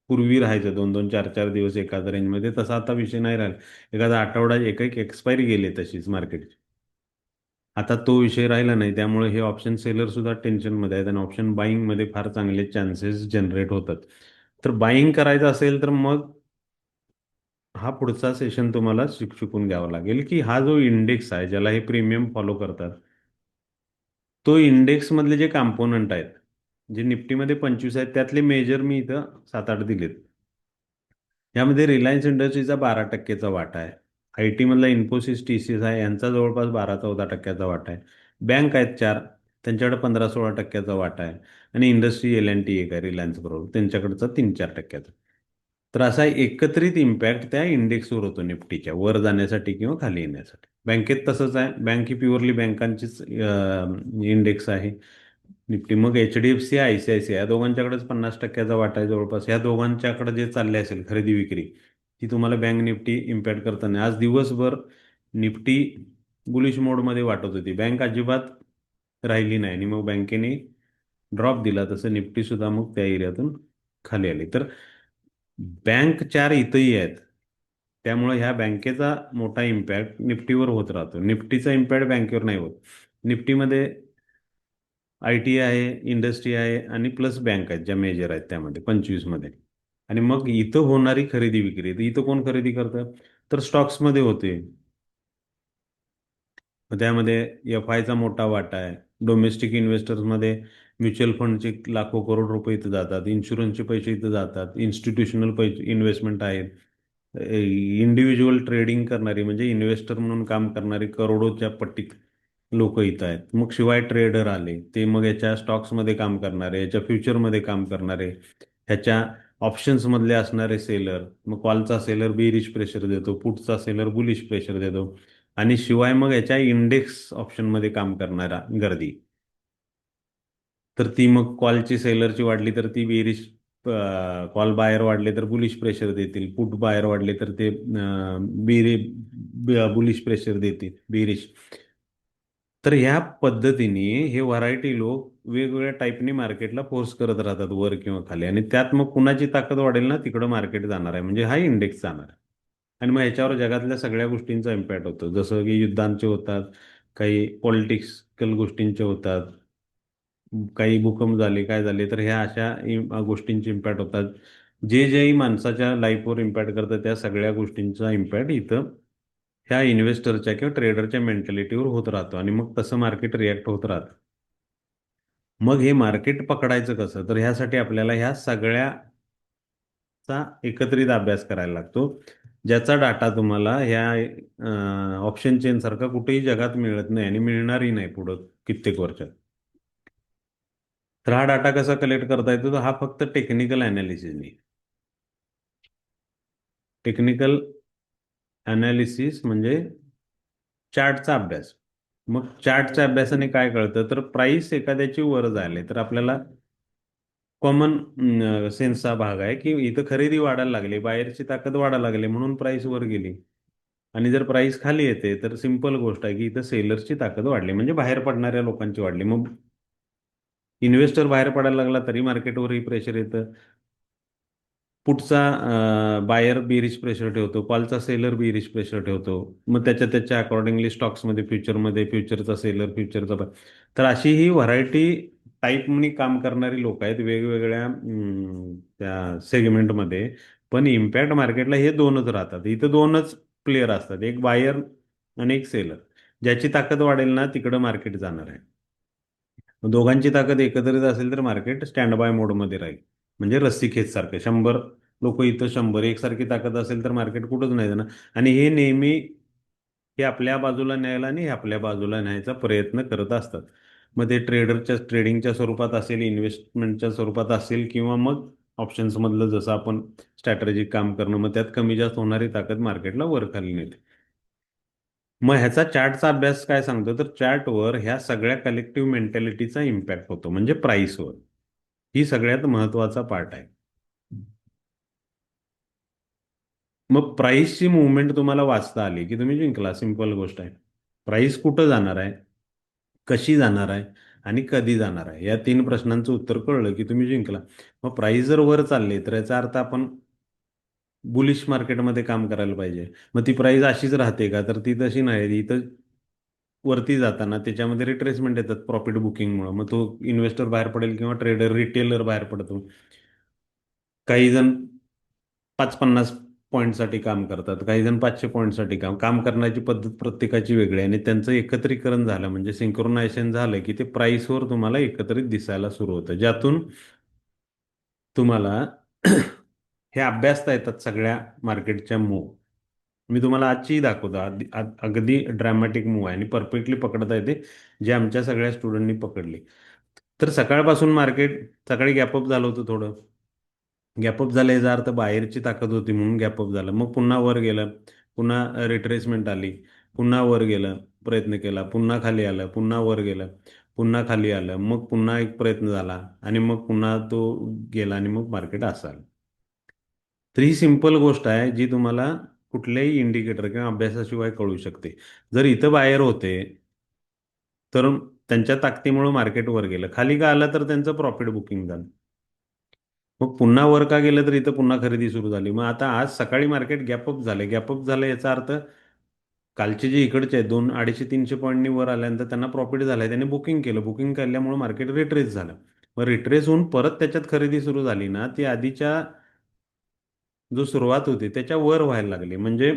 पूर्वी राहायचं 2-2, 4-4 दिवस एखाद्या रेंजमध्ये, तसा आता विषय नाही राहिला. एखादा आठवडा एक एक एक्सपायरी गेली तशीच मार्केटची. आता तो विषय राहिला नाही, त्यामुळे हे ऑप्शन सेलर सुद्धा टेन्शनमध्ये आहेत आणि ऑप्शन बाईंगमध्ये फार चांगले चान्सेस जनरेट होतात. तर बाईंग करायचं असेल तर मग हा पुढचा सेशन तुम्हाला शिकून घ्यावा लागेल, की हा जो इंडेक्स आहे ज्याला हे प्रीमियम फॉलो करतात, तो इंडेक्स मधले जे कॉम्पोनंट आहेत, जे निफ्टीमध्ये 25 आहेत, त्यातले मेजर मी इथं 7-8 दिलेत. यामध्ये रिलायन्स इंडस्ट्रीचा 12% वाटा आहे. आय टी मधला इन्फोसिस, टीसीएस आहे, यांचा जवळपास 12-14% वाटा आहे. बँक आहेत चार, त्यांच्याकडे 15-16% वाटा आहे. आणि इंडस्ट्री एल अँड टी एक आहे रिलायन्स बरोबर, त्यांच्याकडचा 3-4%. तर असा एकत्रित इम्पॅक्ट त्या इंडेक्सवर होतो निफ्टीच्या वर जाण्यासाठी किंवा खाली येण्यासाठी. बँकेत तसंच आहे, बँक ही प्युअरली बँकांचीच इंडेक्स आहे निफ्टी. मग H D F C I C I C या दोघांच्याकडेच 50%चा वाटा आहे जवळपास. या दोघांच्याकडे जे चालले असेल खरेदी विक्री, ती तुम्हाला बँक निफ्टी इम्पॅक्ट करताना आज दिवसभर निफ्टी बुलिश मोडमध्ये वाटत होती, बँक अजिबात राहिली नाही आणि मग बँकेने ड्रॉप दिला, तसं निफ्टी सुद्धा मग त्या एरियातून खाली आली. तर बँक चार इथंही आहेत, त्यामुळे ह्या बँकेचा मोठा इम्पॅक्ट निफ्टीवर होत राहतो. निफ्टीचा इम्पॅक्ट बँकेवर नाही होत. निफ्टीमध्ये आय टी आहे, इंडस्ट्री आहे आणि प्लस बँक आहेत ज्या मेजर आहेत त्यामध्ये 25 मध्ये. आणि मग इथं होणारी खरेदी विक्री, तर इथं कोण खरेदी करतं, तर स्टॉक्समध्ये होते. मग त्यामध्ये एफ आयचा मोठा वाटा आहे. डोमेस्टिक इन्व्हेस्टर्समध्ये म्युच्युअल फंडचे लाखो करोड रुपये इथं जातात, इन्शुरन्सचे पैसे इथं जातात, इन्स्टिट्यूशनल पैसे इन्व्हेस्टमेंट आहेत, इंडिव्हिज्युअल ट्रेडिंग करणारी म्हणजे इन्व्हेस्टर म्हणून काम करणारी करोडोच्या पट्टीत लोक इथं आहेत. मग शिवाय ट्रेडर आले, ते मग याच्या स्टॉक्समध्ये काम करणारे, याच्या फ्युचरमध्ये काम करणारे, ह्याच्या ऑप्शन्समधले असणारे सेलर. मग कॉलचा सेलर बेरिश प्रेशर देतो, पुटचा सेलर बुलिश प्रेशर देतो. आणि शिवाय मग याच्या इंडेक्स ऑप्शनमध्ये काम करणारा गर्दी, तर ती मग कॉलची सेलरची वाढली तर ती बेरिश, कॉल बायर वाढले तर बुलिश प्रेशर देतील, पुट बायर वाढले तर ते बेरे बुलिश प्रेशर देतील, बेरिश. तर ह्या पद्धतीने हे व्हरायटी लोक वेगवेगळ्या टाईपने मार्केटला फोर्स करत राहतात वर किंवा खाली, आणि त्यात मग कुणाची ताकद वाढेल ना तिकडं मार्केट जाणार आहे, म्हणजे हा इंडेक्स जाणार आहे. आणि मग ह्याच्यावर जगातल्या सगळ्या गोष्टींचा इम्पॅक्ट होतो, जसं की युद्धांचे होतात, काही पॉलिटिक्सकल गोष्टींचे होतात, काही भूकंप झाले काय झाले तर ह्या अशा गोष्टींचे इम्पॅक्ट होतात. जे जेही माणसाच्या लाईफवर इम्पॅक्ट करतं त्या सगळ्या गोष्टींचा इम्पॅक्ट इथं ह्या इन्व्हेस्टरच्या किंवा ट्रेडरच्या मेंटॅलिटीवर होत राहतो आणि मग तसं मार्केट रिॲक्ट होत राहतं. मग हे मार्केट पकडायचं कसं, तर ह्यासाठी आपल्याला ह्या सगळ्याचा एकत्रित अभ्यास करायला लागतो, ज्याचा डाटा तुम्हाला ह्या ऑप्शन चेन सारखा कुठेही जगात मिळत नाही आणि मिळणारही नाही पुढं कित्येक वर्षात. तर हा डाटा कसा कलेक्ट करता येतो, तर हा फक्त टेक्निकल अनालिसिसने. टेक्निकल अनालिसिस म्हणजे चार्टचा अभ्यास. मग चार्टच्या अभ्यासाने काय कळतं, तर प्राइस एखाद्याची वर झाली तर आपल्याला कॉमन सेन्सचा भाग आहे की इथं खरेदी वाढायला लागली, बाहेरची ताकद वाढायला लागली म्हणून प्राइस वर गेली. आणि जर प्राइस खाली येते तर सिंपल गोष्ट आहे की इथं सेलर्सची ताकद वाढली, म्हणजे बाहेर पडणाऱ्या लोकांची वाढली. मग इन्व्हेस्टर बाहेर पडायला लागला तरी मार्केटवरही प्रेशर येतं. पुढचा बायर बेरिश प्रेशर ठेवतो, कॉलचा सेलर बेरिश प्रेशर ठेवतो. मग त्याच्या त्याच्या अकॉर्डिंगली स्टॉक्समध्ये फ्युचरमध्ये फ्युचरचा सेलर फ्युचरचा तर अशी ही व्हरायटी टाईपनी काम करणारी लोक आहेत वेगवेगळ्या त्या सेगमेंटमध्ये. पण इम्पॅक्ट मार्केटला हे दोनच राहतात. इथं दोनच प्लेयर असतात, एक बायर आणि एक सेलर. ज्याची ताकद वाढेल ना तिकडं मार्केट जाणार आहे. मग दोघांची ताकद एकत्रित असेल तर मार्केट स्टँड बाय मोडमध्ये राहील. म्हणजे रस्सीखेच सारखं 100 लोक इथं 100 एकसारखी ताकद असेल तर मार्केट कुठंच नाही जाणार. आणि हे नेहमी हे आपल्या बाजूला न्यायला आणि हे आपल्या बाजूला न्यायचा प्रयत्न करत असतात. मग ते ट्रेडरच्या ट्रेडिंगच्या स्वरूपात असेल, इन्व्हेस्टमेंटच्या स्वरूपात असेल, किंवा मग ऑप्शन्समधलं जसं आपण स्ट्रॅटेजिक काम करणं, मग त्यात कमी जास्त होणारी ताकद मार्केटला वर खाली नेते. मग ह्याचा चार्टचा अभ्यास काय सांगतो, तर चार्टवर ह्या सगळ्या कलेक्टिव्ह मेंटॅलिटीचा इम्पॅक्ट होतो, म्हणजे प्राईसवर. ही सगळ्यात महत्वाचा पार्ट आहे. मग प्राईसची मुवमेंट तुम्हाला वाचता आली की तुम्ही जिंकला. सिंपल गोष्ट आहे. प्राईस कुठं जाणार आहे, कशी जाणार आहे, आणि कधी जाणार आहे, या तीन प्रश्नांचं उत्तर कळलं की तुम्ही जिंकला. मग प्राईस जर वर चालली तर याचा अर्थ आपण बुलिश मार्केटमध्ये काम करायला पाहिजे. मग ती प्राईस अशीच राहते का, तर ती तशी नाही. इथं वरती जाताना त्याच्यामध्ये रिट्रेसमेंट येतात प्रॉफिट बुकिंगमुळे. मग तो इन्व्हेस्टर बाहेर पडेल किंवा ट्रेडर रिटेलर बाहेर पडतो. काही जण 550 पॉईंटसाठी काम करतात, काही जण 500 पॉईंटसाठी काम काम करण्याची पद्धत प्रत्येकाची वेगळी आहे. आणि त्यांचं एकत्रीकरण झालं म्हणजे सिंक्रोनायझेशन झालं की ते प्राईसवर तुम्हाला एकत्रित दिसायला सुरू होतं, ज्यातून तुम्हाला हे अभ्यासता येतात सगळ्या मार्केटच्या मूव. मी तुम्हाला आजची दाखवतो. अगदी ड्रॅमॅटिक मूव आहे आणि परफेक्टली पकडता येते, जे आमच्या सगळ्या स्टुडंटनी पकडली. तर सकाळपासून मार्केट सकाळी गॅपअप झालं होतं थोडं. गॅपअप झालं याचा अर्थ बाहेरची ताकद होती म्हणून गॅपअप झालं. मग पुन्हा वर गेलं, पुन्हा रिट्रेसमेंट आली, पुन्हा वर गेलं, प्रयत्न केला, पुन्हा खाली आलं, पुन्हा वर गेलं, पुन्हा खाली आलं, मग पुन्हा एक प्रयत्न झाला, आणि मग पुन्हा तो गेला, आणि मग मार्केट असं आलं. तर ही सिंपल गोष्ट आहे जी तुम्हाला कुठल्याही इंडिकेटर किंवा अभ्यासाशिवाय कळू शकते. जर इथं बाहेर होते तर त्यांच्या ताकदीमुळे मार्केट वर गेलं, खाली का आलं तर त्यांचं प्रॉफिट बुकिंग झालं. मग पुन्हा वर का गेलं तर इथं पुन्हा खरेदी सुरू झाली. मग आता आज सकाळी मार्केट गॅपअप झालं. गॅपअप झालं याचा अर्थ कालचे जे इकडचे आहेत, 200-250-300 पॉईंटनी वर आल्यानंतर त्यांना प्रॉफिट झालंय, त्यांनी बुकिंग केलं. बुकिंग केल्यामुळे मार्केट रिट्रेस झालं. मग रिट्रेस होऊन परत त्याच्यात खरेदी सुरू झाली ना, ती आधीच्या जो सुरुवात होती त्याच्या वर व्हायला लागली. म्हणजे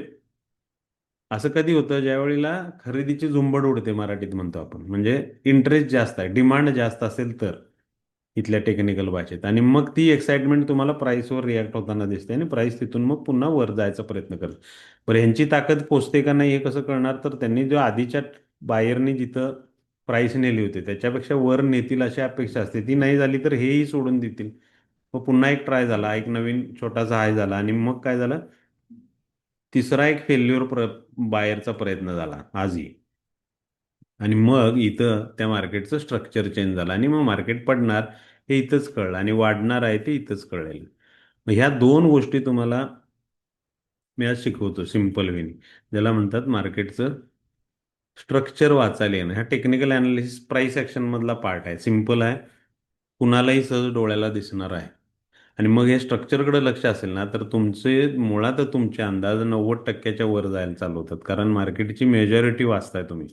असं कधी होतं ज्या वेळेला खरेदीची झुंबड उडते, मराठीत म्हणतो आपण, म्हणजे इंटरेस्ट जास्त आहे, डिमांड जास्त असेल तर, इथल्या टेक्निकल भाषेत, आणि मग ती एक्साइटमेंट तुम्हाला प्राइसवर रिॲक्ट होताना दिसते, आणि प्राइस तिथून मग पुन्हा वर जायचा प्रयत्न करते. बरं, ह्यांची ताकद पोचते का नाही हे कसं कळणार, तर त्यांनी जो आधीच्या बायरनी जिथं प्राइस नेली होती त्याच्यापेक्षा वर नेतील अशी अपेक्षा असते. ती नाही झाली तर हेही सोडून देतील. मग पुन्हा एक ट्राय झाला, एक नवीन छोटासा हाय झाला, आणि मग काय झालं, तिसरा एक फेल्युअर बायरचा प्रयत्न झाला आजही. आणि मग इथं त्या मार्केटचं स्ट्रक्चर चेंज झालं, आणि मग मार्केट पडणार हे इथंच कळलं, आणि वाढणार आहे ते इथंच कळेल. मग ह्या दोन गोष्टी तुम्हाला मी आज शिकवतो सिम्पल वेनी, ज्याला म्हणतात मार्केटचं स्ट्रक्चर वाचायला येणं. ह्या टेक्निकल अनालिसिस प्राइस ऍक्शन मधला पार्ट आहे, सिम्पल आहे, कुणालाही सहज डोळ्याला दिसणार आहे. आणि मग हे स्ट्रक्चरकडे लक्ष असेल ना तर तुमचे मुळात तुमचे अंदाज 90%च्या वर जायला चालू होतात, कारण मार्केटची मेजॉरिटी वाचताय तुम्ही.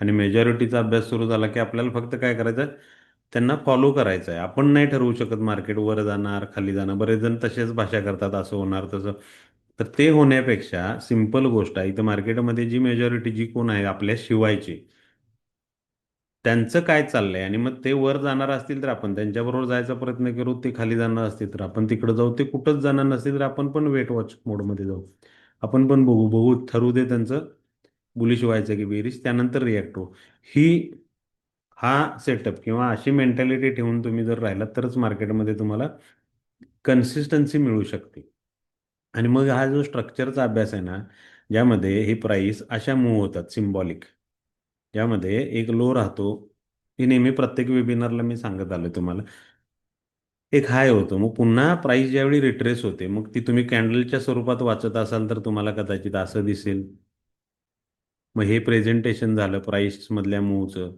आणि मेजॉरिटीचा अभ्यास सुरू झाला की आपल्याला फक्त काय करायचं आहे, त्यांना फॉलो करायचं आहे. आपण नाही ठरवू शकत मार्केट वर जाणार खाली जाणार. बरेच जण तसेच भाषा करतात, असं होणार तसं. तर ते होण्यापेक्षा सिंपल गोष्ट आहे, इथं मार्केटमध्ये जी मेजॉरिटी जी कोण आहे आपल्या शिवायची, त्यांचं काय चाललंय, आणि मग ते वर जाणार असतील तर आपण त्यांच्याबरोबर जायचा प्रयत्न करू, ते खाली जाणार असतील तर आपण तिकडे जाऊ, ते कुठंच जाणार नसतील तर आपण पण वेट वॉच मोडमध्ये जाऊ. आपण पण बघू बघू ठरवू दे त्यांचं बुलिश व्हायचं की बेरिश, त्यानंतर रिॲक्ट हो. ही हा सेटअप किंवा अशी मेंटॅलिटी ठेवून तुम्ही जर राहिलात तरच मार्केटमध्ये तुम्हाला कन्सिस्टन्सी मिळू शकते. आणि मग हा जो स्ट्रक्चरचा अभ्यास आहे ना, ज्यामध्ये ही प्राईस अशा मूव्ह होतात सिम्बॉलिक, ज्यामध्ये एक लो राहतो. हे नेहमी प्रत्येक वेबिनारला मी सांगत आलो तुम्हाला. एक हाय होतो, मग पुन्हा प्राईस ज्यावेळी रिट्रेस होते, मग ती तुम्ही कॅन्डलच्या स्वरूपात वाचत असाल तर तुम्हाला कदाचित असं दिसेल. मग हे प्रेझेंटेशन झालं प्राईस मधल्या मूवचं.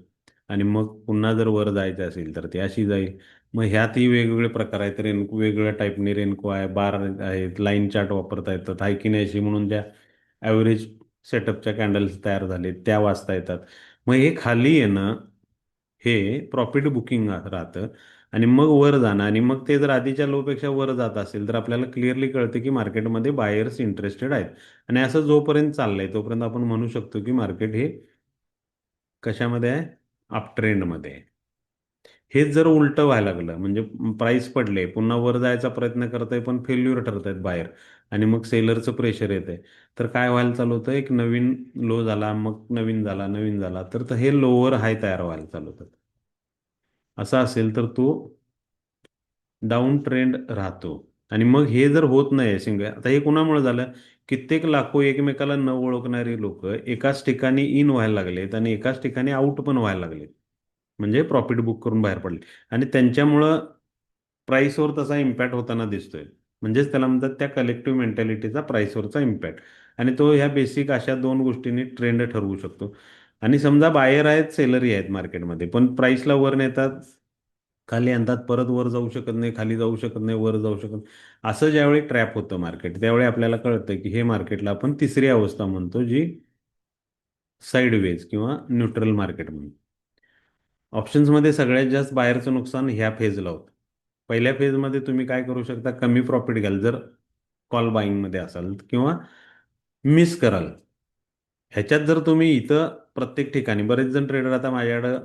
आणि मग पुन्हा जर वर जायचं असेल तर ते अशी जाईल. मग ह्यातही वेगवेगळे प्रकार आहेत. रेनको वेगवेगळ्या टाईपने रेनको आहे, बार आहेत, लाईन चार्ट वापरता येतात, हायकिनेशी म्हणून ज्या ॲव्हरेज सेटअपच्या कॅन्डल्स तयार झाले त्या वाचता येतात. मग हे खाली येणं हे प्रॉफिट बुकिंग राहतं. आणि मग वर जाणं आणि मग ते जर आधीच्या लोपेक्षा वर जात असेल तर आपल्याला क्लिअरली कळते की मार्केटमध्ये बायर्स इंटरेस्टेड आहेत. आणि असं जोपर्यंत चाललंय तोपर्यंत आपण म्हणू शकतो की मार्केट हे कशामध्ये आहे? अप ट्रेंडमध्ये आहे. हेच जर उलटं व्हायला लागलं म्हणजे प्राइस पडले पुन्हा वर जायचा प्रयत्न करत आहे पण फेल्युअर ठरत आहेत बाहेर आणि मग सेलरचं प्रेशर येत आहे, तर काय व्हायला चालू होतं? एक नवीन लो झाला, मग नवीन झाला, नवीन झाला, तर हे लोअर हाय तयार व्हायला चालू होतात. असं असेल तर तो डाऊन ट्रेंड राहतो. आणि मग हे जर होत नाही सिंगल, आता हे कुणामुळे झालं? कित्येक लाखो एकमेकाला न ओळखणारी लोक एकाच ठिकाणी इन व्हायला लागलेत आणि एकाच ठिकाणी आउट पण व्हायला लागलेत. म्हणजे प्रॉफिट बुक करून बाहेर पडले आणि त्यांच्यामुळं प्राईसवर तसा इम्पॅक्ट होताना दिसतोय. म्हणजेच त्याला म्हणतात त्या कलेक्टिव्ह मेंटॅलिटीचा प्राईसवरचा इम्पॅक्ट. आणि तो ह्या बेसिक अशा दोन गोष्टींनी ट्रेंड ठरवू शकतो. आणि समजा बायर आहेत, सेलरही आहेत मार्केटमध्ये, पण प्राईसला वर नेतात, खाली आणतात, परत वर जाऊ शकत नाही, खाली जाऊ शकत नाही, वर जाऊ शकत नाही. असं ज्यावेळी ट्रॅप होतं मार्केट, त्यावेळी आपल्याला कळतं की हे मार्केटला आपण तिसरी अवस्था म्हणतो, जी साईडवेज किंवा न्यूट्रल मार्केट म्हणतो. ऑप्शन्समध्ये सगळ्यात जास्त बाहेरचं नुकसान ह्या फेजला होतं. पहिल्या फेजमध्ये तुम्ही काय करू शकता? कमी प्रॉफिट घ्याल जर कॉल बाईंगमध्ये असाल किंवा मिस कराल. ह्याच्यात जर तुम्ही इथं प्रत्येक ठिकाणी बरेच जण ट्रेडर, आता माझ्याकडं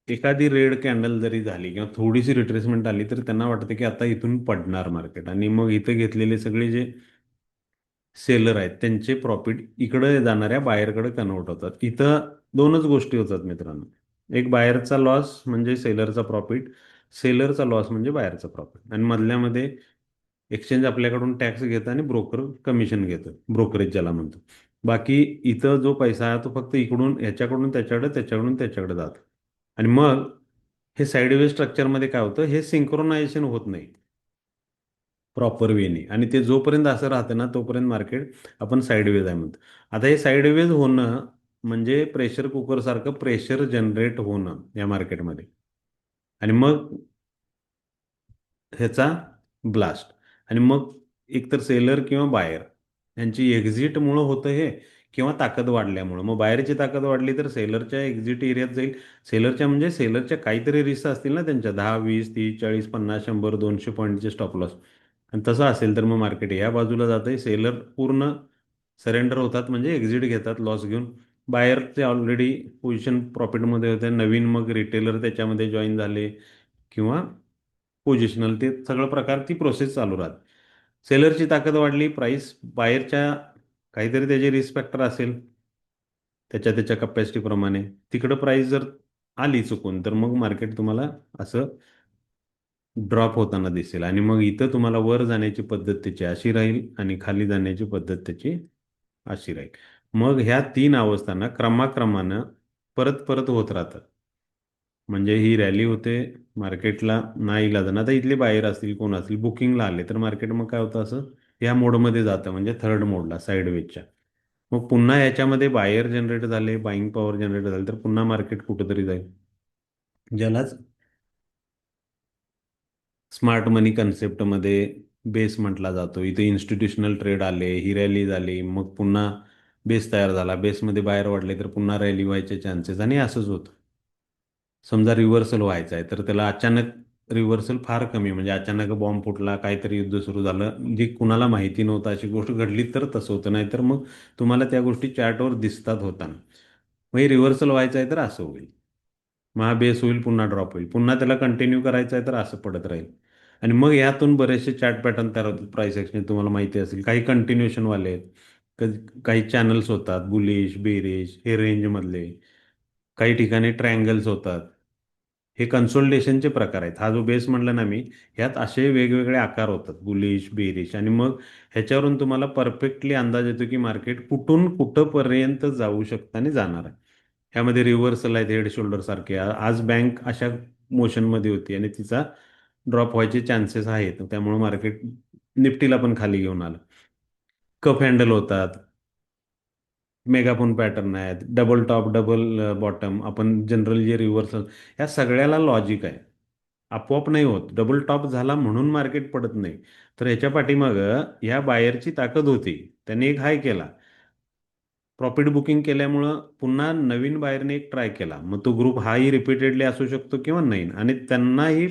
एखादी रेड कॅन्डल जरी झाली किंवा थोडीशी रिट्रेसमेंट आली तर त्यांना वाटतं की आता इथून पडणार मार्केट आणि मग इथं घेतलेले सगळे जे सेलर आहेत त्यांचे प्रॉफिट इकडे जाणाऱ्या बायरकडे कन्वर्ट होतात. इथं दोनच गोष्टी होतात मित्रांनो. एक बायरचा लॉस म्हणजे सेलरचा प्रॉफिट, सेलरचा लॉस म्हणजे बायरचा प्रॉफिट, आणि मधल्यामध्ये एक्सचेंज आपल्याकडून टॅक्स घेतं आणि ब्रोकर कमिशन घेतं, ब्रोकरेज ज्याला म्हणतो. बाकी इथं जो पैसा आहे तो फक्त इकडून ह्याच्याकडून त्याच्याकडे, त्याच्याकडून त्याच्याकडे जातो. आणि मग हे साईडवे स्ट्रक्चरमध्ये काय होतं? हे सिंक्रोनायझेशन होत नाही प्रॉपर वेने, आणि ते जोपर्यंत असं राहतं ना तोपर्यंत मार्केट आपण साईडवेज आहे म्हणतो. आता हे साईडवेज होणं म्हणजे प्रेशर कुकर सारखं प्रेशर जनरेट होणं या मार्केटमध्ये. आणि मग ह्याचा ब्लास्ट. आणि मग एकतर सेलर किंवा बायर यांची एक्झिटमुळं होतं हे, किंवा ताकद वाढल्यामुळं. मग बाहेरची ताकद वाढली तर सेलरच्या एक्झिट एरियात जाईल. सेलरच्या म्हणजे सेलरच्या काहीतरी रिस्क असतील ना त्यांच्या, 10, 20, 30, 40, 50, 100, 200 पॉईंटचे स्टॉप लॉस. आणि तसं असेल तर मग मार्केट या बाजूला जातंय, सेलर पूर्ण सरेंडर होतात म्हणजे एक्झिट घेतात लॉस घेऊन. बाहेरचे ऑलरेडी पोझिशन प्रॉफिटमध्ये होते, नवीन मग रिटेलर त्याच्यामध्ये जॉईन झाले किंवा पोझिशनल, ते सगळं प्रकार ती प्रोसेस चालू राहते. सेलरची ताकद वाढली, प्राइस बाहेरच्या काहीतरी त्याची रिस्क फॅक्टर असेल त्याच्या त्याच्या कपॅसिटीप्रमाणे, तिकडं प्राइस जर आली चुकून तर मग मार्केट तुम्हाला असं ड्रॉप होताना दिसेल. आणि मग इथं तुम्हाला वर जाण्याची पद्धत त्याची अशी राहील आणि खाली जाण्याची पद्धत त्याची अशी राहील. मग ह्या तीन अवस्थांना क्रमाक्रमानं परत परत होत राहतात. म्हणजे ही रॅली होते, मार्केटला नाईलाजानं आता इथले बाहेर असतील कोण असतील बुकिंगला आले तर मार्केट मग काय होतं? असं या मोडमध्ये जातं म्हणजे थर्ड मोडला साईडवेजच्या. मग पुन्हा याच्यामध्ये बायर जनरेट झाले, बाईंग पॉवर जनरेट झाले तर पुन्हा मार्केट कुठंतरी जाईल, ज्यालाच स्मार्ट मनी कन्सेप्टमध्ये बेस म्हटला जातो. इथे इन्स्टिट्यूशनल ट्रेड आले, ही रॅली झाली, मग पुन्हा बेस तयार झाला, बेसमध्ये बाहेर वाढले तर पुन्हा रॅली व्हायचे चान्सेस, आणि असंच होतं. समजा रिव्हर्सल व्हायचं आहे तर त्याला अचानक रिव्हर्सल फार कमी, म्हणजे अचानक बॉम्ब फुटला, काहीतरी युद्ध सुरू झालं जी कुणाला माहिती नव्हतं अशी गोष्ट घडली तर तसं होतं, नाही तर मग तुम्हाला त्या गोष्टी चार्टवर दिसतात होताना. मग हे रिव्हर्सल व्हायचं आहे तर असं होईल, मग हा बेस होईल, पुन्हा ड्रॉप होईल, पुन्हा त्याला कंटिन्यू करायचं आहे तर असं पडत राहील. आणि मग यातून बरेचसे चार्ट पॅटर्न तयार होतात. प्राइस एक्सचेंज तुम्हाला माहिती असेल, काही कंटिन्युएशनवाले आहेत, काही चॅनल्स होतात बुलिश बेरिश हे रेंजमधले, काही ठिकाणी ट्रायंगल्स होतात. हे कन्सोल्टेशनचे प्रकार आहेत. हा जो बेस म्हणला ना मी, ह्यात असे वेगवेगळे आकार होतात बुलिश बेरिश, आणि मग ह्याच्यावरून तुम्हाला परफेक्टली अंदाज येतो की मार्केट कुठून कुठंपर्यंत जाऊ शकतं आणि जाणार आहे. ह्यामध्ये रिव्हर्सल आहेत हेड शोल्डर सारखे. आज बँक अशा मोशनमध्ये होती आणि तिचा ड्रॉप व्हायचे चान्सेस आहेत, त्यामुळे मार्केट निफ्टीला पण खाली घेऊन आलं. कप हँडल होतात, मेगाफोन पॅटर्न आहेत, डबल टॉप डबल बॉटम, आपण जनरल जे रिव्हर्सल, ह्या सगळ्याला लॉजिक आहे. आपोआप नाही होत. डबल टॉप झाला म्हणून मार्केट पडत नाही, तर ह्याच्या पाठीमागं ह्या बायरची ताकद होती, त्यांनी एक हाय केला, प्रॉफिट बुकिंग केल्यामुळं पुन्हा नवीन बायरने एक ट्राय केला, मग तो ग्रुप हाही रिपीटेडली असू शकतो किंवा नाही, आणि त्यांनाही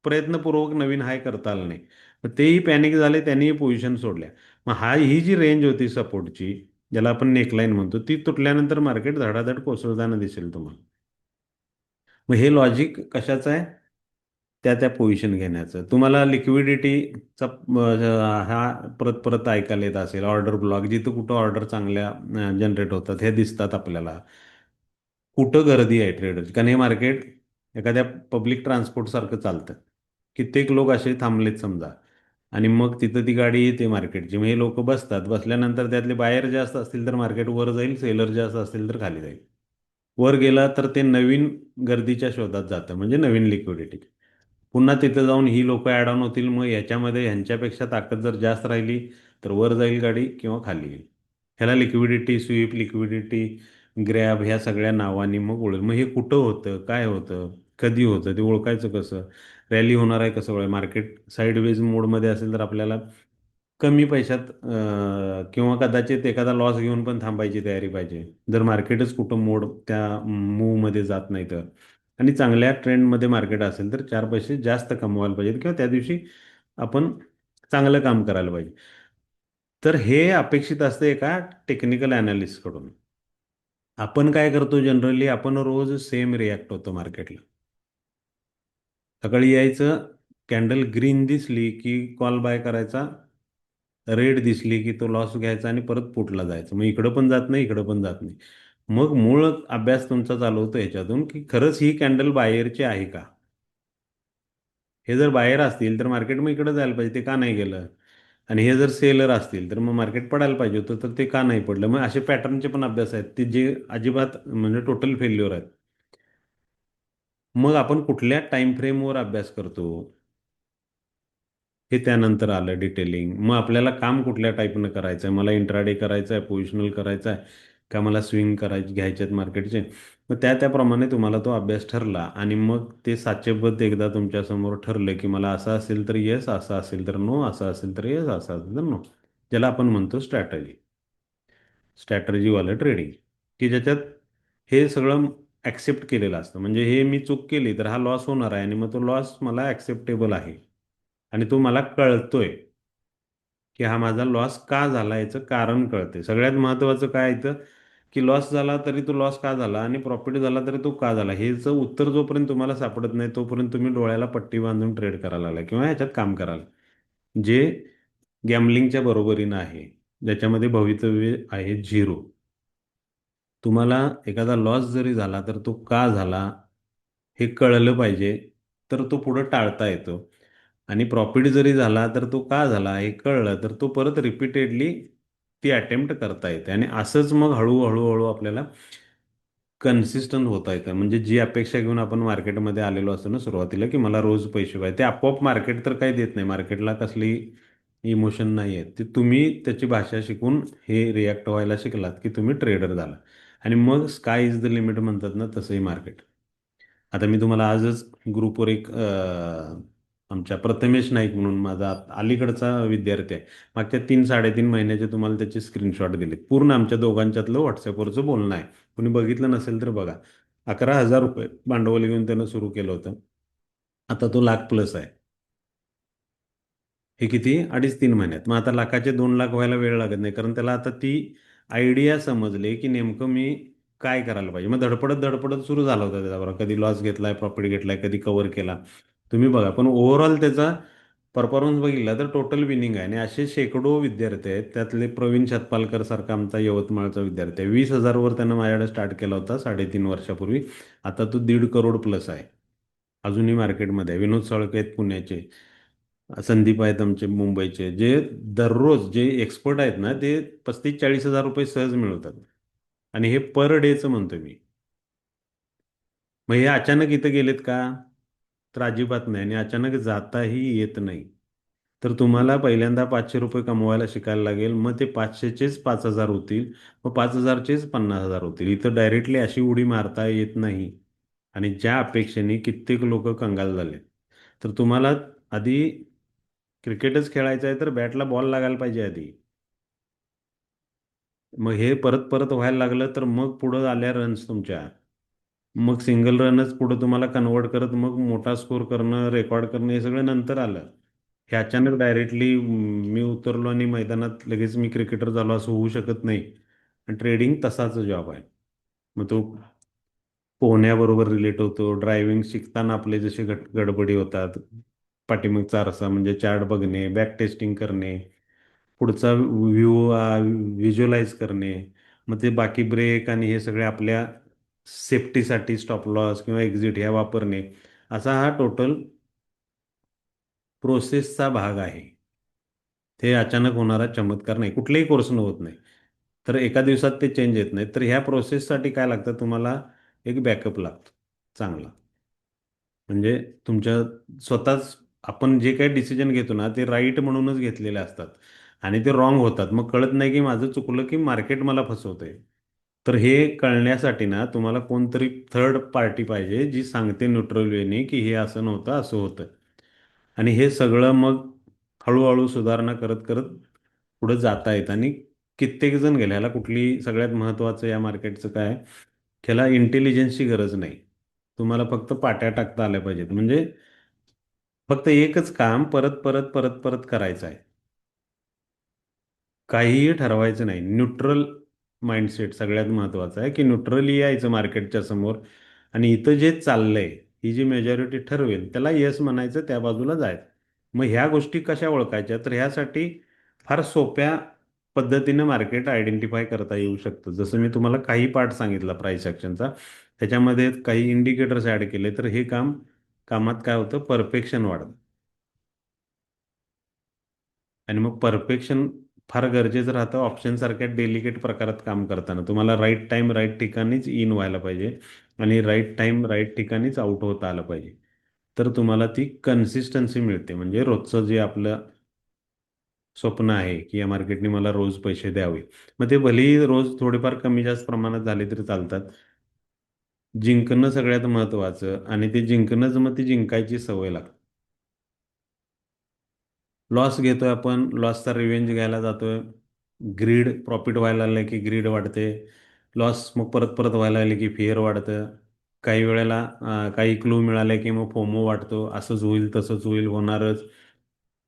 प्रयत्नपूर्वक नवीन हाय करता आलं नाही. मग तेही पॅनिक झाले, त्यांनीही पोझिशन सोडल्या. मग ही जी रेंज होती सपोर्टची, ज्याला आपण नेकलाईन म्हणतो, ती तुटल्यानंतर मार्केट धडाधड कोसळताना दिसेल तुम्हाला. मग हे लॉजिक कशाचं आहे? त्या पोझिशन घेण्याचं. तुम्हाला लिक्विडिटीचा हा परत परत ऐकायला येत असेल, ऑर्डर ब्लॉक, जिथं कुठं ऑर्डर चांगल्या जनरेट होतात हे दिसतात आपल्याला. कुठं गर्दी आहे ट्रेडरची, कारण हे मार्केट एखाद्या पब्लिक ट्रान्सपोर्ट सारखं चालतं. कित्येक लोक असे थांबलेत समजा, आणि मग तिथं ती गाडी येते मार्केटची, मग हे लोक बसतात. बसल्यानंतर त्यातले बायर जास्त असतील तर मार्केट वर जाईल, सेलर जास्त असतील तर खाली जाईल. वर गेला तर ते नवीन गर्दीच्या शोधात जातं, म्हणजे नवीन लिक्विडिटी. पुन्हा तिथं जाऊन ही लोक ॲड ऑन होतील, मग ह्याच्यामध्ये ह्यांच्यापेक्षा ताकद जर जास्त राहिली तर वर जाईल गाडी किंवा खाली येईल. ह्याला लिक्विडिटी स्वीप, लिक्विडिटी ग्रॅब, ह्या सगळ्या नावांनी मग ओळख. मग हे कुठं होतं, काय होतं, कधी होतं, ते ओळखायचं कसं? रॅली होणार आहे कसं ओळख? मार्केट साईडवेज मोडमध्ये असेल तर आपल्याला कमी पैशात किंवा कदाचित एखादा लॉस घेऊन पण थांबायची तयारी पाहिजे, जर मार्केटच कुठं मोड त्या मूवमध्ये जात नाही तर. आणि चांगल्या ट्रेंडमध्ये मार्केट असेल तर चार पैसे जास्त कमवायला पाहिजेत, किंवा त्या दिवशी आपण चांगलं काम करायला पाहिजे. तर हे अपेक्षित असते एका टेक्निकल कडून. आपण काय करतो जनरली, आपण रोज सेम रिॲक्ट होतो मार्केटला. सकाळी यायचं, कॅन्डल ग्रीन दिसली की कॉल बाय करायचा, रेड दिसली की तो लॉस घ्यायचा आणि परत पुटला जायचं. मग इकडं पण जात नाही, इकडं पण जात नाही. मग मूळ अभ्यास तुमचा चालू होतो ह्याच्यातून, की खरंच ही कॅन्डल बाहेरची आहे का? हे जर बाहेर असतील तर मार्केट मग इकडे जायला पाहिजे, ते का नाही गेलं? आणि हे जर सेलर असतील तर मग मार्केट पडायला पाहिजे होतं, तर ते का नाही पडलं? मग असे पॅटर्नचे पण अभ्यास आहेत ते जे अजिबात म्हणजे टोटल फेल्युअर आहेत. मग आपण कुठल्या टाइम फ्रेमवर अभ्यास करतो हे त्यानंतर आलं डिटेलिंग. मग आपल्याला काम कुठल्या टाईपनं करायचं आहे, मला इंट्राडे करायचं आहे, पोझिशनल करायचं आहे, का मला स्विंग करायचे घ्यायचे आहेत मार्केटचे. मग त्याप्रमाणे तुम्हाला तो अभ्यास ठरला, आणि मग ते साचेबद्ध एकदा तुमच्यासमोर ठरलं की मला असं असेल तर येस, असं असेल तर नो, असं असेल तर येस, असं असेल तर नो. ज्याला आपण म्हणतो स्ट्रॅटर्जीवालं ट्रेडिंग, की ज्याच्यात हे सगळं ॲक्सेप्ट केलेलं असतं. म्हणजे हे मी चूक केली तर हा लॉस होणार आहे, आणि मग तो लॉस मला ॲक्सेप्टेबल आहे, आणि तो मला कळतोय की हा माझा लॉस का झाला, याचं कारण कळते. सगळ्यात महत्त्वाचं काय येतं, की लॉस झाला तरी तो लॉस का झाला, आणि प्रॉफिट झाला तरी तो का झाला, हेचं उत्तर जोपर्यंत तुम्हाला सापडत नाही तोपर्यंत तुम्ही डोळ्याला पट्टी बांधून ट्रेड करायला लागला किंवा ह्याच्यात काम कराल, जे गॅमलिंगच्या बरोबरीनं आहे, ज्याच्यामध्ये भवितव्य आहे झिरो. तुम्हाला एखादा लॉस जरी झाला तर तो का झाला हे कळलं पाहिजे, तर तो पुढं टाळता येतो. आणि प्रॉफिट जरी झाला तर तो का झाला हे कळलं तर तो परत रिपीटेडली ती अटेम्प्ट करता येते. आणि असंच मग हळूहळू हळू आपल्याला कन्सिस्टंट होता येतं. म्हणजे जी अपेक्षा घेऊन आपण मार्केटमध्ये आलेलो असतो ना सुरुवातीला, की मला रोज पैसे पाहिजे, ते आपोआप मार्केट तर काही देत नाही. मार्केटला कसली इमोशन नाही आहे, ते तुम्ही त्याची भाषा शिकून हे रिॲक्ट व्हायला शिकलात की तुम्ही ट्रेडर झाला. आणि मग स्काय इज द लिमिट म्हणतात ना, तसंही मार्केट. आता मी तुम्हाला आजच ग्रुपवर एक आमच्या प्रथमेश नाईक म्हणून माझा अलीकडचा विद्यार्थी आहे, मागच्या 3-3.5 महिन्याचे तुम्हाला त्याचे स्क्रीनशॉट दिले. पूर्ण आमच्या दोघांच्यातलं व्हॉट्सअपवरचं बोलणं आहे. कोणी बघितलं नसेल तर बघा. 11,000 रुपये भांडवल घेऊन त्यानं सुरू केलं होतं. आता तो लाख प्लस आहे. हे किती? 2.5-3 महिन्यात. मग आता लाखाचे 2 लाख व्हायला वेळ लागत नाही, कारण त्याला आता ती आयडिया समजली की नेमकं मी काय करायला पाहिजे. मग धडपडत धडपडत सुरू झाला होता त्याच्याबरोबर, कधी लॉस घेतलाय, प्रॉफिट घेतलाय, कधी कव्हर केला. तुम्ही बघा, पण ओव्हरऑल त्याचा परफॉर्मन्स बघितला तर टोटल विनिंग आहे. आणि असे शेकडो विद्यार्थी आहेत. त्यातले प्रवीण शतपालकर सारखा आमचा यवतमाळचा विद्यार्थी आहे, 20,000वर त्यानं माझ्याकडे स्टार्ट केला होता 3.5 वर्षापूर्वी. आता तो 1.5 करोड प्लस आहे. अजूनही मार्केटमध्ये आहे. विनोद साळके आहेत पुण्याचे, संदीप आहेत आमचे मुंबईचे, जे दररोज जे एक्सपर्ट आहेत ना, ते 35-40 हजार रुपये सहज मिळवतात. आणि हे पर डेचं म्हणतो मी. मग हे अचानक इथं गेलेत का? तर अजिबात नाही, आणि अचानक जाताही येत नाही. तर तुम्हाला पहिल्यांदा 500 रुपये कमवायला शिकायला लागेल, मग ते 500चेच 5,000 होतील, मग 5,000चेच 50,000 होतील. इथं डायरेक्टली अशी उडी मारता येत नाही. आणि ज्या अपेक्षेने कित्येक लोक कंगाल झाले. तर तुम्हाला आधी क्रिकेटच खेळायचं आहे तर बॅटला बॉल लागायला पाहिजे आधी. मग हे परत परत व्हायला लागलं तर मग पुढं आल्या रन्स तुमच्या. मग सिंगल रनच पुढे तुम्हाला कन्वर्ट करत मग मोठा स्कोर करणं, रेकॉर्ड करणं हे सगळं नंतर आलं. हे अचानक डायरेक्टली मी उतरलो आणि मैदानात लगेच मी क्रिकेटर झालो असं होऊ शकत नाही. आणि ट्रेडिंग तसाच जॉब आहे. मग तो पोहण्याबरोबर रिलेट होतो. ड्रायव्हिंग शिकताना आपले जसे गडबडी होतात, पाठीमागचा आरसा म्हणजे चार्ट बघणे, बॅक टेस्टिंग करणे, पुढचा व्ह्यू व्हिज्युअलाइज करणे, मग ते बाकी ब्रेक आणि हे सगळे आपल्या सेफ्टीसाठी स्टॉप लॉस किंवा एक्झिट ह्या वापरणे, असा हा टोटल प्रोसेसचा भाग आहे. ते अचानक होणारा चमत्कार नाही, कुठल्याही कोर्सनं होत नाही. तर एका दिवसात ते चेंज येत नाही. तर ह्या प्रोसेससाठी काय लागतं तुम्हाला? एक बॅकअप लागतो चांगला. म्हणजे तुमच्या स्वतःच आपण जे काही डिसिजन घेतो ना ते राईट म्हणूनच घेतलेले असतात आणि ते रॉंग होतात. मग कळत नाही की माझं चुकलं की मार्केट मला फसवतंय. तर हे कळण्यासाठी ना तुम्हाला कोणतरी थर्ड पार्टी पाहिजे जी सांगते न्यूट्रल वेने की हे असं नव्हतं, असं होतं. आणि हे सगळं मग हळूहळू सुधारणा करत करत पुढे जाता येतं. आणि कित्येक जण गेले, ह्याला कुठली सगळ्यात महत्त्वाचं या मार्केटचं काय आहे? ह्याला इंटेलिजन्सची गरज नाही. तुम्हाला फक्त पाट्या टाकता आल्या पाहिजेत. म्हणजे फक्त एकच काम परत परत परत परत करायचं आहे. काहीही ठरवायचं नाही. न्यूट्रल माइंडसेट सगळ्यात महत्त्वाचं आहे, की न्यूट्रली यायचं मार्केटच्या समोर आणि इथं जे चाललंय, ही जी मेजॉरिटी ठरवेल त्याला येस म्हणायचं, त्या बाजूला जायचं. मग ह्या गोष्टी कशा ओळखायच्या? तर ह्यासाठी फार सोप्या पद्धतीने मार्केट आयडेंटिफाय करता येऊ शकतं. जसं मी तुम्हाला काही पार्ट सांगितला प्राइस ॲक्शनचा, त्याच्यामध्ये काही इंडिकेटर्स ॲड केले तर हे कामात काय होतं? परफेक्शन वाढतं. आणि मग परफेक्शन फार गरजेचं राहतं ऑप्शनसारख्या डेलिकेट प्रकारात काम करताना. तुम्हाला राईट टाईम राईट ठिकाणीच इन व्हायला पाहिजे आणि राईट टाईम राईट ठिकाणीच आउट होता आलं पाहिजे. तर तुम्हाला ती कन्सिस्टन्सी मिळते. म्हणजे रोजचं जे आपलं स्वप्न आहे की या मार्केटने मला रोज पैसे द्यावे, मग ते भलेही रोज थोडेफार कमी जास्त प्रमाणात झाले तरी चालतात. जिंकणं सगळ्यात महत्त्वाचं आणि ते जिंकणंच मग ती जिंकायची सवय लागते. लॉस घेतोय आपण, लॉसचा रिव्हेंज घ्यायला जातोय. ग्रीड प्रॉफिट व्हायला लागलं की ग्रीड वाढते. लॉस मग परत परत व्हायला लागले की फिअर वाढतं. काही वेळेला काही क्लू मिळाले की मग फोमो वाटतो, असंच होईल तसंच होईल होणारच.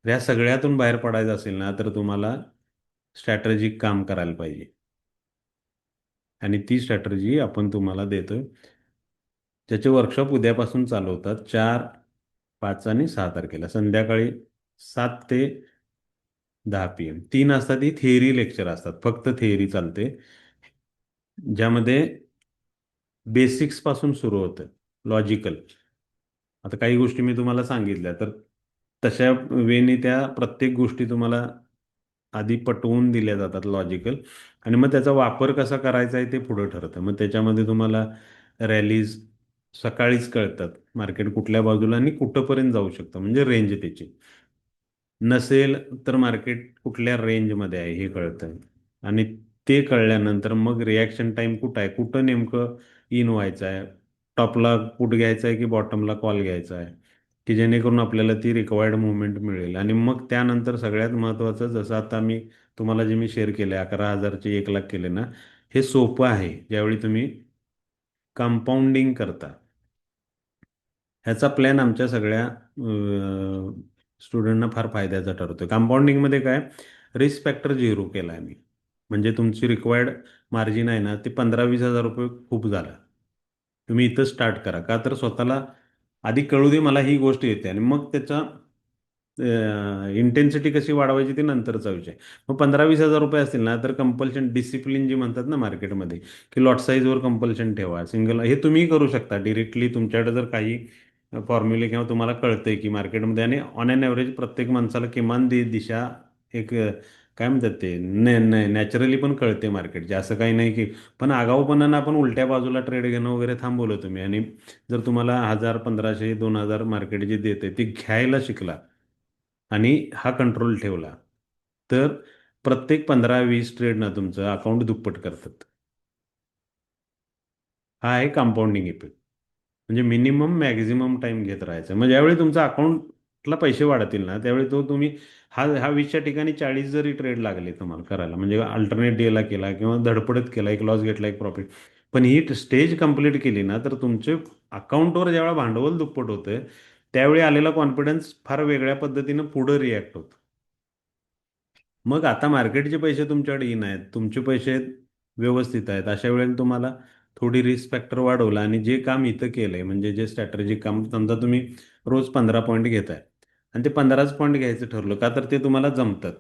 तर या सगळ्यातून बाहेर पडायचं असेल ना तर तुम्हाला स्ट्रॅटेजिक काम करायला पाहिजे. आणि ती स्ट्रॅटेजी आपण तुम्हाला देतोय. त्याचे वर्कशॉप उद्यापासून चालू होतात, 4, 5 आणि 6 तारखेला संध्याकाळी 7 ते 10 PM. 3 असतात ही थिअरी लेक्चर असतात, फक्त थिअरी चालते, ज्यामध्ये बेसिक्स पासून सुरू होतं, लॉजिकल. आता काही गोष्टी मी तुम्हाला सांगितल्या तर तशा वेने त्या प्रत्येक गोष्टी तुम्हाला आधी पटवून दिल्या जातात लॉजिकल. आणि मग त्याचा वापर कसा करायचा आहे ते पुढं ठरतं. मग त्याच्यामध्ये तुम्हाला रॅलीज सकाळीच कळतात, मार्केट कुठल्या बाजूला आणि कुठंपर्यंत जाऊ शकतं, म्हणजे रेंज त्याची नसेल तर मार्केट कुठल्या रेंजमध्ये आहे हे कळतं. आणि ते कळल्यानंतर मग रिॲक्शन टाईम कुठं आहे, कुठं नेमकं इन व्हायचं आहे, टॉपला पुट घ्यायचं आहे की बॉटमला कॉल घ्यायचा आहे, की जेणेकरून आपल्याला ती रिक्वायर्ड मुवमेंट मिळेल. आणि मग त्यानंतर सगळ्यात महत्त्वाचं, जसं आता मी तुम्हाला जे मी शेअर केले 11,000चे 1 लाख केले ना, हे सोपं आहे ज्यावेळी तुम्ही कंपाऊंडिंग करता. ह्याचा प्लॅन आमच्या सगळ्या स्टुडंटना फार फायद्याचा ठरतो. कंपाऊंडिंगमध्ये काय, रिस्क फॅक्टर झिरो केला आहे मी. म्हणजे तुमची रिक्वायर्ड मार्जिन आहे ना ते 15-20 हजार रुपये खूप झालं. तुम्ही इथं स्टार्ट करा. का तर स्वतःला आधी कळू दे मला ही गोष्ट येते आणि मग त्याचा इंटेन्सिटी कशी वाढवायची ते नंतरचा विषय. मग 15-20 हजार रुपये असतील ना तर कंपल्शन डिसिप्लिन जी म्हणतात ना मार्केटमध्ये, की लॉट साईजवर कंपल्शन ठेवा. सिंगल हे तुम्ही करू शकता डिरेक्टली. तुमच्याकडे जर काही फॉर्म्युले किंवा तुम्हाला कळतंय की मार्केटमध्ये आणि ऑन अन ॲव्हरेज प्रत्येक माणसाला किमान दिशा एक काय म्हणतात ते नॅचरली पण कळते मार्केटची, असं काही नाही की. पण आगाऊपणानं आपण उलट्या बाजूला ट्रेड घेणं वगैरे थांबवलं तुम्ही आणि जर तुम्हाला 1,000, 1,500, 2,000 मार्केट जे देते ते घ्यायला शिकला आणि हा कंट्रोल ठेवला तर प्रत्येक 15-20 ट्रेडनं तुमचं अकाउंट दुप्पट करतात. हा आहे कंपाऊंडिंग इफेक्ट. म्हणजे मिनिमम मॅक्झिमम टाइम घेत राहायचं. मग ज्यावेळी तुमचा अकाउंटला पैसे वाढतील ना त्यावेळी तो तुम्ही हा हा 20च्या ठिकाणी 40 जरी ट्रेड लागले तुम्हाला करायला, म्हणजे अल्टरनेट डेला केला किंवा धडपडत केला, एक लॉस घेतला एक प्रॉफिट, पण ही स्टेज कंप्लीट केली ना तर तुमचे अकाउंटवर ज्यावेळेला भांडवल दुप्पट होतं त्यावेळी आलेला कॉन्फिडन्स फार वेगळ्या पद्धतीनं पुढं रिॲक्ट होतो. मग आता मार्केटचे पैसे तुमच्याकडे येईन आहेत, तुमचे पैसे व्यवस्थित आहेत, अशा वेळेला तुम्हाला थोडी रिस्क फॅक्टर वाढवला आणि जे काम इथं केलंय म्हणजे जे स्ट्रॅटेजिक काम समजा तुम्ही रोज 15 पॉईंट घेताय आणि ते 15च पॉईंट घ्यायचं ठरलं का तर ते तुम्हाला जमतात.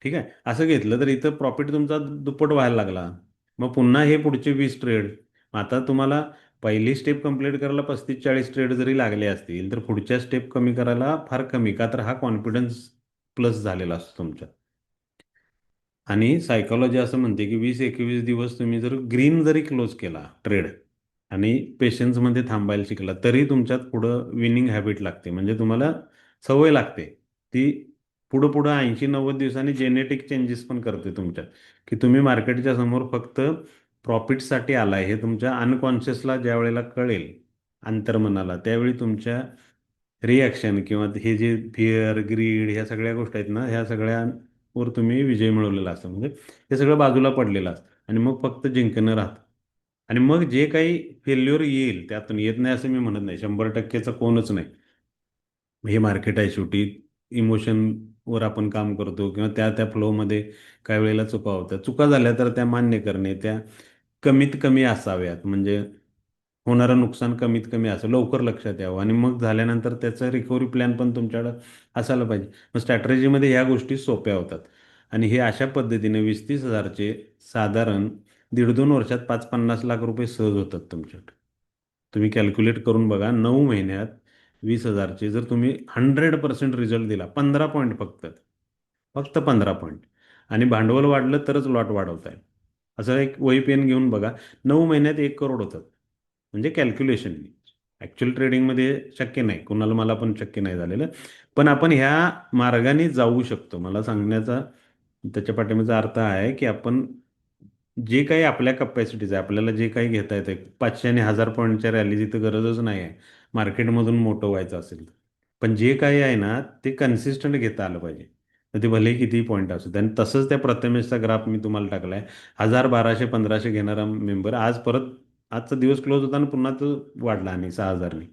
ठीक आहे, असं घेतलं तर इथं प्रॉफिट तुमचा दुप्पट व्हायला लागला. मग पुन्हा हे पुढचे 20 ट्रेड. आता तुम्हाला पहिली स्टेप कंप्लीट करायला 35-40 ट्रेड जरी लागले असतील तर पुढच्या स्टेप कमी करायला फार कमी, का तर हा कॉन्फिडन्स प्लस झालेला असतो तुमच्या. आणि सायकोलॉजी असं म्हणते की 20-21 दिवस तुम्ही जर ग्रीन जरी क्लोज केला ट्रेड आणि पेशन्समध्ये थांबायला शिकला तरी तुमच्यात पुढं विनिंग हॅबिट लागते, म्हणजे तुम्हाला सवय लागते ती. पुढं पुढं 80-90 दिवसांनी जेनेटिक चेंजेस पण करते तुमच्यात, की तुम्ही मार्केटच्या समोर फक्त प्रॉफिटसाठी आलाय हे तुमच्या अनकॉन्शियसला ज्या वेळेला कळेल, अंतर्मनाला, त्यावेळी तुमच्या रिॲक्शन किंवा हे जे फिअर ग्रीड ह्या सगळ्या गोष्टी आहेत ना, ह्या सगळ्यांवर तुम्ही विजय मिळवलेला असतो, म्हणजे हे सगळं बाजूला पडलेलं असतं आणि मग फक्त जिंकणं राहतं. आणि मग जे काही फेल्युअर येईल त्यातून येत नाही असं मी म्हणत नाही, 100%चा कोणच नाही. हे मार्केट आहे शेवटी. इमोशनवर आपण काम करतो किंवा त्या त्या फ्लोमध्ये काही वेळेला चुका होतात. चुका झाल्या तर त्या मान्य करणे, त्या कमीत कमी असाव्यात, म्हणजे होणारं नुकसान कमीत कमी असं लवकर लक्षात यावं आणि मग झाल्यानंतर त्याचा रिकव्हरी प्लॅन पण तुमच्याकडं असायला पाहिजे. मग स्ट्रॅटेजीमध्ये ह्या गोष्टी सोप्या होतात आणि हे अशा पद्धतीने 20-30 हजारचे साधारण 1.5-2 वर्षात 5-50 लाख रुपये सहज होतात तुमच्याकडे. तुम्ही कॅल्क्युलेट करून बघा, 9 महिन्यात 20 हजारचे जर तुम्ही 100% रिझल्ट दिला, 15 पॉईंट फक्त, फक्त 15 पॉईंट, आणि भांडवल वाढलं तरच लॉट वाढवताय. असं एक वही पेन घेऊन बघा, 9 महिन्यात 1 करोड होतात, म्हणजे कॅल्क्युलेशन. ॲक्च्युअल ट्रेडिंगमध्ये शक्य नाही, कुणाला मला पण शक्य नाही झालेलं, पण आपण ह्या मार्गाने जाऊ शकतो. मला सांगण्याचा त्याच्या पाठीमागचा अर्थ आहे की आपण जे काही आपल्या कपॅसिटीज आहे, आपल्याला जे काही घेता येते 500 आणि 1000 पॉईंटच्या रॅलीची तर गरजच नाही आहे मार्केटमधून मोठं व्हायचं असेल तर. पण जे काही आहे ना ते कन्सिस्टंट घेता आलं पाहिजे. तर ते भले कितीही पॉईंट असू आणि तसंच त्या प्रथमेशचा ग्राफ मी तुम्हाला टाकलाय. 1000, 1200, 1500 घेणारा मेंबर आज परत आजचा दिवस क्लोज होता आणि पुन्हा तो वाढला आणि 6,000ने.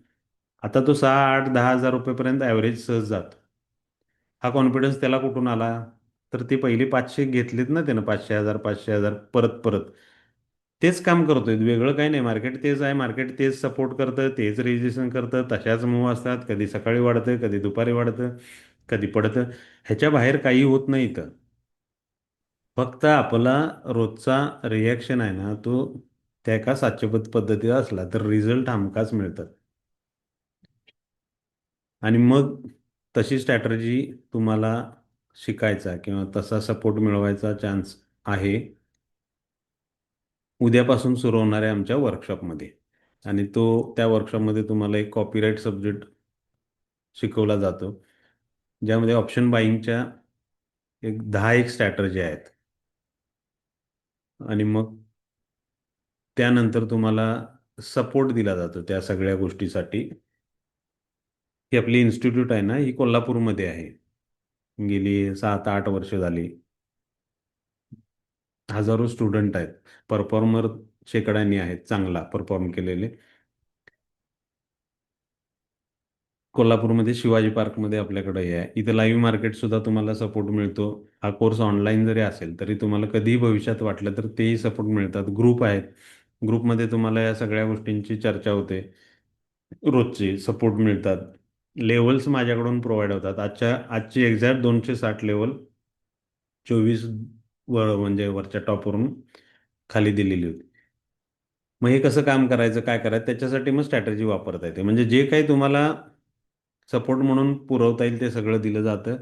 आता तो 6, 8, 10 हजार रुपयेपर्यंत ॲव्हरेज सहज जातो. हा कॉन्फिडन्स त्याला कुठून आला? तर ते पहिले 500 घेतलेत ना त्यानं, 500,000, 500,000 परत परत. तेच काम करतोय, वेगळं काही नाही. मार्केट तेच आहे, मार्केट तेच सपोर्ट करतं, तेच रेजिस्ट्रेशन करतं, तशाच मूव असतात. कधी सकाळी वाढतं, कधी दुपारी वाढतं, कधी पडतं. ह्याच्या बाहेर काही होत नाही इथं. फक्त आपला रोजचा रिॲक्शन आहे ना तो त्या एका साचेबद्ध पद्धतीचा असला तर रिझल्ट हमखास मिळतात. आणि मग तशी स्ट्रॅटर्जी तुम्हाला शिकायचा किंवा तसा सपोर्ट मिळवायचा चान्स आहे उद्यापासून सुरू होणाऱ्या आमच्या वर्कशॉपमध्ये. आणि त्या वर्कशॉपमध्ये तुम्हाला एक कॉपीराईट सब्जेक्ट शिकवला जातो, ज्यामध्ये ऑप्शन बाईंगच्या एक 10 स्ट्रॅटर्जी आहेत. आणि मग त्यानंतर तुम्हाला सपोर्ट दिला जातो त्या सगळ्या गोष्टीसाठी. ही आपली इन्स्टिट्यूट आहे ना, ही कोल्हापूरमध्ये आहे. गेली 7-8 वर्ष झाली. हजारो स्टुडंट आहेत. परफॉर्मर शेकड्यांनी आहेत, चांगला परफॉर्म केलेले. कोल्हापूरमध्ये शिवाजी पार्कमध्ये आपल्याकडे हे आहे. इथे लाईव्ह मार्केट सुद्धा तुम्हाला सपोर्ट मिळतो. हा कोर्स ऑनलाईन जरी असेल तरी तुम्हाला कधीही भविष्यात वाटलं तर तेही सपोर्ट मिळतात. ग्रुप आहेत, ग्रुपमध्ये तुम्हाला या सगळ्या गोष्टींची चर्चा होते. रोजचे सपोर्ट मिळतात. लेवल्स माझ्याकडून प्रोव्हाइड होतात. आजची एक्झॅक्ट 260 लेवल 24 म्हणजे वरच्या टॉपवरून खाली दिलेली होती. मग हे कसं काम करायचं, काय करायचं, त्याच्यासाठी मग स्ट्रॅटेजी वापरता येते. म्हणजे जे काही तुम्हाला सपोर्ट म्हणून पुरवता येईल ते सगळं दिलं जातं.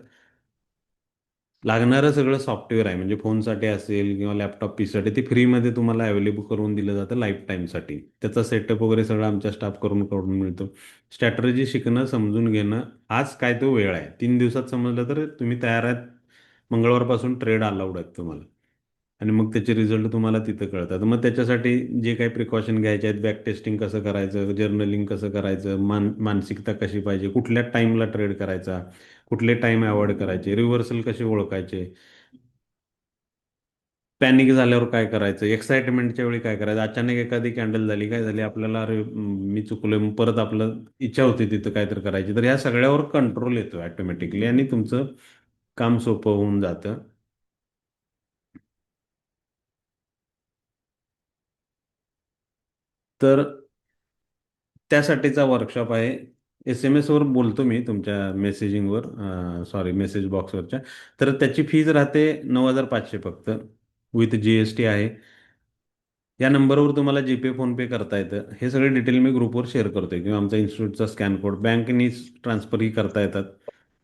लागणारं सगळं सॉफ्टवेअर आहे, म्हणजे फोनसाठी असेल किंवा लॅपटॉप पीसाठी ते फ्रीमध्ये तुम्हाला अवेलेबल करून दिलं जातं लाईफ टाईमसाठी. त्याचा सेटअप वगैरे सगळं आमच्या स्टाफ करून मिळतो. स्ट्रॅटर्जी शिकणं, समजून घेणं, आज काय तो वेळ आहे. 3 दिवसात समजलं तर तुम्ही तयार आहेत. मंगळवारपासून ट्रेड अलाउड आहेत तुम्हाला. आणि मग त्याचे रिझल्ट तुम्हाला तिथं कळतात. मग त्याच्यासाठी जे काही प्रिकॉशन घ्यायचे आहेत, बॅक टेस्टिंग कसं करायचं, जर्नलिंग कसं करायचं, मानसिकता कशी पाहिजे, कुठल्या टाईमला ट्रेड करायचा, कुठले टाईम अवॉइड करायचे, रिव्हर्सल कसे ओळखायचे. पॅनिक झाल्यावर काय करायचं, एक्साइटमेंटच्या वेळी काय करायचं, अचानक एखादी कॅन्डल झाली, काय झाली आपल्याला, अरे मी चुकलोय, मग परत आपलं इच्छा होती तिथं काहीतरी करायची, तर ह्या सगळ्यावर कंट्रोल येतो ऑटोमॅटिकली आणि तुमचं काम सोपं होऊन जातं. तर त्यासाठीचा वर्कशॉप आहे. SMS वर बोलतो मी तुमच्या मेसेजिंगवर, सॉरी मेसेज बॉक्सवरच्या. तर त्याची फीज राहते 9,500 फक्त, विथ GST आहे. या नंबरवर तुम्हाला जीपे फोनपे करता येतं. हे सगळे डिटेल मी ग्रुपवर शेअर करतोय, किंवा आमचा इन्स्टिट्यूटचा स्कॅन कोड बँकनी ट्रान्सफरही करता येतात.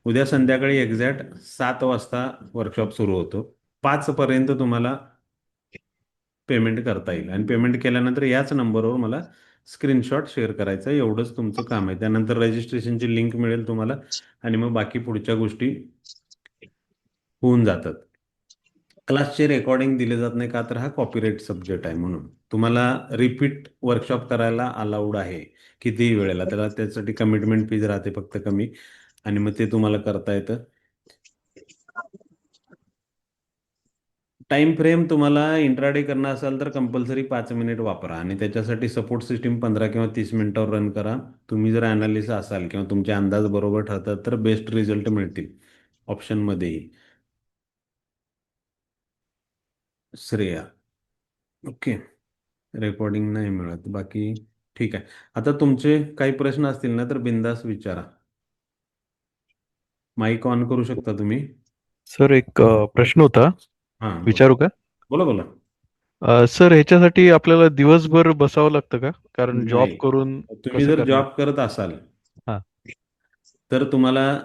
उद्या संध्याकाळी एक्झॅक्ट 7 वाजता वर्कशॉप सुरू होतो. 5 पर्यंत तुम्हाला पेमेंट करता येईल, आणि पेमेंट केल्यानंतर याच नंबरवर मला स्क्रीनशॉट शेअर करायचा आहे. एवढंच तुमचं काम आहे. त्यानंतर रजिस्ट्रेशनची लिंक मिळेल तुम्हाला, आणि मग बाकी पुढच्या गोष्टी होऊन जातात. क्लासचे रेकॉर्डिंग दिले जात नाही, का तर हा कॉपीराइट सब्जेक्ट आहे म्हणून. तुम्हाला रिपीट वर्कशॉप करायला अलाउड आहे कितीही वेळेला, त्याला त्यासाठी कमिटमेंट फीज राहते फक्त कमी, आणि मग ते तुम्हाला करता येतं. टाइम फ्रेम तुम्हाला इंट्राडे करणं असेल तर कंपल्सरी 5 मिनिट वापरा, आणि त्याच्यासाठी सपोर्ट सिस्टीम 15 किंवा 30 मिनिटावर रन करा. तुम्ही जर अनालिस्ट असाल किंवा तुमचे अंदाज बरोबर ठरतात तर बेस्ट रिझल्ट मिळतील ऑप्शनमध्येही. श्रेया. ओके. रेकॉर्डिंग नाही मिळत बाकी. ठीक आहे. आता तुमचे काही प्रश्न असतील ना तर बिंदास विचारा. माईक ऑन करू शकता तुम्ही. सर एक प्रश्न होता, हां, बोला. विचारू का? बोला बोला. सर ह्याच्यासाठी आपल्याला दिवसभर बसावं लागतं का? कारण जॉब नाही, करून तुम्ही कसं जर करणार? जॉब करत असाल हां. तर तुम्हाला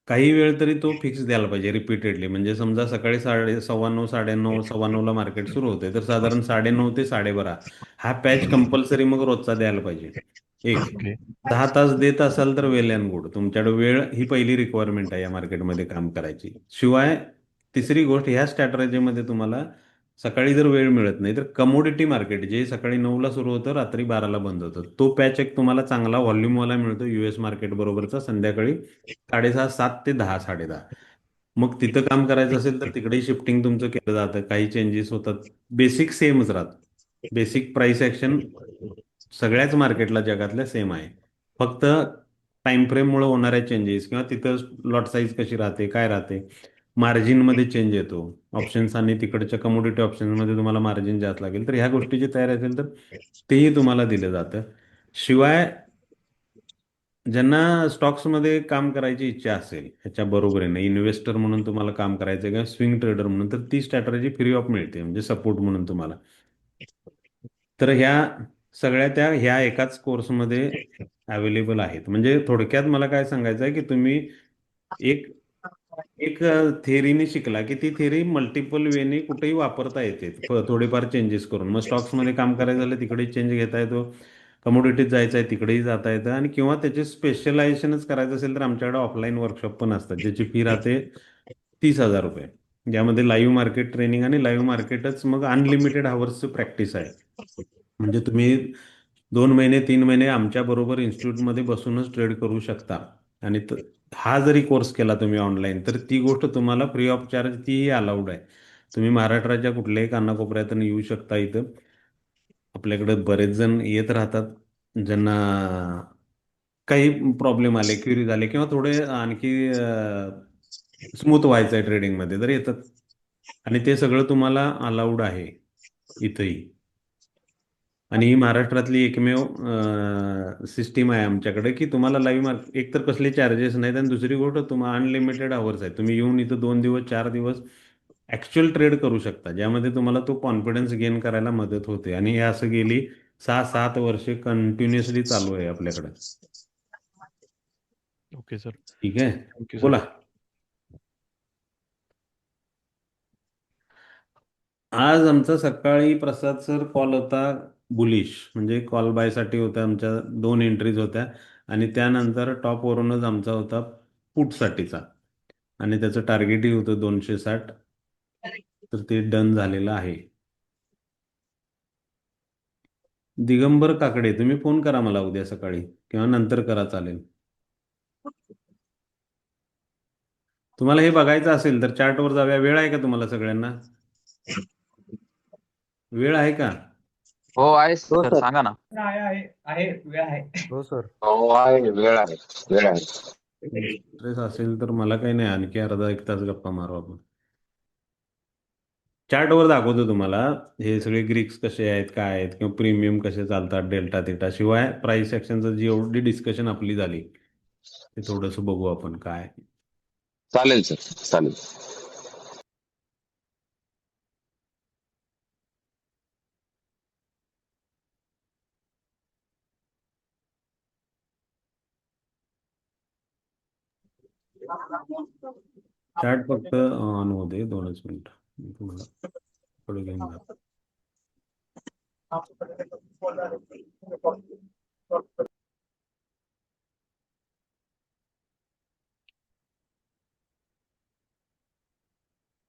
काही वेळ तरी तो फिक्स द्यायला पाहिजे रिपीटेडली. म्हणजे समजा सकाळी 9:15 9:30 9:15 मार्केट सुरू होते, तर साधारण 9:30 ते 12:30 हा पॅच कंपल्सरी मग रोजचा द्यायला पाहिजे. एक ओके. 10 तास देत असाल तर वेल अँड गुड. तुमच्याकडे वेळ ही पहिली रिक्वायरमेंट आहे या मार्केटमध्ये काम करायची. शिवाय तिसरी गोष्ट, ह्या स्ट्रॅटर्जीमध्ये तुम्हाला सकाळी जर वेळ मिळत नाही तर कमोडिटी मार्केट जे सकाळी 9ला सुरू होतं रात्री 12ला बंद होतं, तो पॅच एक तुम्हाला चांगला व्हॉल्यूमवाला मिळतो US मार्केट बरोबरचा, संध्याकाळी 6:30 7 ते 10 10:30. मग तिथं काम करायचं असेल तर तिकडेही शिफ्टिंग तुमचं केलं जातं, काही चेंजेस होतात. बेसिक सेमच राहतं. बेसिक प्राइस ॲक्शन सगळ्याच मार्केटला जगातल्या सेम आहे. फक्त टाइम फ्रेममुळे होणाऱ्या चेंजेस, किंवा तिथं लॉट साईज कशी राहते, काय राहते, मार्जिनमध्ये चेंज येतो. ऑप्शन्स आणि तिकडच्या कमोडिटी ऑप्शन्समध्ये तुम्हाला मार्जिन जास्त लागेल, तर ह्या गोष्टीची तयारी असेल तर तेही तुम्हाला दिलं जातं. शिवाय ज्यांना स्टॉक्समध्ये काम करायची इच्छा असेल, ह्याच्या बरोबरीने इन्व्हेस्टर म्हणून तुम्हाला काम करायचं आहे किंवा स्विंग ट्रेडर म्हणून, तर ती स्ट्रॅटर्जी फ्री ऑफ मिळते, म्हणजे सपोर्ट म्हणून तुम्हाला. तर ह्या सगळ्या त्या ह्या एकाच कोर्समध्ये अवेलेबल आहेत. म्हणजे थोडक्यात मला काय सांगायचं आहे की तुम्ही एक एक थेरीने शिकला की ती थेरी मल्टिपल वेने कुठेही वापरता येते, थोडेफार चेंजेस करून. मग स्टॉक्समध्ये काम करायचं झालं तिकडे चेंज घेता येतो, कमोडिटीत जायचं आहे तिकडेही जाता येतं, आणि किंवा त्याचे स्पेशलायझेशनच करायचं असेल तर आमच्याकडे ऑफलाईन वर्कशॉप पण असतात, ज्याची फी राहते 30,000 रुपये. ज्यामध्ये लाईव्ह मार्केट ट्रेनिंग आणि लाईव्ह मार्केटच, मग अनलिमिटेड आवर्सची प्रॅक्टिस आहे. म्हणजे तुम्ही 2 महिने 3 महिने आमच्या बरोबर इन्स्टिट्यूटमध्ये बसूनच ट्रेड करू शकता. आणि हा जरी कोर्स केला तुम्ही ऑनलाईन तर ती गोष्ट तुम्हाला फ्री ऑफ चार्ज तीही अलाउड आहे. तुम्ही महाराष्ट्राच्या कुठल्याही कानाकोपऱ्यातून येऊ शकता इथं. आपल्याकडे बरेच जण येत राहतात, ज्यांना काही प्रॉब्लेम आले, क्वेरी झाले, किंवा थोडे आणखी स्मूथ व्हायचं आहे ट्रेडिंगमध्ये, तर येतात. आणि ते सगळं तुम्हाला अलाउड आहे इथंही. आणि ही महाराष्ट्रातली एकमेव सिस्टीम आहे आमच्याकडे की तुम्हाला लाईव्ह मार्क एक तर कसले चार्जेस नाहीत, आणि दुसरी गोष्ट तुम्हाला अनलिमिटेड आवर्स आहे. तुम्ही येऊन इथं 2 दिवस 4 दिवस ॲक्च्युअल ट्रेड करू शकता, ज्यामध्ये तुम्हाला तो कॉन्फिडन्स गेन करायला मदत होते. आणि हे असं गेली 6-7 वर्षे कंटिन्युअसली चालू आहे आपल्याकडे. Okay sir. ठीक आहे. Thank you sir. बोला. आज आमचा सकाळी प्रसाद सर कॉल होता, बुलिश म्हणजे कॉल बायसाठी होता. आमच्या 2 एंट्रीज होत्या, आणि त्यानंतर टॉपवरूनच आमचा होता पुटसाठीचा, आणि त्याचं टार्गेटही होतं 260. तर ते डन झालेलं आहे. दिगंबर काकडे, तुम्ही फोन करा मला उद्या सकाळी किंवा नंतर करा, चालेल. तुम्हाला हे बघायचं असेल तर चार्टवर जाऊया. वेळ आहे का तुम्हाला सगळ्यांना? वेळ आहे का? हो आहे हो सर, सर. सांगा ना. आहे वेळ आहे. हो सर. हो आहे, वेळ आहे, वेळ आहे. स्ट्रेस असेल तर मला काही नाही, आणखी अर्धा एक तास गप्पा मारू आपण. चार्टवर दाखवतो तुम्हाला हे सगळे ग्रीक्स कसे आहेत, काय आहेत, किंवा प्रीमियम कसे चालतात, डेल्टा थिटा. शिवाय प्राइस ऍक्शनचं जी एवढी डिस्कशन आपली झाली ते थोडंसं बघू आपण काय. चालेल सर, चालेल. चार्ट फक्त ऑन होऊ दे 2च मिनिट. मी तुम्हाला पुढे घेऊन जातो.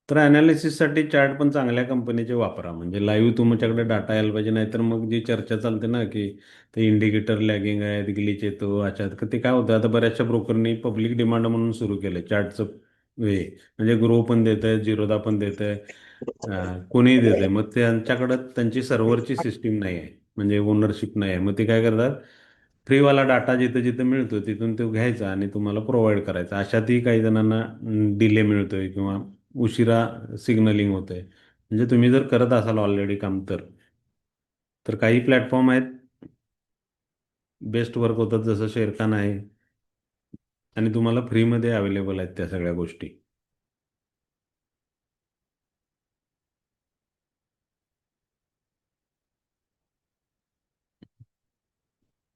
तर अनालिसिससाठी चार्ट पण चांगल्या कंपनीचे वापरा, म्हणजे लाईव्ह तुमच्याकडे डाटा यायला पाहिजे. नाहीतर मग जी चर्चा चालते ना की ते इंडिकेटर लॅगिंग आहे, ग्लिच येतो अचानक, ते काय होतं आता बऱ्याचशा ब्रोकरनी पब्लिक डिमांड म्हणून सुरू केलं चार्टचं. हे म्हणजे ग्रो पण देत आहे, जिरोदा पण देत आहे, कोणीही देत आहे. मग त्यांच्याकडं त्यांची सर्व्हरची सिस्टीम नाही आहे, म्हणजे ओनरशिप नाही आहे. मग ते काय करतात, फ्रीवाला डाटा जिथं जिथं मिळतो तिथून तो घ्यायचा आणि तुम्हाला प्रोव्हाइड करायचा. अशातही काही जणांना डिले मिळतोय किंवा उशिरा सिग्नलिंग होतंय. म्हणजे तुम्ही जर करत असाल ऑलरेडी काम, तर काही प्लॅटफॉर्म आहेत बेस्ट वर्क होतात, जसं शेरखान आहे, आणि तुम्हाला फ्रीमध्ये अवेलेबल आहेत त्या सगळ्या गोष्टी.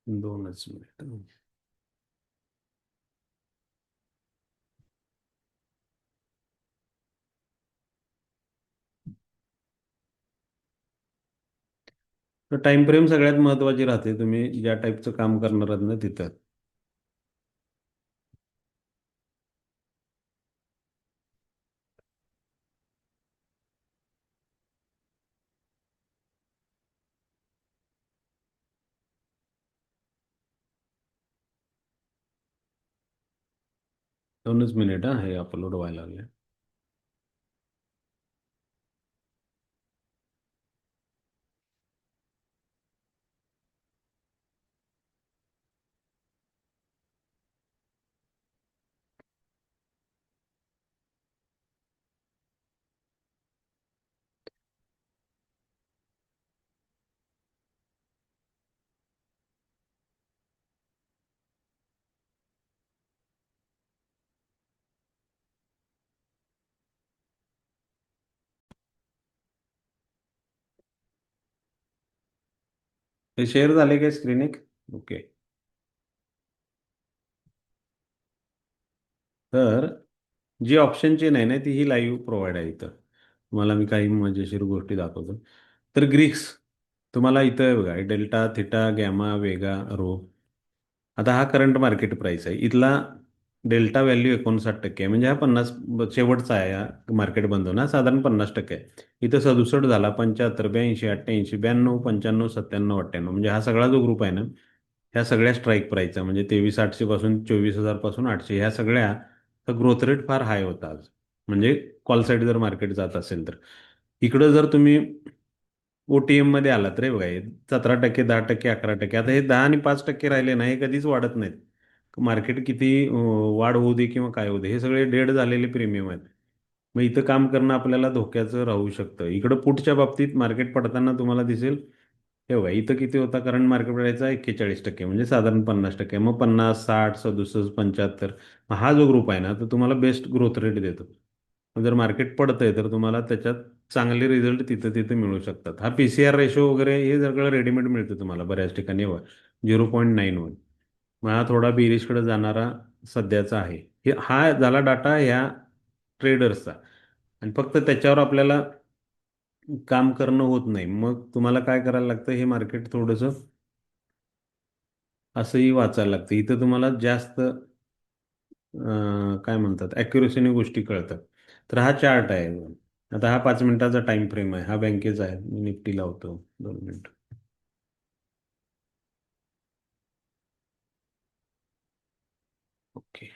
दोनच मिनिट. तर टाइम फ्रेम सगळ्यात महत्त्वाची राहते, तुम्ही ज्या टाईपचं काम करणार आहात ना तिथं. दोनच मिनिट हे अपलोड व्हायला लागले. हे शेअर झाले काय स्क्रीन एक? ओके. तर जी ऑप्शन चेन आहे ना ती ही लाईव्ह प्रोव्हाइड आहे इथं. तुम्हाला मी काही मजेशीर गोष्टी दाखवतो. तर ग्रीक्स तुम्हाला इथं आहे बघा, डेल्टा थिटा गॅमा वेगा रो. आता हा करंट मार्केट प्राइस आहे इथला. डेल्टा व्हॅल्यू 59% आहे, म्हणजे हा 50 शेवटचा आहे. हा मार्केट बंद होणार साधारण 50% आहे. इथं 67 झाला, 75, 82, 88, 92, 95, 97, 98, म्हणजे हा सगळा जो ग्रुप आहे ना, ह्या सगळ्या स्ट्राईक प्राईसचा, म्हणजे 23,800 पासून 24,000 पासून 800, ह्या सगळ्या ग्रोथ रेट फार हाय होता आज. म्हणजे कॉल साईड जर मार्केट जात असेल तर. इकडं जर तुम्ही OTM मध्ये आला तर हे बघा, हे 17%, 10%, 11%. आता हे 10 आणि 5% राहिले ना, हे कधीच वाढत नाहीत. मार्केट किती वाढ होऊ दे किंवा काय होऊ दे, हे सगळे डेड झालेले प्रीमियम आहेत. मग इथं काम करणं आपल्याला धोक्याचं राहू शकतं. इकडं पुटच्या बाबतीत मार्केट पडताना तुम्हाला दिसेल, हे बघा इथं किती होता करंट मार्केट प्राईसचा, 41%, म्हणजे साधारण 50%. मग 50, 60, 67, 75, हा जो ग्रुप आहे ना तो तुम्हाला बेस्ट ग्रोथ रेट देतो. मग जर मार्केट पडतंय तर तुम्हाला त्याच्यात चांगले रिझल्ट तिथं तिथं मिळू शकतात. हा PCR रेशो वगैरे हे सगळं रेडीमेड मिळतं तुम्हाला बऱ्याच ठिकाणी. 0.91. मग हा थोडा बेरिशकडे जाणारा सध्याचा आहे. हा झाला डाटा ह्या ट्रेडर्सचा. आणि फक्त त्याच्यावर आपल्याला काम करणं होत नाही. मग तुम्हाला काय करायला लागतं, हे मार्केट थोडंसं असंही वाचायला लागतं. इथं तुम्हाला जास्त काय म्हणतात ॲक्युरेसीने गोष्टी कळतात. तर हा चार्ट आहे. आता हा 5 मिनिटाचा टाइम फ्रेम आहे, हा बँकेचा आहे. मी निफ्टी लावतो 2 मिनिट. ओके.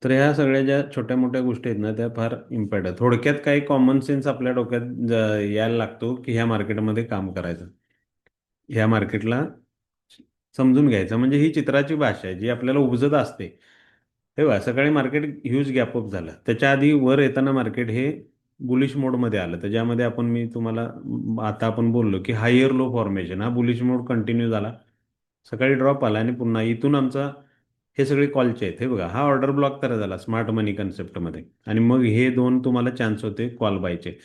तर ह्या सगळ्या ज्या छोट्या मोठ्या गोष्टी आहेत ना त्या फार इम्पॅक्ट आहेत. थोडक्यात काही कॉमन सेन्स आपल्या डोक्यात यायला लागतो की ह्या मार्केटमध्ये काम करायचं, ह्या मार्केटला समजून घ्यायचं. म्हणजे ही चित्राची भाषा आहे जी आपल्याला उपजत असते. हे बघा, सकाळी मार्केट ह्यूज गॅपअप झालं, त्याच्या आधी वर येताना मार्केट हे बुलिश मोडमध्ये आलं, तर ज्यामध्ये मी तुम्हाला आता आपण बोललो की हायर लो फॉर्मेशन, हा बुलिश मोड कंटिन्यू झाला, सकाळी ड्रॉप आला आणि पुन्हा इथून आमचा हे सगळे कॉलचे आहेत. हे बघा, हा ऑर्डर ब्लॉक तयार झाला स्मार्ट मनी कन्सेप्टमध्ये, आणि मग हे दोन तुम्हाला चान्स होते कॉल बायचे.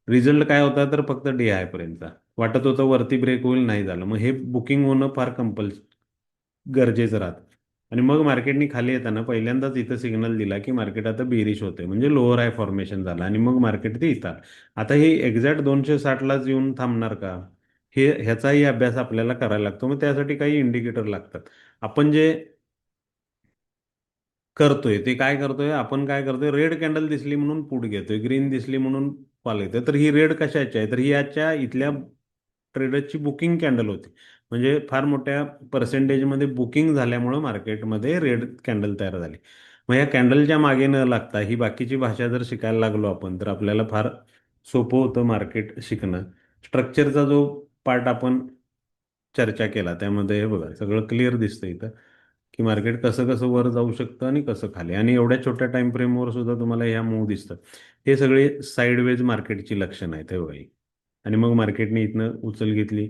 रिझल्ट काय होता तर फक्त डी आय पर्यंत वाटत होतं वरती ब्रेक होईल, नाही झालं. मग हे बुकिंग होणं फार गरजेचं राहतं. आणि मग मार्केटनी खाली येताना पहिल्यांदाच इथं सिग्नल दिला की मार्केट आता बेरिश होते, म्हणजे लोअर हाय फॉर्मेशन झालं, आणि मग मार्केट ते इथं आलं. आता हे एक्झॅक्ट 260लाच येऊन थांबणार का, ह्याचाही अभ्यास आपल्याला करायला लागतो. मग त्यासाठी काही इंडिकेटर लागतात. आपण जे करतोय ते काय करतोय, आपण काय करतोय, रेड कॅन्डल दिसली म्हणून पुट घेतोय, ग्रीन दिसली म्हणून कॉल घेतोय. तर ही रेड कशाची आहे, तर ही याच्या इथल्या ट्रेडरची बुकिंग कॅन्डल होती. म्हणजे फार मोठ्या पर्सेंटेजमध्ये बुकिंग झाल्यामुळं मार्केटमध्ये रेड कॅन्डल तयार झाली. मग या कॅन्डलच्या मागे न लागता ही बाकीची भाषा जर शिकायला लागलो आपण तर आपल्याला फार सोपं होतं मार्केट शिकणं. स्ट्रक्चरचा जो पार्ट आपण चर्चा केला त्यामध्ये हे बघा सगळं क्लिअर दिसतं इथं की मार्केट कसं कसं वर जाऊ शकतं आणि कसं खाली, आणि एवढ्या छोट्या टाइम फ्रेमवर सुद्धा तुम्हाला ह्या मूव दिसतं. हे सगळे साईडवेज मार्केटची लक्षणं आहेत हे बघा ही. आणि मग मार्केटने इथनं उचल घेतली,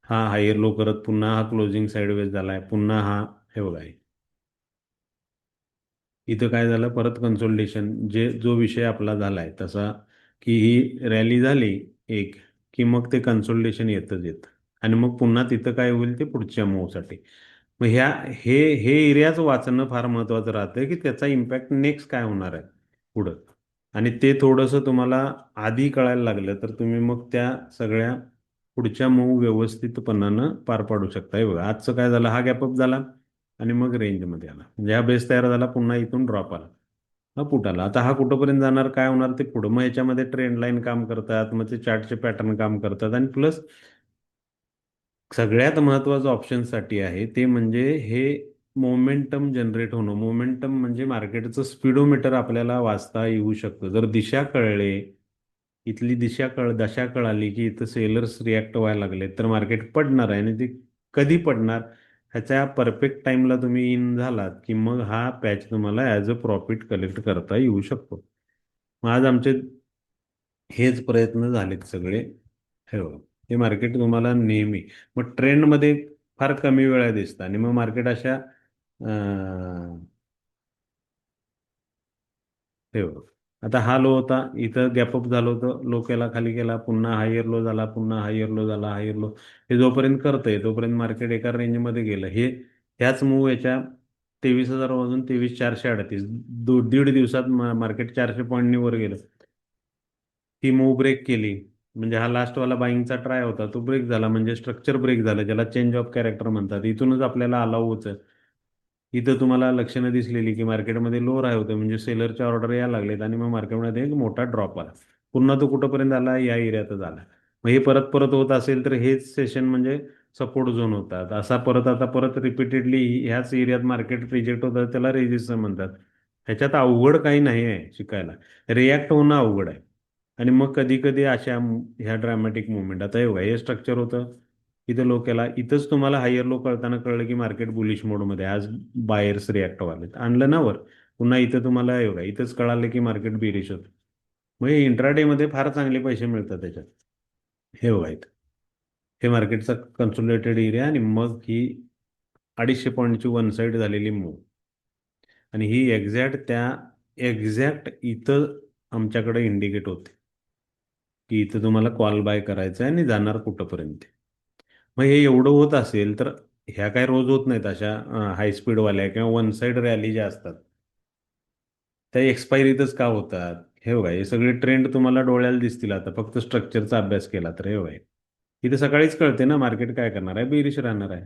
हा हायर लो करत पुन्हा हा क्लोजिंग साईडवेज झालाय, पुन्हा हा हे बघा हे. इथं काय झालं, परत कन्सोलिडेशन, जो विषय आपला झालाय तसा, की ही रॅली झाली एक, की मग ते कन्सोलिडेशन येतच येतं, आणि मग पुन्हा तिथं काय होईल ते पुढच्या मूवसाठी. मग हे हे एरियाच वाचणं फार महत्त्वाचं राहतं की त्याचा इम्पॅक्ट नेक्स्ट काय होणार आहे पुढं. आणि ते थोडंसं तुम्हाला आधी कळायला लागलं तर तुम्ही मग त्या सगळ्या पुढच्या मूव व्यवस्थितपणानं पार पाडू शकता. हे बघा, आजचं काय झालं, हा गॅपअप झाला आणि मग रेंजमध्ये आला, म्हणजे हा बेस तयार झाला, पुन्हा इथून ड्रॉप आला, हा पुट आला. आता हा कुठंपर्यंत जाणार, काय होणार ते पुढं. मग याच्यामध्ये ट्रेंड लाईन काम करतात, मग ते चार्टचे पॅटर्न काम करतात, आणि प्लस सगळ्यात महत्त्वाचं ऑप्शनसाठी आहे ते म्हणजे हे मोमेंटम जनरेट होणं. मोमेंटम म्हणजे मार्केटचं स्पीडोमीटर आपल्याला वाचता येऊ शकतं. जर दिशा कळले, इथली दशा कळाली की इथं सेलर्स रिॲक्ट व्हायला लागले तर मार्केट पडणार आहे, आणि ते कधी पडणार ह्याच्या परफेक्ट टाइमला तुम्ही इन झालात की मग हा पॅच तुम्हाला ॲज अ प्रॉफिट कलेक्ट करता येऊ शकतो. मग आज आमचे हेच प्रयत्न झालेत सगळे. हे बघा, हे मार्केट तुम्हाला नेहमी मग ट्रेंडमध्ये फार कमी वेळा दिसतं, आणि मग मार्केट अशा हे बघा, आता हा लो होता, इथं गॅपअप झालं होतं, लो केला, खाली केला, पुन्हा हायर लो झाला, पुन्हा हायर लो झाला, हायर लो. हे जोपर्यंत करतंय तोपर्यंत मार्केट एका रेंजमध्ये गेलं. ह्याच मूव याच्या 23,000 वाजून 23,438 दीड दिवसात मार्केट 400 पॉईंटनी वर गेलं. ही मूव ब्रेक केली, म्हणजे हा लास्टवाला बाईंगचा ट्राय होता, तो ब्रेक झाला, म्हणजे स्ट्रक्चर ब्रेक झालं, ज्याला चेंज ऑफ कॅरेक्टर म्हणतात. इथूनच आपल्याला अलाउ होतं. इथं तुम्हाला लक्षणं दिसलेली की मार्केटमध्ये लो राय होतं, म्हणजे सेलरच्या ऑर्डर यायला लागलेत, आणि मग मार्केटमध्ये एक मोठा ड्रॉप आला. पुन्हा तो कुठंपर्यंत आला, या एरियातच आला. मग हे परत परत होत असेल तर हेच सेशन म्हणजे सपोर्ट झोन होतात. असा परत रिपीटेडली ह्याच एरियात मार्केट रिजेक्ट होतात, त्याला रेजिस्टन्स म्हणतात. ह्याच्यात अवघड काही नाही आहे शिकायला, रिॲक्ट होणं अवघड आहे. आणि मग कधी कधी अशा ह्या ड्रामॅटिक मुवमेंट, आता हे स्ट्रक्चर होतं, इथं लो केला, इथंच तुम्हाला हायर लो कळताना कळलं की मार्केट बुलिश मोडमध्ये, आज बायर्स रिॲक्ट व्हाले, आणलं ना वर, पुन्हा इथं तुम्हाला हे बघा इथंच कळालं की मार्केट बेरिश होतं. मग इंट्राडेमध्ये फार चांगले पैसे मिळतात त्याच्यात. हे बघा इथं, हे मार्केटचा कन्सोलिडेटेड एरिया, आणि मग ही 250 पॉईंटची वन साईड झालेली मूव, आणि ही एक्झॅक्ट इथं आमच्याकडे इंडिकेट होते की इथं तुम्हाला कॉल बाय करायचा आहे आणि जाणार कुठंपर्यंत. मग हे एवढं होत असेल तर ह्या काय रोज होत नाहीत अशा हाय स्पीडवाल्या किंवा वन साईड रॅली ज्या असतात त्या एक्सपायरीतच का होतात. हे बघा, हे सगळे ट्रेंड तुम्हाला डोळ्याला दिसतील आता फक्त स्ट्रक्चरचा अभ्यास केला तर. हे बघा, इथे सकाळीच कळते ना मार्केट काय करणार आहे, बेरिश राहणार आहे.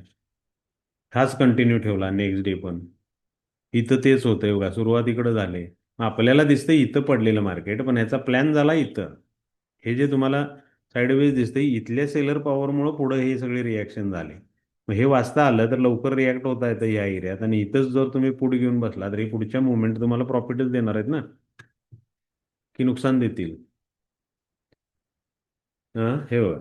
हाच कंटिन्यू ठेवला नेक्स्ट डे पण, इथं तेच होतंय बघा, सुरुवात इकडं झाले. मग आपल्याला दिसतंय इथं पडलेलं मार्केट, पण ह्याचा प्लॅन झाला इथं. हे जे तुम्हाला साईडवेज दिसतंय, इथल्या सेलर पॉवरमुळे पुढे हे सगळे रिॲक्शन झाले. मग हे वाचता आलं तर लवकर रिॲक्ट होता येतं या एरियात, आणि इथंच जर तुम्ही पुढ घेऊन बसला तर हे पुढच्या मुवमेंट तुम्हाला प्रॉफिटच देणार आहेत ना, की नुकसान देतील. हे बघा,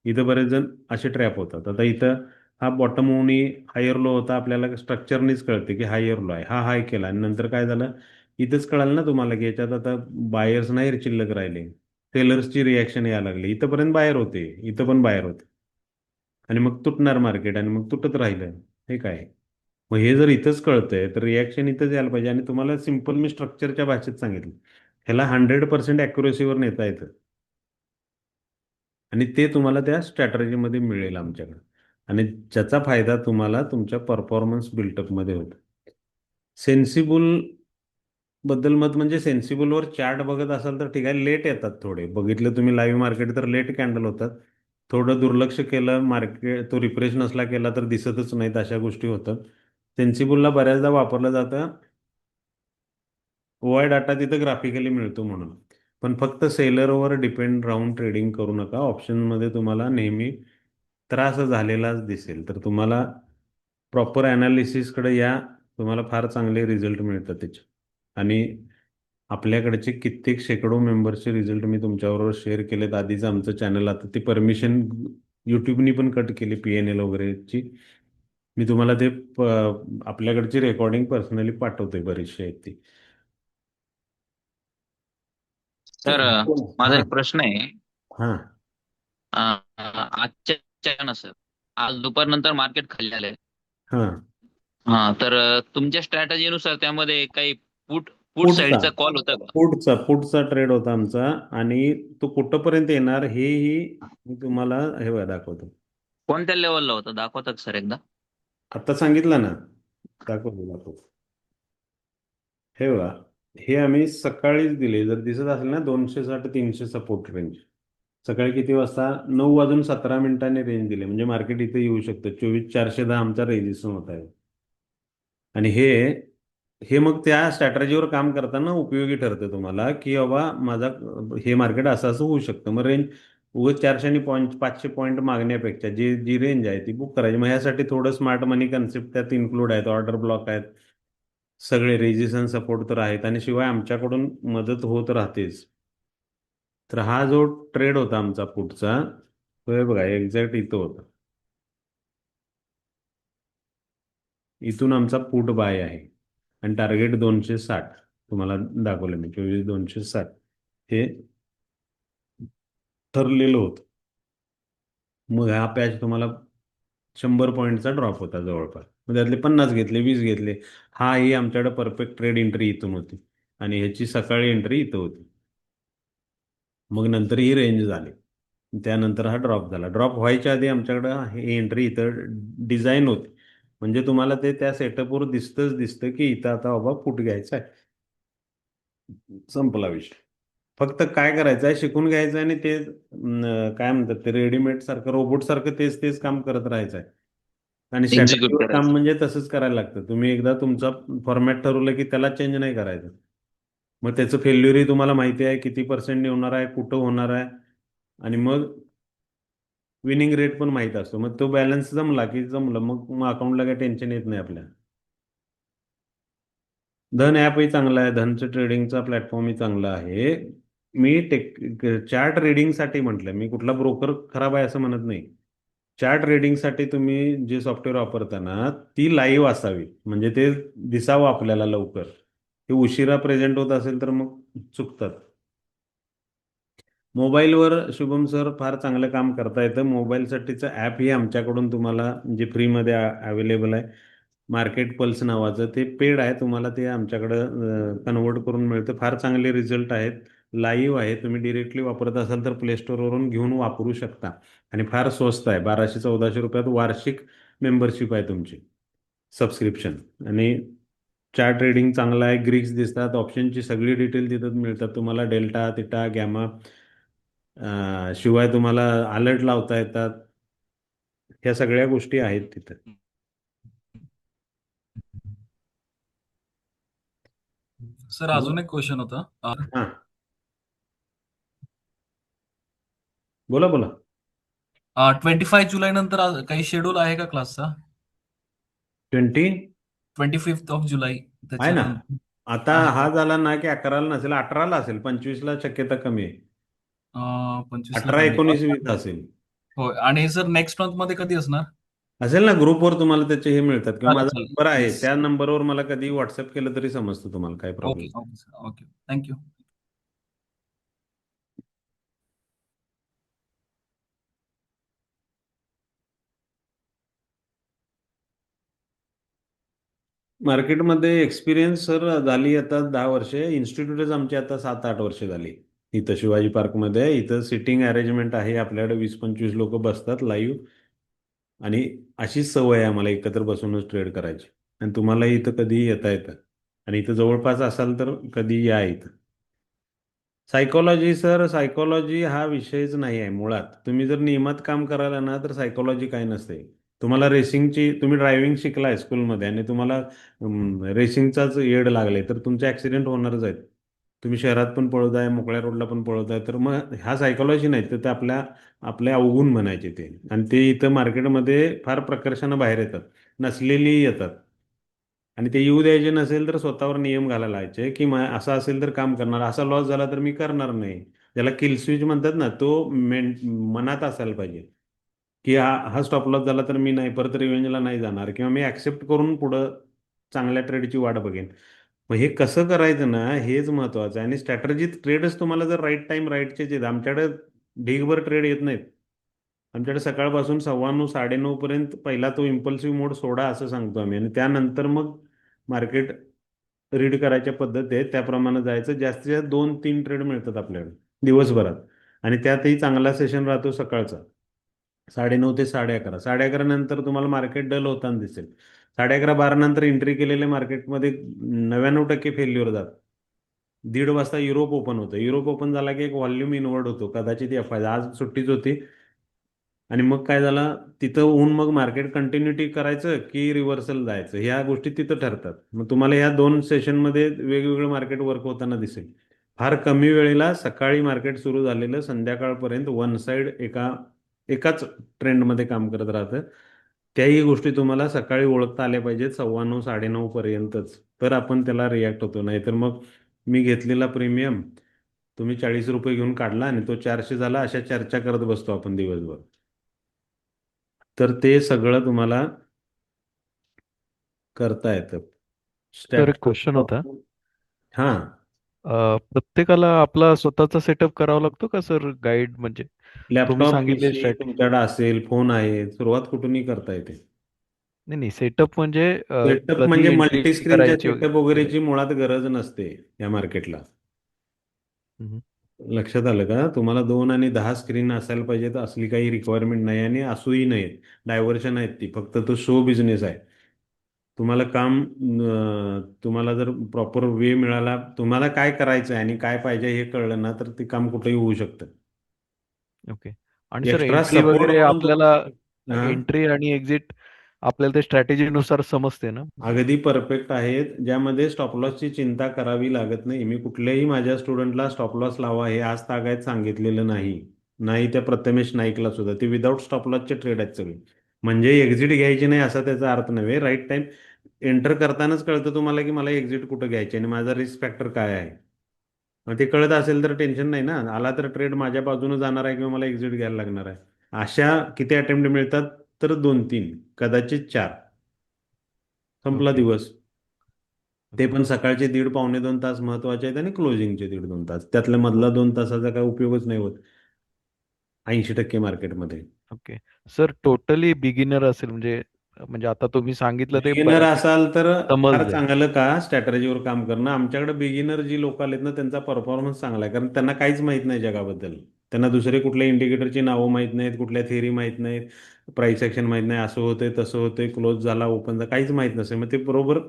इथं बरेच जण असे ट्रॅप होतात. आता इथं हा बॉटम होऊन हायर लो होता, आपल्याला स्ट्रक्चरनीच कळते की हायर लो आहे, हा हाय केला आणि नंतर काय झालं इथंच कळालं ना तुम्हाला की याच्यात आता बायर्स नाही शिल्लक राहिले, सेलर्सची रिॲक्शन यायला लागली. इथंपर्यंत बाहेर होते, इथं पण बाहेर होते, आणि मग तुटणार मार्केट आणि मग तुटत राहिलं. हे काय, मग हे जर इथंच कळतंय तर रिॲक्शन इथंच यायला पाहिजे. आणि तुम्हाला सिम्पल मी स्ट्रक्चरच्या भाषेत सांगितलं, ह्याला 100% ॲक्युरेसीवर नेता येतं, आणि ते तुम्हाला त्या स्ट्रॅटर्जीमध्ये मिळेल आमच्याकडे, आणि ज्याचा फायदा तुम्हाला तुमच्या परफॉर्मन्स बिल्टअपमध्ये होतो. सेन्सिबल बद्दल मत म्हणजे सेन्सिबलवर चार्ट बघत असाल तर ठीक आहे, लेट येतात थोडे, बघितलं तुम्ही लाईव्ह मार्केट तर लेट कॅन्डल होतात. थोडं दुर्लक्ष केलं मार्केट, तो रिफ्रेश नसला केला तर दिसतच नाहीत, अशा गोष्टी होतात. सेन्सिबलला बऱ्याचदा वापरलं जातं ओआय डाटा, तिथं ग्राफिकली मिळतो म्हणून. पण फक्त सेलरवर डिपेंड राहून ट्रेडिंग करू नका. ऑप्शनमध्ये तुम्हाला नेहमी त्रास झालेलाच दिसेल, तर तुम्हाला प्रॉपर ॲनालिसिसकडे या, तुम्हाला फार चांगले रिझल्ट मिळतात त्याचे. आणि आपल्याकडचे कित्येक शेकडो मेंबर्सचे रिझल्ट मी तुमच्याबरोबर शेअर केलेत आधीच. आमचं चॅनल आता ते परमिशन यूट्यूबनी पण कट केली, PNL वगैरेची. मी तुम्हाला ते आपल्याकडची रेकॉर्डिंग पर्सनली पाठवतोय, बरीचशी आहेत ती. तर माझा हां एक प्रश्न आहे. हां आजच्या ना सर, आज दुपारनंतर मार्केट खाली आलंय. हां. हा, तर तुमच्या स्ट्रॅटेजीनुसार त्यामध्ये काही पुट पुट पुढचा साईडचा कॉल होता का? पुढचा ट्रेड होता आमचा, आणि तो कुठंपर्यंत येणार हेही मी तुम्हाला हे बघा दाखवतो. कोणत्या लेवलला होता, दाखवता का सर एकदा? आता सांगितलं ना, दाखवतो. हे बघा, हे आम्ही सकाळीच दिले, जर दिसत असेल ना 260 300 सपोर्ट रेंज. सकाळी किती वाजता? 9:17 रेंज दिली, म्हणजे मार्केट इथे येऊ शकतं. 24,410 आमचा रेजिस्टन्स होत आहे. आणि हे मग त्या स्ट्रॅटर्जीवर काम करताना उपयोगी ठरतं तुम्हाला, की बाबा माझा हे मार्केट असं असं होऊ शकतं. मग रेंज उगाच 400 आणि 500 पॉईंट मागण्यापेक्षा जी रेंज आहे ती बुक करायची. मग ह्यासाठी थोडं स्मार्ट मनी कन्सेप्ट त्यात इन्क्लूड आहेत, ऑर्डर ब्लॉक आहेत, सगळे रेजिस्टन्स सपोर्ट तर आहेत, आणि शिवाय आमच्याकडून मदत होत राहतेच. तर हा जो ट्रेड होता आमचा पुढचा, तो हे बघा एक्झॅक्ट इथं होता. इथून आमचा पुट बाय आहे, आणि टार्गेट 260 तुम्हाला दाखवलं मी, 24,260 हे ठरलेलं होतं. मग हा पॅच तुम्हाला 100 पॉईंटचा ड्रॉप होता जवळपास. मग त्यातले 50 घेतले, 20 घेतले. ही आमच्याकडे परफेक्ट ट्रेड एंट्री इथून होती, आणि ह्याची सकाळी एंट्री इथं होती. मग नंतर ही रेंज झाली, त्यानंतर हा ड्रॉप झाला. ड्रॉप व्हायच्या आधी आमच्याकडं ही एंट्री इथं डिझाईन होती, म्हणजे तुम्हाला ते त्या सेटअपवर दिसतं की इथं आता बाबा फूट घ्यायचा आहे. संपला विषय. फक्त काय करायचं आहे, शिकून घ्यायचं आहे, आणि ते काय म्हणतात ते रेडीमेड सारखं, रोबोट सारखं तेच तेच काम करत राहायचं आहे. आणि एक्झिक्यूट स्ट्रॅटेजीवर काम करायचं. म्हणजे तसंच करायला लागतं. तुम्ही एकदा तुमचा फॉर्मॅट ठरवलं की त्याला चेंज नाही करायचं. मग त्याचं फेल्युअरही तुम्हाला माहिती आहे, किती पर्सेंट होणार आहे, कुठं होणार आहे, आणि मग विनिंग रेट पण माहीत असतो. मग तो बॅलन्स जमला की जमलं, मग अकाउंटला काही टेन्शन येत नाही आपल्या. धन ॲपही चांगला आहे, धनचं ट्रेडिंगचा प्लॅटफॉर्मही चांगला आहे. मी चार्ट रीडिंगसाठी म्हटलं, मी कुठला ब्रोकर खराब आहे असं म्हणत नाही. चार्ट रीडिंगसाठी तुम्ही जे सॉफ्टवेअर वापरता ना, ती लाईव्ह असावी, म्हणजे ते दिसावं आपल्याला लवकर. ते उशिरा प्रेझेंट होत असेल तर मग चुकतात. मोबाईलवर शुभम सर फार चांगलं काम करता येतं. मोबाईलसाठीचं ॲपही आमच्याकडून तुम्हाला जे फ्रीमध्ये अवेलेबल आहे, मार्केट पल्स नावाचं, ते पेड आहे. तुम्हाला ते आमच्याकडं कन्वर्ट करून मिळतं. फार चांगले रिझल्ट आहेत, लाईव्ह आहे. तुम्ही डिरेक्टली वापरत असाल तर प्ले स्टोअरवरून घेऊन वापरू शकता, आणि फार स्वस्त आहे. 1200-1400 रुपयात वार्षिक मेंबरशिप आहे तुमची, सबस्क्रिप्शन. आणि चार्ट ट्रेडिंग चांगला आहे, ग्रीक्स दिसतात, ऑप्शनची सगळी डिटेल तिथं मिळतात तुम्हाला, डेल्टा, थिटा, गॅमा. शिवाय तुम्हाला अलर्ट लावता येतात. ह्या सगळ्या गोष्टी आहेत तिथं. सर अजून एक क्वेश्चन होता. हां, बोला बोला. 25 जुलै नंतर काही शेड्यूल आहे का क्लासचा? 20 25 जुलै आहे ना. त्याच्यानंतर आता आहे हा का? झाला ना की 11ला नसेल, 18ला असेल, 25ला शक्यता कमी आहे. 25 ला 18, कमी 19, 20 असेल. होय. आणि सर नेक्स्ट मंथ मध्ये कधी असणार? असेल ना, ग्रुपवर तुम्हाला त्याचे हे मिळतात, किंवा चालेल माझा चालेल. नंबर आहे येस. त्या नंबरवर मला कधी व्हॉट्सअप केलं तरी समजतं तुम्हाला, काय problem. Okay okay sir okay thank you. मार्केटमध्ये एक्सपिरियन्स सर झाली आता 10 वर्षे. इन्स्टिट्यूटच आमची आता 7-8 वर्ष झाली. इथं शिवाजी पार्कमध्ये आहे. इथं सिटिंग अरेंजमेंट आहे, आपल्याकडे 20-25 लोक बसतात लाईव्ह. आणि अशीच सवय आहे आम्हाला एकत्र बसूनच ट्रेड करायची. आणि तुम्हाला इथं कधीही येता येतं. आणि इथं जवळपास असाल तर कधी या इथं. सायकोलॉजी सर, सायकोलॉजी हा विषयच नाही आहे मुळात. तुम्ही जर नियमात काम करायला ना तर सायकोलॉजी काय नसते. तुम्हाला रेसिंगची, तुम्ही ड्रायव्हिंग शिकलाय स्कूलमध्ये आणि तुम्हाला रेसिंगचाच येड लागले तर तुमचे ॲक्सिडेंट होणारच आहेत. तुम्ही शहरात पण पळवताय, मोकळ्या रोडला पण पळवताय, तर मग हा सायकोलॉजी नाही, तर ते आपल्या आपले अवगुण म्हणायचे ते. आणि ते इथं मार्केटमध्ये फार प्रकर्षानं बाहेर येतात, नसलेली येतात. आणि ते येऊ द्यायचे नसेल तर स्वतःवर नियम घालायला लावायचे की असं असेल तर काम करणार, असा लॉस झाला तर मी करणार नाही. ज्याला किल स्विच म्हणतात ना, तो मनात असायला पाहिजे की हा हा स्टॉप लॉस झाला तर मी नाही परत रिव्हेंजला नाही जाणार, किंवा मी ॲक्सेप्ट करून पुढं चांगल्या ट्रेडची वाट बघेन. मग हे कसं करायचं ना, हेच महत्त्वाचं आहे. आणि स्ट्रॅटर्जी ट्रेडच तुम्हाला जर राईट टाईम राईटचेच येत. आमच्याकडे ढीगभर ट्रेड येत नाहीत. आमच्याकडे सकाळपासून 9:15 9:30 पर्यंत पहिला तो इम्पल्सिव्ह मोड सोडा असं सांगतो आम्ही, आणि त्यानंतर मग मार्केट रीड करायच्या पद्धती आहेत त्याप्रमाणे जायचं. जास्तीत जास्त 2-3 ट्रेड मिळतात आपल्याकडे दिवसभरात. आणि त्यातही चांगला सेशन राहतो सकाळचा 9:30 ते 11:30. 11:30 नंतर तुम्हाला मार्केट डल होताना दिसेल. 11:30-12 नंतर एंट्री केलेल्या मार्केटमध्ये 99% फेल्युअर जात. 1:30 वाजता युरोप ओपन होतं. युरोप ओपन झाला की एक व्हॉल्यूम इनवर्ड होतो, कदाचित एफ आय. आज सुट्टीच होती. आणि मग काय झालं, तिथं होऊन मग मार्केट कंटिन्युटी करायचं की रिव्हर्सल जायचं, ह्या गोष्टी तिथं ठरतात. मग तुम्हाला ह्या 2 सेशनमध्ये वेगवेगळं मार्केट वर्क होताना दिसेल. फार कमी वेळेला सकाळी मार्केट सुरू झालेलं संध्याकाळपर्यंत वन साईड एकाच ट्रेंडमध्ये काम करत राहतं. त्याही गोष्टी तुम्हाला सकाळी ओळखता आल्या पाहिजेत 9:15 9:30 पर्यंतच, तर आपण त्याला रिॲक्ट होतो. नाहीतर मग मी घेतलेला प्रीमियम तुम्ही 40 रुपये घेऊन काढला आणि तो 400 झाला, अशा चर्चा करत बसतो आपण दिवसभर. तर ते सगळं तुम्हाला करता येतं. सर स्टॅट एक क्वेश्चन होता. हां. प्रत्येकाला आपला स्वतःचा सेटअप करावा लागतो का सर, गाईड म्हणजे तुम्ही लॅपटॉप सांगितले पीसी स्ट्रॅटेजी? तुमच्याकडे असेल, फोन आहे, सुरुवात कुठूनही करता येते. नाही नाही, सेटअप म्हणजे सेटअप कधी म्हणजे एंट्री मल्टीस्क्रीनच्या करायची सेटअप वगैरे. वगैरेची मुळात गरज नसते या मार्केटला. हम्म. लक्षात आलं का? तुम्हाला 2 आणि 10 स्क्रीन असायला पाहिजेत असली काही रिक्वायरमेंट नाही, आणि असूही नयेत. डायव्हर्शन आहेत ती, फक्त तो शो बिझनेस आहे. तुम्हाला काम तुम्हाला जर प्रॉपर वे मिळाला, तुम्हाला काय करायचं आहे आणि काय पाहिजे हे कळलं ना, तर ते काम कुठेही होऊ शकतं. ओके. आणि सर एक्स्ट्रा एंट्री सपोर्ट वगैरे म्हणून आपल्याला, हां, एंट्री आणि एक्झिट आपल्याला ते स्ट्रॅटेजीनुसार समजते ना? अगदी परफेक्ट आहेत, ज्यामध्ये स्टॉप लॉसची चिंता करावी लागत नाही. मी कुठल्याही माझ्या स्टुडंटला स्टॉप लॉस लावा हे आज तागायत सांगितलेलं नाही. नाही त्या प्रथमेश नाईकला सुद्धा. ते विदाऊट स्टॉप लॉसचे ट्रेड आहेत सगळे. म्हणजे एक्झिट घ्यायची नाही असा त्याचा अर्थ नव्हे. राईट टाइम एंटर करतानाच कळतं तुम्हाला की मला एक्झिट कुठं घ्यायची आणि माझा रिस्क फॅक्टर काय आहे. मग ते कळत असेल तर टेन्शन नाही ना. आला तर ट्रेड माझ्या बाजूने जाणार आहे किंवा मला एक्झिट घ्यायला लागणार आहे. अशा किती अटेम्प्ट मिळतात, तर 2-3, कदाचित 4. संपला ओके दिवस. ते ओके पण सकाळचे 1.5 पावणे 2 तास महत्वाचे आहेत आणि क्लोजिंगचे 1.5 2 तास. त्यातल्या मधला 2 तासाचा काय उपयोगच नाही होत 80% मार्केटमध्ये. ओके. सर टोटली बिगिनर असेल म्हणजे, म्हणजे आता तुम्ही सांगितलं ते बिगिनर बऱ्यापैकी असाल तर फार समजलंय. चांगलं का स्ट्रॅटर्जीवर काम करणं. आमच्याकडे बिगिनर जी लोक आलेत ना, त्यांचा परफॉर्मन्स चांगला आहे, कारण त्यांना काहीच माहीत नाही जगाबद्दल. त्यांना दुसरे कुठल्या इंडिकेटरची नावं माहीत नाहीत, कुठल्या थेअरी माहीत नाहीत, प्राईस ॲक्शन माहीत नाही, असं होतंय तसं होतंय, क्लोज झाला ओपन झाला, काहीच माहीत नसेल. मग ते बरोबर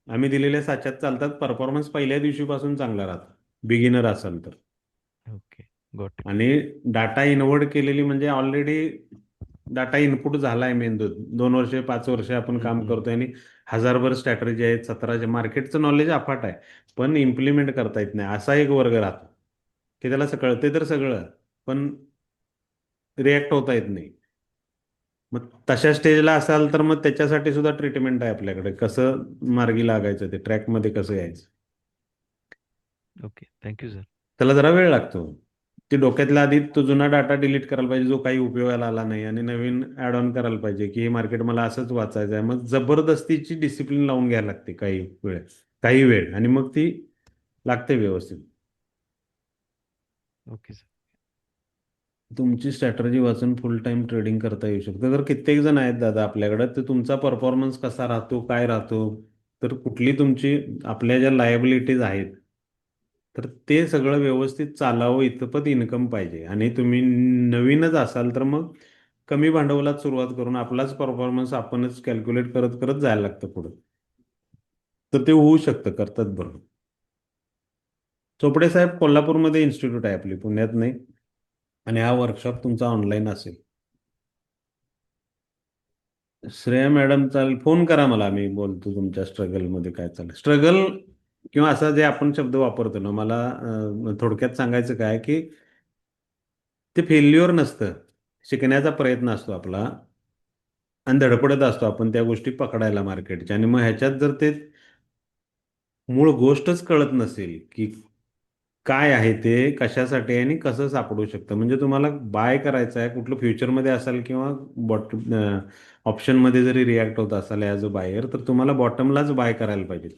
आम्ही दिलेल्या साच्यात चालतात. परफॉर्मन्स पहिल्या दिवशीपासून चांगला राहतो बिगिनर असाल तर. Okay got it. आणि डाटा इनवर्ट केलेली म्हणजे ऑलरेडी डाटा इनपुट झाला आहे मेंदूत. 2 वर्ष 5 वर्ष आपण काम करतोय आणि हजारभर स्ट्रॅटर्जी आहेत, 17 मार्केटचं नॉलेज अफाट आहे, पण इम्प्लिमेंट करता येत नाही. असा एक वर्ग राहतो की त्याला कळते तर सगळं, पण रिॲक्ट होता येत नाही. मग तशा स्टेजला असाल तर मग त्याच्यासाठी सुद्धा ट्रीटमेंट आहे आपल्याकडे, कसं मार्गी लागायचं, ते ट्रॅकमध्ये कसं यायचं. Okay, thank you sir. त्याला जरा वेळ लागतो. ते डोक्यातल्या आधी तो जुना डाटा डिलीट करायला पाहिजे जो काही उपयोगाला आला नाही, आणि नवीन ॲड ऑन करायला पाहिजे की हे मार्केट मला असंच वाचायचं आहे. मग जबरदस्तीची डिसिप्लिन लावून घ्यायला लागते काही वेळ, आणि मग ती लागते व्यवस्थित. Okay sir. तुमची स्ट्रॅटर्जी वाचून फुल टाइम ट्रेडिंग करता येऊ शकतं. तर कित्येक जण आहेत दादा आपल्याकडे, तर तुमचा परफॉर्मन्स कसा राहतो, काय राहतो, तर कुठली तुमची आपल्या ज्या लायबिलिटीज आहेत, तर ते सगळं व्यवस्थित चालावं इतपत इन्कम पाहिजे. आणि तुम्ही नवीनच असाल तर मग कमी भांडवलात सुरुवात करून आपलाच परफॉर्मन्स आपणच कॅल्क्युलेट करत करत जायला लागतं पुढं. तर ते होऊ शकतं, करतात बरोबर. चोपडे साहेब, कोल्हापूरमध्ये इन्स्टिट्यूट आहे आपली, पुण्यात नाही. आणि हा वर्कशॉप तुमचा ऑनलाईन असेल. श्रेया मॅडम, चालेल, फोन करा मला, मी बोलतो तुमच्या स्ट्रगलमध्ये काय चालेल. स्ट्रगल किंवा असा जे आपण शब्द वापरतो ना, मला थोडक्यात सांगायचं काय की ते फेल्युअर नसतं, शिकण्याचा प्रयत्न असतो आपला, आणि धडपडत असतो आपण त्या गोष्टी पकडायला मार्केटच्या. आणि मग ह्याच्यात जर ते मूळ गोष्टच कळत नसेल की काय आहे ते, कशासाठी आहे आणि कसं सापडू शकतं, म्हणजे तुम्हाला बाय करायचं आहे कुठलं फ्युचरमध्ये असाल किंवा ऑप्शनमध्ये जरी रिॲक्ट होत असाल ॲज अ बायर, तर तुम्हाला बॉटमलाच बाय करायला पाहिजे.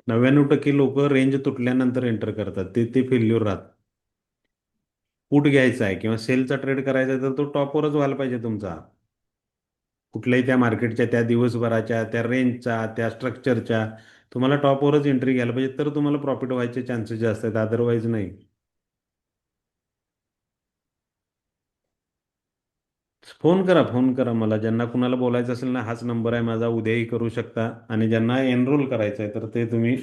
99% लोक रेंज तुटल्यानंतर एंटर करतात, ते ते फेल्युअर राहतात. पुट घ्यायचा आहे किंवा सेलचा ट्रेड करायचा आहे तर तो टॉपवरच व्हायला पाहिजे तुमचा, कुठल्याही त्या मार्केटच्या, त्या दिवसभराच्या, त्या रेंजचा, त्या स्ट्रक्चरच्या. तुम्हाला टॉपवरच एंट्री घ्यायला पाहिजे, तर तुम्हाला प्रॉफिट व्हायचे चान्सेस जास्त आहेत, अदरवाईज नाही. फोन करा मला, ज्यांना कुणाला बोलायचं असेल ना, हाच नंबर आहे माझा, उद्याही करू शकता. आणि ज्यांना एनरोल करायचं आहे तर ते तुम्ही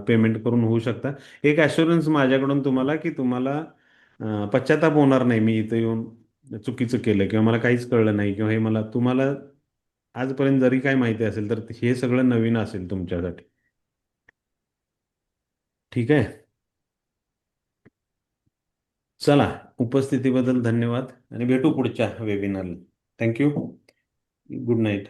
पेमेंट करून होऊ शकता. एक ॲश्युरन्स माझ्याकडून तुम्हाला की तुम्हाला पश्चाताप होणार नाही मी इथं येऊन चुकीचं केलं किंवा मला काहीच कळलं नाही, किंवा हे मला तुम्हाला आजपर्यंत जरी काय माहिती असेल तर हे सगळं नवीन असेल तुमच्यासाठी. ठीक आहे, चला, उपस्थितीबद्दल धन्यवाद आणि भेटू पुढच्या वेबिनारला. थँक्यू. Good night.